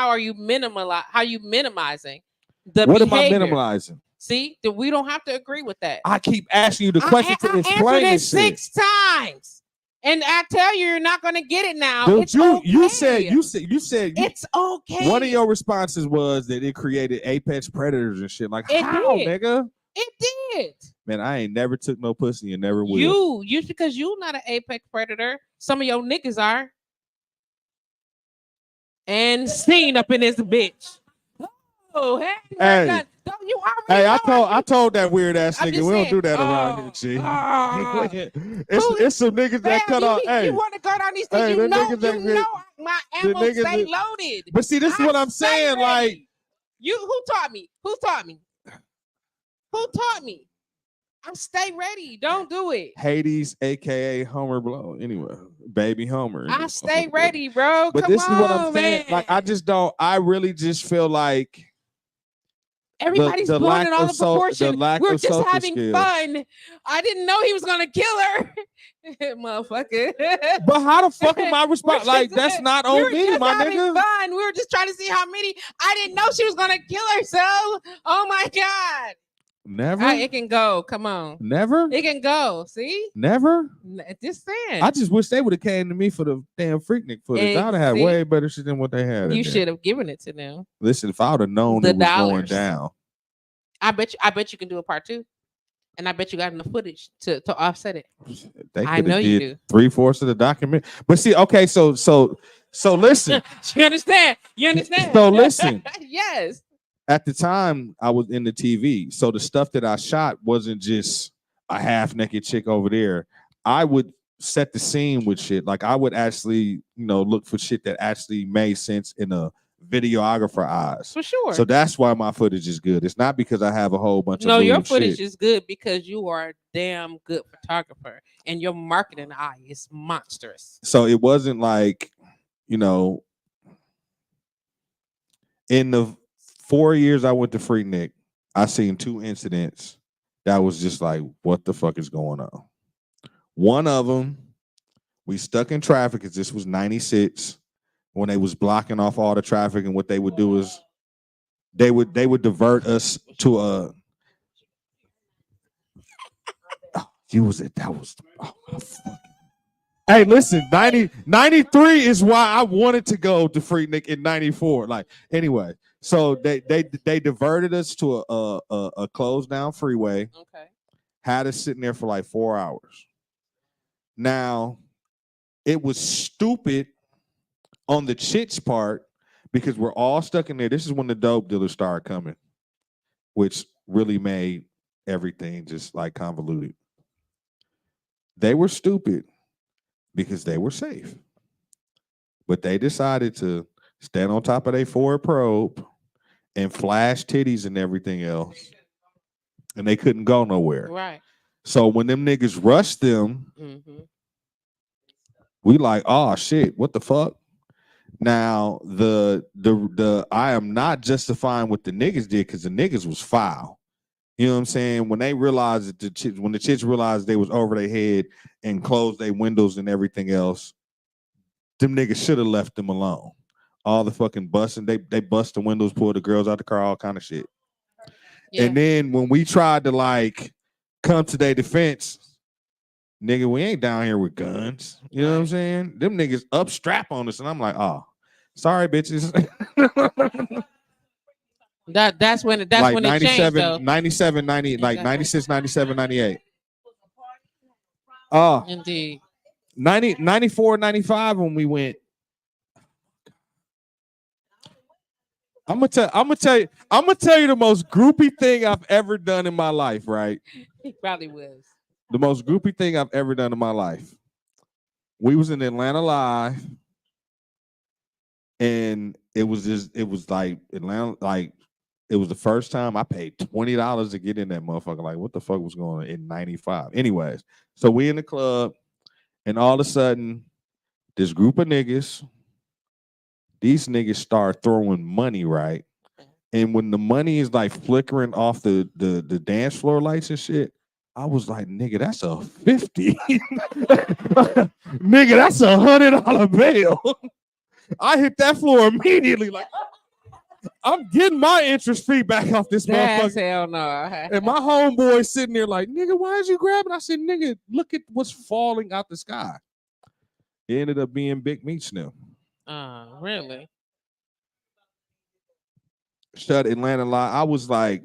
are you minimizing the What am I behavior? minimalizing? See, that we don't have to agree with that. I keep asking you the question to explain answered it this shit. 6 times, and I tell you, you're not going to get it now. Dude, It's you okay. said It's okay. one of your responses was that it created apex predators and shit. Like, It how, did. nigga? It did. Man, I ain't never took no pussy and never will. You because you're not an apex predator. Some of your niggas are. And seen up in this bitch. Oh, Hey. Don't you already Hey, know I told that weird ass I'm nigga just we don't saying. do that around here, G. Who- it's some niggas that cut off. You Hey, want to cut on these hey, things? the niggas that You know my ammo niggas stay that- loaded. but see, this is what I'm stay saying. ready. Like, who taught me? Who taught me? Who taught me? I stay ready. Don't do it. Hades, aka Homer Blow. Anyway, baby Homer. I stay ready, bro. But Come this is what I'm on, saying. man. Like, I just don't. I really just feel like Everybody's the blowing lack it all of the so- proportion. the lack We're of just social having skills. fun. I didn't know he was gonna kill her, motherfucker. But how the fuck am I We're responsible? Like, just- that's not we on were me, just my having nigga. fun. We were just trying to see how many. I didn't know she was gonna kill herself. Oh my god! Never. It can go. Come on, Never. it can go. See, Never. just saying. I just wish they would have came to me for the damn Freaknik footage. I'd have had See? way better shit than what they had. You should have given it to them. Listen, if I would have known The it was going dollars. down, I bet you can do a part 2, and I bet you got enough footage to offset it. they I could know have you did do. 3/4 of the document. But see, okay, so listen. You understand? You understand? So listen. Yes. At the time, I was in the TV, so the stuff that I shot wasn't just a half-naked chick over there. I would set the scene with shit. Like, I would actually, look for shit that actually made sense in a videographer eyes. For sure. So that's why my footage is good. It's not because I have a whole bunch of No, your lewd footage shit. is good because you are a damn good photographer and your marketing eye is monstrous. So it wasn't like, in the 4 years I went to Freaknik, I seen 2 incidents that was just like, what the fuck is going on? One of them, we stuck in traffic because this was 96 when they was blocking off all the traffic, and what they would do is they would divert us to You was it. That was. Oh, my fucking. Hey, listen, 93 is why I wanted to go to Freaknik in 94. Like, anyway, so they diverted us to a closed down freeway, Okay. had us sitting there for like 4 hours. Now, it was stupid on the chits part because we're all stuck in there. This is when the dope dealers started coming, which really made everything just like convoluted. They were stupid because they were safe. But they decided to stand on top of their Ford probe and flash titties and everything else. And they couldn't go nowhere. Right. So when them niggas rushed them, we like, oh shit, what the fuck? Now the I am not justifying what the niggas did because the niggas was foul. You know what I'm saying? When they realized that when the chicks realized they was over their head and closed their windows and everything else, them niggas should have left them alone. All the fucking busting, they bust the windows, pull the girls out the car, all kind of shit. Yeah. And then when we tried to like come to their defense, nigga, we ain't down here with guns. You know what I'm saying? Them niggas up strap on us, and I'm like, oh, sorry, bitches. That's when it like changed 97, though. 97, 90, like Exactly. 96, 97, 98. Oh, Indeed. 90, 94, 95 when we went. I'm gonna tell you the most groupie thing I've ever done in my life, right? He probably was. The most groupie thing I've ever done in my life. We was in Atlanta Live, and it was like Atlanta, like it was the first time I paid $20 to get in that motherfucker. Like, what the fuck was going on in 95? Anyways, so we in the club, and all of a sudden, this group of niggas, these niggas start throwing money, right? And when the money is like flickering off the dance floor lights and shit, I was like, nigga, that's a 50. Nigga, that's $100 bill. I hit that floor immediately. Like, I'm getting my interest fee back off this That's motherfucker. hell no. And my homeboy sitting there like, nigga, why did you grab it? I said, nigga, look at what's falling out the sky. It ended up being Big Meat Sniff. Really? Shut Atlanta Live. I was like,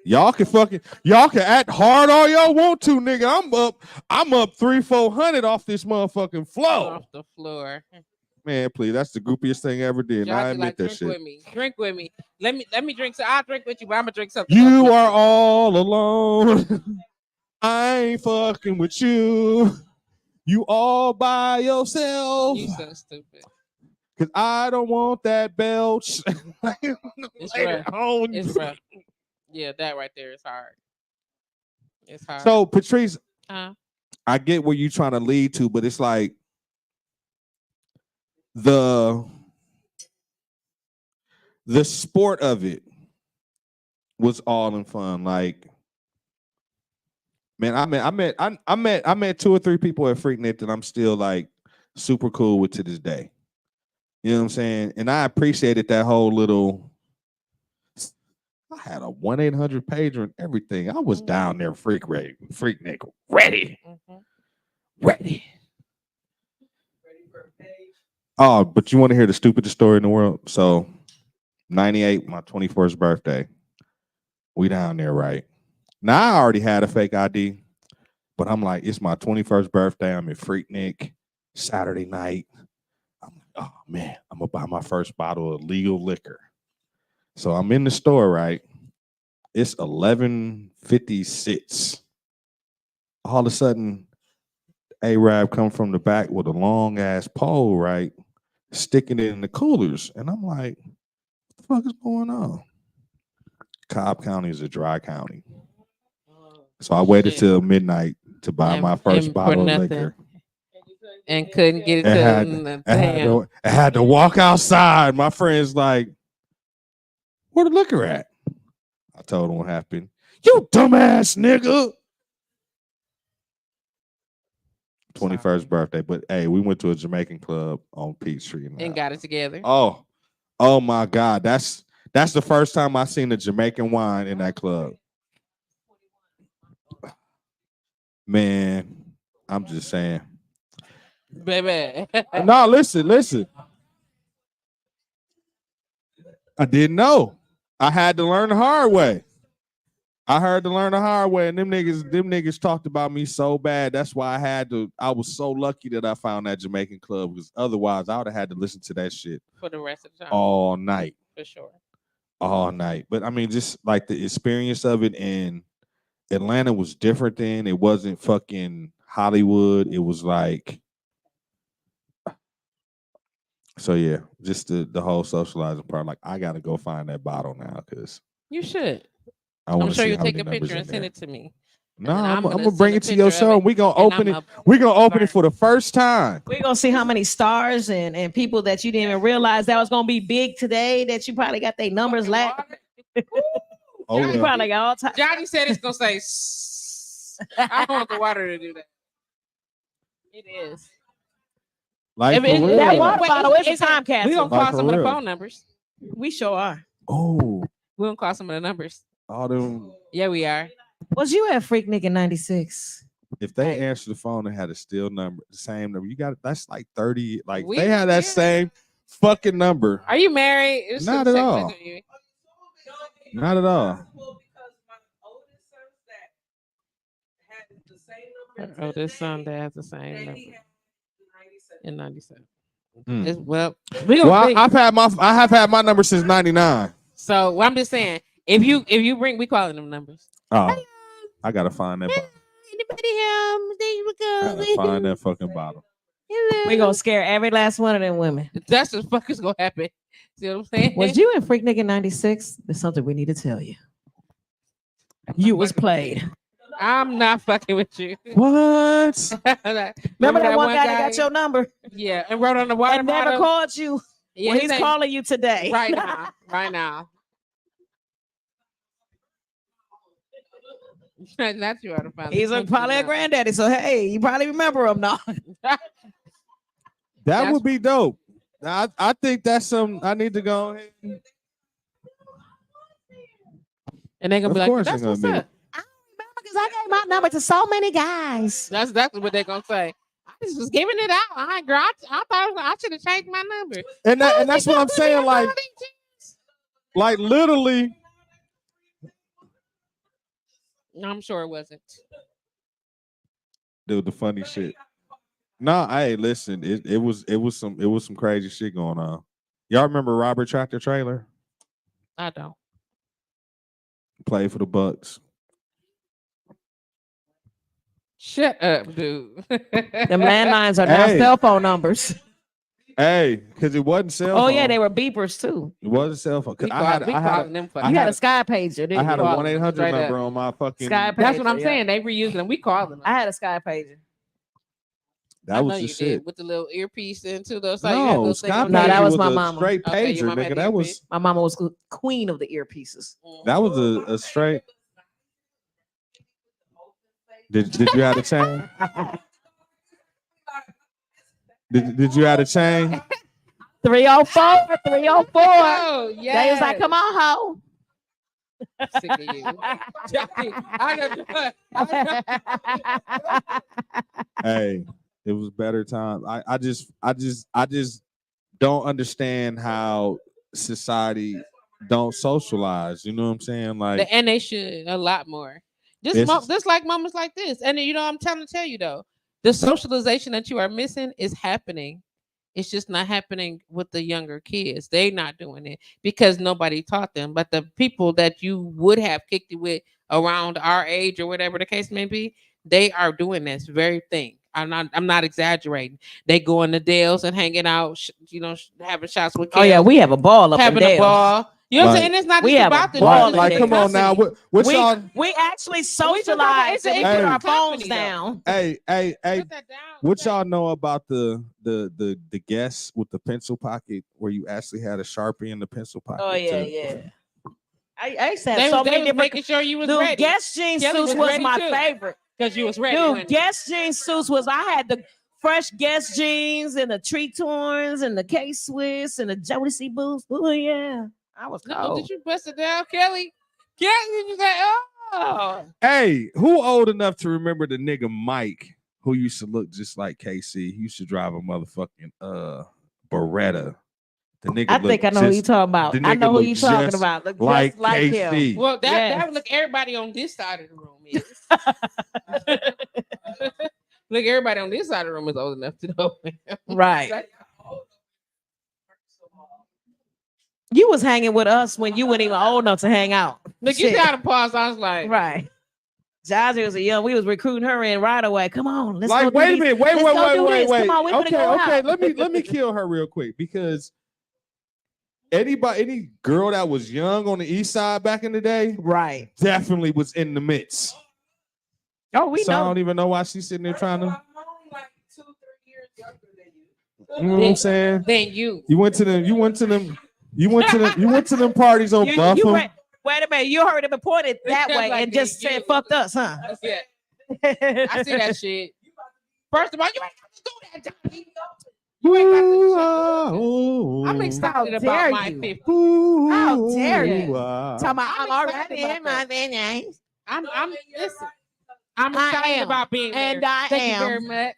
y'all can act hard all y'all want to, nigga. I'm up 300-400 off this motherfucking floor. Off the floor. Man, please, that's the goopiest thing I ever did. And I admit Like, that drink shit. with me. Drink with me. Let me drink. So I'll drink with you, but I'm gonna drink something. You else are all alone. I ain't fucking with you. You all by yourself. You so stupid. Cause I don't want that belch. It's rough. It's rough. Yeah, that right there is hard. It's hard. So, Patrice, Huh? I get where you're trying to lead to, but it's like the sport of it was all in fun. Like, man, I met 2 or 3 people at Freaknik that I'm still like super cool with to this day. You know what I'm saying? And I appreciated that whole little. I had a 1-800 pager and everything. I was down there, Freaknik, ready. Ready. Oh, but you want to hear the stupidest story in the world? So, 98, my 21st birthday. We down there, right? Now, I already had a fake ID, but I'm like, it's my 21st birthday. I'm at Freaknik, Saturday night. I'm like, oh, man, I'm going to buy my first bottle of legal liquor. So, I'm in the store, right? It's 11:56. All of a sudden, Arab come from the back with a long ass pole, right? Sticking it in the coolers. And I'm like, what the fuck is going on? Cobb County is a dry county. So I waited till midnight to buy my first bottle of liquor. And couldn't get it I had to walk outside. My friend's like, where the liquor at? I told him what happened. You dumbass nigga. 21st birthday. But hey, we went to a Jamaican club on Peachtree and got it together. Oh my God. That's the first time I seen a Jamaican wine in that club. Man, I'm just saying. Baby. No, listen. I didn't know. I had to learn the hard way. I heard to learn the hard way, and them niggas talked about me so bad. That's why I was so lucky that I found that Jamaican club, because otherwise I would have had to listen to that shit For the rest of the time. all night. For sure. All night. But I mean, just like the experience of it in Atlanta was different then. It wasn't fucking Hollywood. It was like, so yeah, just the whole socializing part. Like, I gotta go find that bottle now because You should. I want I'm to sure see you'll how take many a numbers picture in and send there. it to me. No, then I'm I'm gonna gonna bring send it a to your picture of show. it, And we gonna and open it. I'ma We gonna open burn it for the first time. We're gonna see how many stars and people that you didn't even realize that was gonna be big today, that you probably got their numbers last. Oh, You yeah. probably got all time. Johnny said it's gonna say. I don't want the water to do that. It is. Like, If for it- real. That wait, water wait, bottle is a it's- time We capsule. gonna Like, call for some of the real. phone numbers. We sure are. Oh, We gonna call some of the numbers. all them. Yeah, we are. Was you at Freak Nick in '96? If they answer the phone and had a still number, the same number, you got that's like 30. Like, We- they had that yeah. same fucking number. Are you married? It's Not just at check all. with you. Not at all. Oh, this son that has the same number in 97. Mm. Well, we gonna Well, see. I have had my number since '99. So what I'm just saying, if you bring, we calling them numbers. Oh, I gotta find that bottle. Anybody home? There you I gotta find that fucking bottle. We gonna scare every last one of them women. That's what the fuck is gonna happen. See what I'm saying? Was you in Freak Nick in '96? There's something we need to tell you. You was played. I'm not fucking with you. What? Remember that one guy that got your number Yeah, and wrote on the water and never bottle? called you? Yeah, Well, his he's name- calling you today. right now. Right now. That's you out of find. He's probably a granddaddy, so hey, you probably remember him now. That That's- would be dope. I think that's some. I need to go ahead. And they're gonna be Of like, course that's they're what's gonna be. up. Because I gave my number to so many guys. That's exactly what they're gonna say. I just was giving it out. I thought I should have changed my number. And that's what I'm saying. Like literally. I'm sure it wasn't. Dude, the funny shit. No, hey, listen, it was some crazy shit going on. Y'all remember Robert Tractor Trailer? I don't. Played for the Bucks. Shut up, dude. Them landlines are now Hey. cell phone numbers. Hey, because it wasn't cell phone. Oh yeah, they were beepers too. It wasn't cell phone. 'Cause We I had calling them I You had had a Sky pager, didn't I had a you? 1-800 Straight up. number on my fucking. Sky That's what I'm pager, saying. They reusing them. We call them. I had a Sky pager. That I was know the you shit. did with the little earpiece into those. Like, you had No, those Sky things on No, there. that Pager was my a mama. straight Okay, your pager, mama had nigga. the That was earpiece. My mama was queen of the earpieces. that was a straight. Did you have a chain? Did you have a chain? 304, 304. Oh yeah. They was like, come on, ho. Sick of you. Johnny, Hey, it was better time. I just don't understand how society don't socialize. You know what I'm saying? Like, and they should a lot more. It's- Just like moments like this. And you know, I'm trying to tell you though, the socialization that you are missing is happening. It's just not happening with the younger kids. They're not doing it because nobody taught them. But the people that you would have kicked it with around our age or whatever the case may be, they are doing this very thing. I'm not exaggerating. They go in the Dales and hanging out, having shots with kids. Oh yeah, we have a ball up having in a Dales. ball. You know what I'm Like, saying? It's not we just have a about the ball drugs, in like it's come a on now. company. What y'all? We actually talking about- socialize it's a- and it's put a our company, phones though. down. Hey, Put that down. what y'all know about the guests with the pencil pocket where you actually had a Sharpie in the pencil pocket? Oh yeah, too? yeah. I used to have They so was, many they was different. making sure you was Dude, ready Guess jean Kelly suits was was ready my too. favorite. because you was ready. Dude, wasn't Guess jean suits was. I had the fresh Guess jeans and the Tree Torns and the K Swiss and the Jodeci boots. Oh yeah, I was you? No, cold. did you bust it down, Kelly? Kelly, did you say, oh, Oh. Hey, who old enough to remember the nigga Mike who used to look just like KC? He used to drive a motherfucking Beretta. The nigga I think I know who you talking about. the I nigga know who look you talking just about. Look like just like him. KC. Well, that Yes. would look everybody on this side of the room is. Look, everybody on this side of the room is old enough to know him. Right. You was hanging with us when you weren't even old enough to hang out. Look, you Shit. got to pause. I was like, Right. Jazzy was a young. We was recruiting her in right away. Come on, let's go. Like, do wait a these- minute, let's go do wait. this. Come on, we finna Okay, go okay. out. Let me kill her real quick because any girl that was young on the east side back in the day Right. definitely was in the midst. Oh, we So I know. don't even know why she's sitting there trying to. I'm only like 2-3 years younger than you. You know what I'm saying? then you. You went to them parties on You Buffalo. wait a minute. You heard him and pointed that way Like and just you. said, "Fucked us, huh?" Yeah, I see that shit. First of all, you ain't got to do that, Johnny. You ain't got to do shit. I'm excited How about dare my you. 50. How dare you. Talking about, I'm already excited in about my that. veins. I'm listen. I'm I excited am. about being And there. I Thank am. you very much.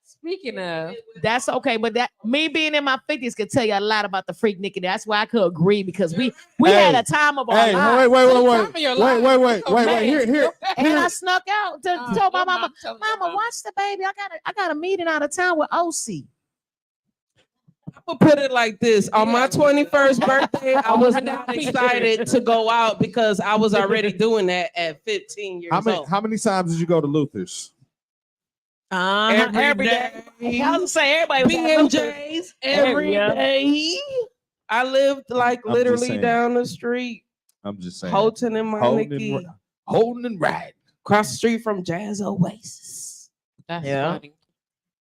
Speaking of, That's okay, but that me being in my 50s could tell you a lot about the freak Nikki. That's why I could agree because we had a time of our Hey, lives. wait. Time of your life. Wait. Here. And I snuck out to tell my your mama, mom telling your Mama, mama. watch the baby. I got a meeting out of town with OC. I'm gonna put it like this: on my 21st birthday, I was I not know. excited to go out because I was already doing that at 15 years old. How many times did you go to Luther's? Every day. I was say everybody was at Luther's. BMJs every Yeah. day. I lived like I'm just literally saying. down the street, I'm just saying. Holton and Meineke, Holding and riding. across the street from Jazz Oasis. That's Yeah. funny.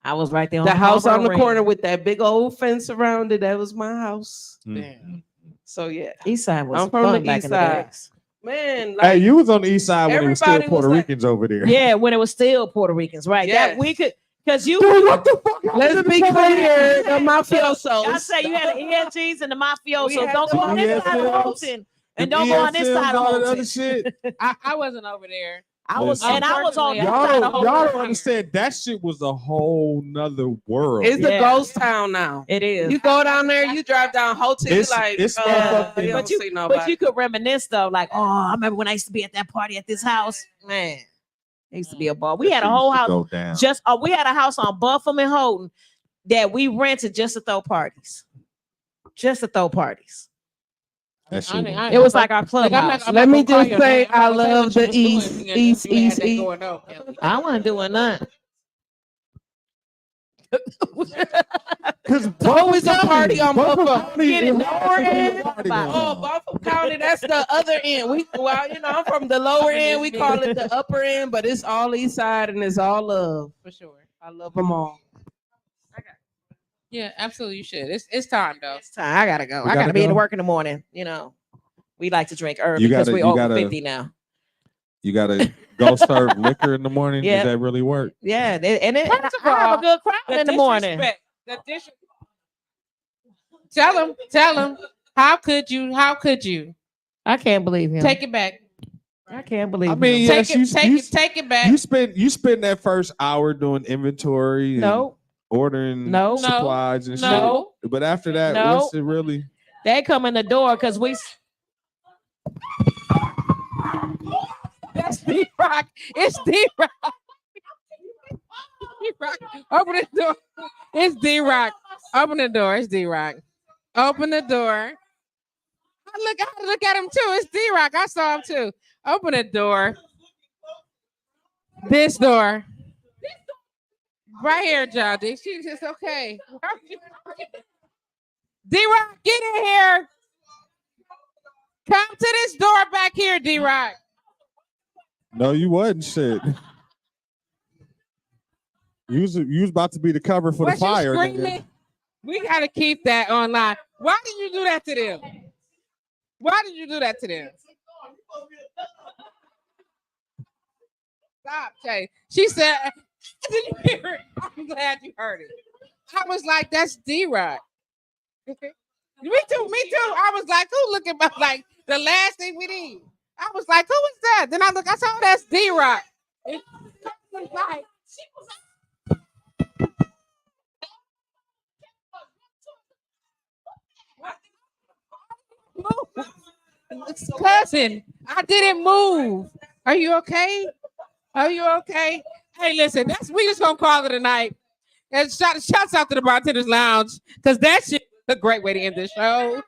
I was right there on The house on the Harbor corner Ring. with that big old fence around it, that was my house. Damn. So yeah, East side was I'm from fun the back east in the side. days. Man, Hey, like you was on the east side when it was still everybody was Puerto like- Ricans over there. Yeah, when it was still Puerto Ricans, right? Yes. That we could, because you. Dude, what the fuck? let's be clear, the mafiosos. I say you had the ENGs and the We mafiosos. had Don't the go on this side of ESMs. Holton, and don't go on this side of all that other Holton. shit. I wasn't over there. I was, Listen. and I was on this Y'all side of Y'all Holton. don't understand. That shit was a whole nother world. It's a Yeah. ghost town now. It is. You go down there, you drive down Holton, you It's- like, it's you motherfucking- don't But see nobody. But you could reminisce though, like, oh, I remember when I used to be at that party at this house. Man, it used to be a ball. We had a whole house. Go down. We had a house on Buffalo and Holton that we rented just to throw parties. Just to throw parties. That shit was- It was like our Like, clubhouse. Let me gonna just call say your name. I'm I not gonna love what the you was doing East, if you East, had East, that East. going on. I wasn't doing nothing. Because What was the party on Buffalo? Get it lower end? Oh, Oh, Buffalo County, that's the other end. I'm from the lower end. We call it the upper end, but it's all east side and it's all love. For sure. I love them all. Yeah, absolutely. You should. It's time though. It's time. I gotta go. We I gotta gotta be in go? work in the morning. You know, we like to drink early You because gotta- we're you over gotta- 50 now. you gotta go serve liquor in the morning. Yeah. Does that really work? Yeah, and First of I have all, a good crowd in the morning. disrespect, the Tell him. How could you? I can't believe him. Take it back. I can't believe I mean, him. yeah, Take it back. You spend that first hour doing inventory. And No, ordering No. supplies and No. shit. But after that, No. what's it really? they come in the door because we. That's D-Rock. It's D-Rock. D-Rock. Open the door. It's D-Rock. Open the door. It's D-Rock. Open the door. I look at him too. It's D-Rock. I saw him too. Open the door. This door. Right here, John D. She's just okay. D-Rock, get in here. Come to this door back here, D-Rock. No, you wasn't shit. You was about to be the cover for What the fire. you nigga. screaming? We gotta keep that online. Why did you do that to them? Why did you do that to them? Stop, Jay. She said, did you hear it? I'm glad you heard it. I was like, that's D-Rock. Me too. I was like, who looking about like the last thing we need? I was like, who is that? Then I look, I saw that's D-Rock. It was like, cousin, I didn't move. Are you okay? Are you okay? Hey, listen, we just gonna call it a night. And shouts out to the Bartender's Lounge, because that shit is a great way to end this show.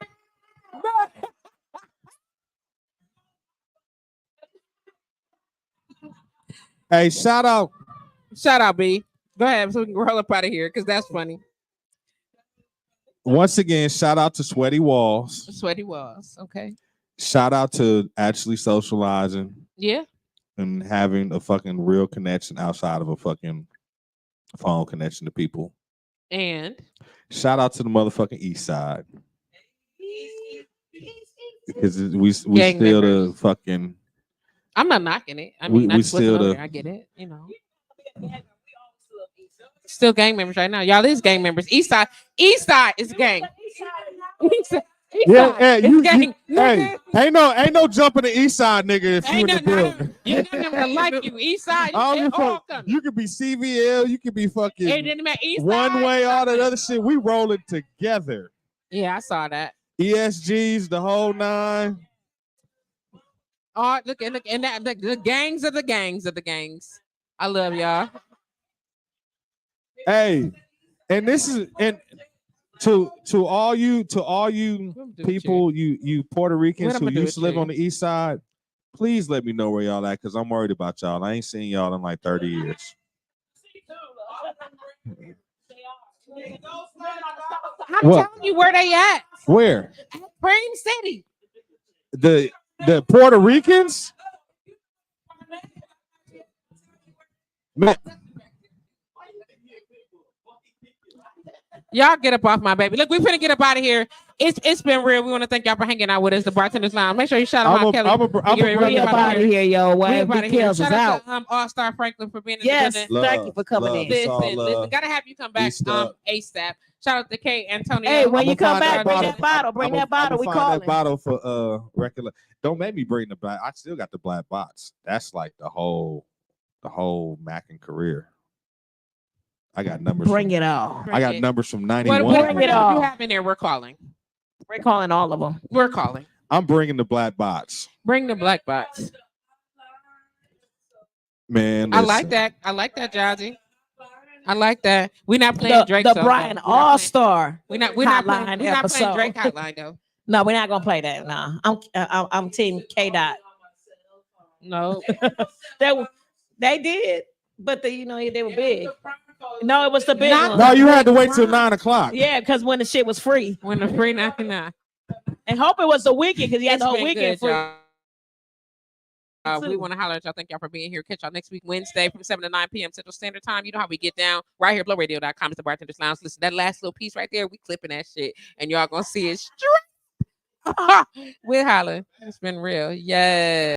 Hey, shout out. Shout out, B. Go ahead, so we can roll up out of here, because that's funny. Once again, shout out to Sweaty Walls. Sweaty Walls, okay. Shout out to actually socializing. Yeah. And having a fucking real connection outside of a fucking phone connection to people. And shout out to the motherfucking East Side. Because we still members. the fucking. I'm not knocking it. I mean, we still I get it, you know. Still gang members right now. Y'all is gang members. East Side is gang. Hey, ain't no jumping the East Side, nigga. If you in the building, you got them to like you. East Side, you could be CVL, you could be fucking East one Side, way, all that other shit. We rolling together. Yeah, I saw that. ESGs, the whole nine. Oh, look, and that the gangs of the gangs of the gangs. I love y'all. Hey, and this is and. To all you people, you Puerto Ricans who used to live on the East Side, please let me know where y'all at, because I'm worried about y'all. I ain't seen y'all in like 30 years. I'm telling you where they at. Where? Cream City. The Puerto Ricans? Man. Y'all get up off my baby. Look, we finna get up out of here. It's been real. We want to thank y'all for hanging out with us. The Bartender's Lounge. Make sure you shout out Kelly. I'm out of here, yo. YFB Kills is out. Shout out to All-Star Franklin for being in yes, the building. thank you for coming in. Listen, gotta have you come back ASAP. Shout out to Kate Antonio. Hey, when you come back, bring that bottle. Bring that bottle. We call that bottle for regular. Don't make me bring the black. I still got the black box. That's like the whole Mackin career. I got numbers. Bring it all. I got numbers from 91. Whatever you have in there, we're calling. We're calling all of them. We're calling. I'm bringing the black box. Bring the black box. Man, listen. I like that, Jazzy. I like that. We're not playing Drake. The Brian All-Star. We're not playing Drake Hotline though. No, we're not gonna play that. No, I'm Team K Dot. No, they did, but they were big. No, it was the big one. No, you had to wait till 9:00. Yeah, because when the shit was free. When the free 99. And hope it was the weekend, because you had the whole weekend free. We want to holler at y'all. Thank y'all for being here. Catch y'all next week, Wednesday from 7 to 9 p.m. Central Standard Time. You know how we get down. Right here, blowradio.com is the Bartender's Lounge. Listen, that last little piece right there, we clipping that shit. And y'all gonna see it straight. We're hollering. It's been real. Yeah.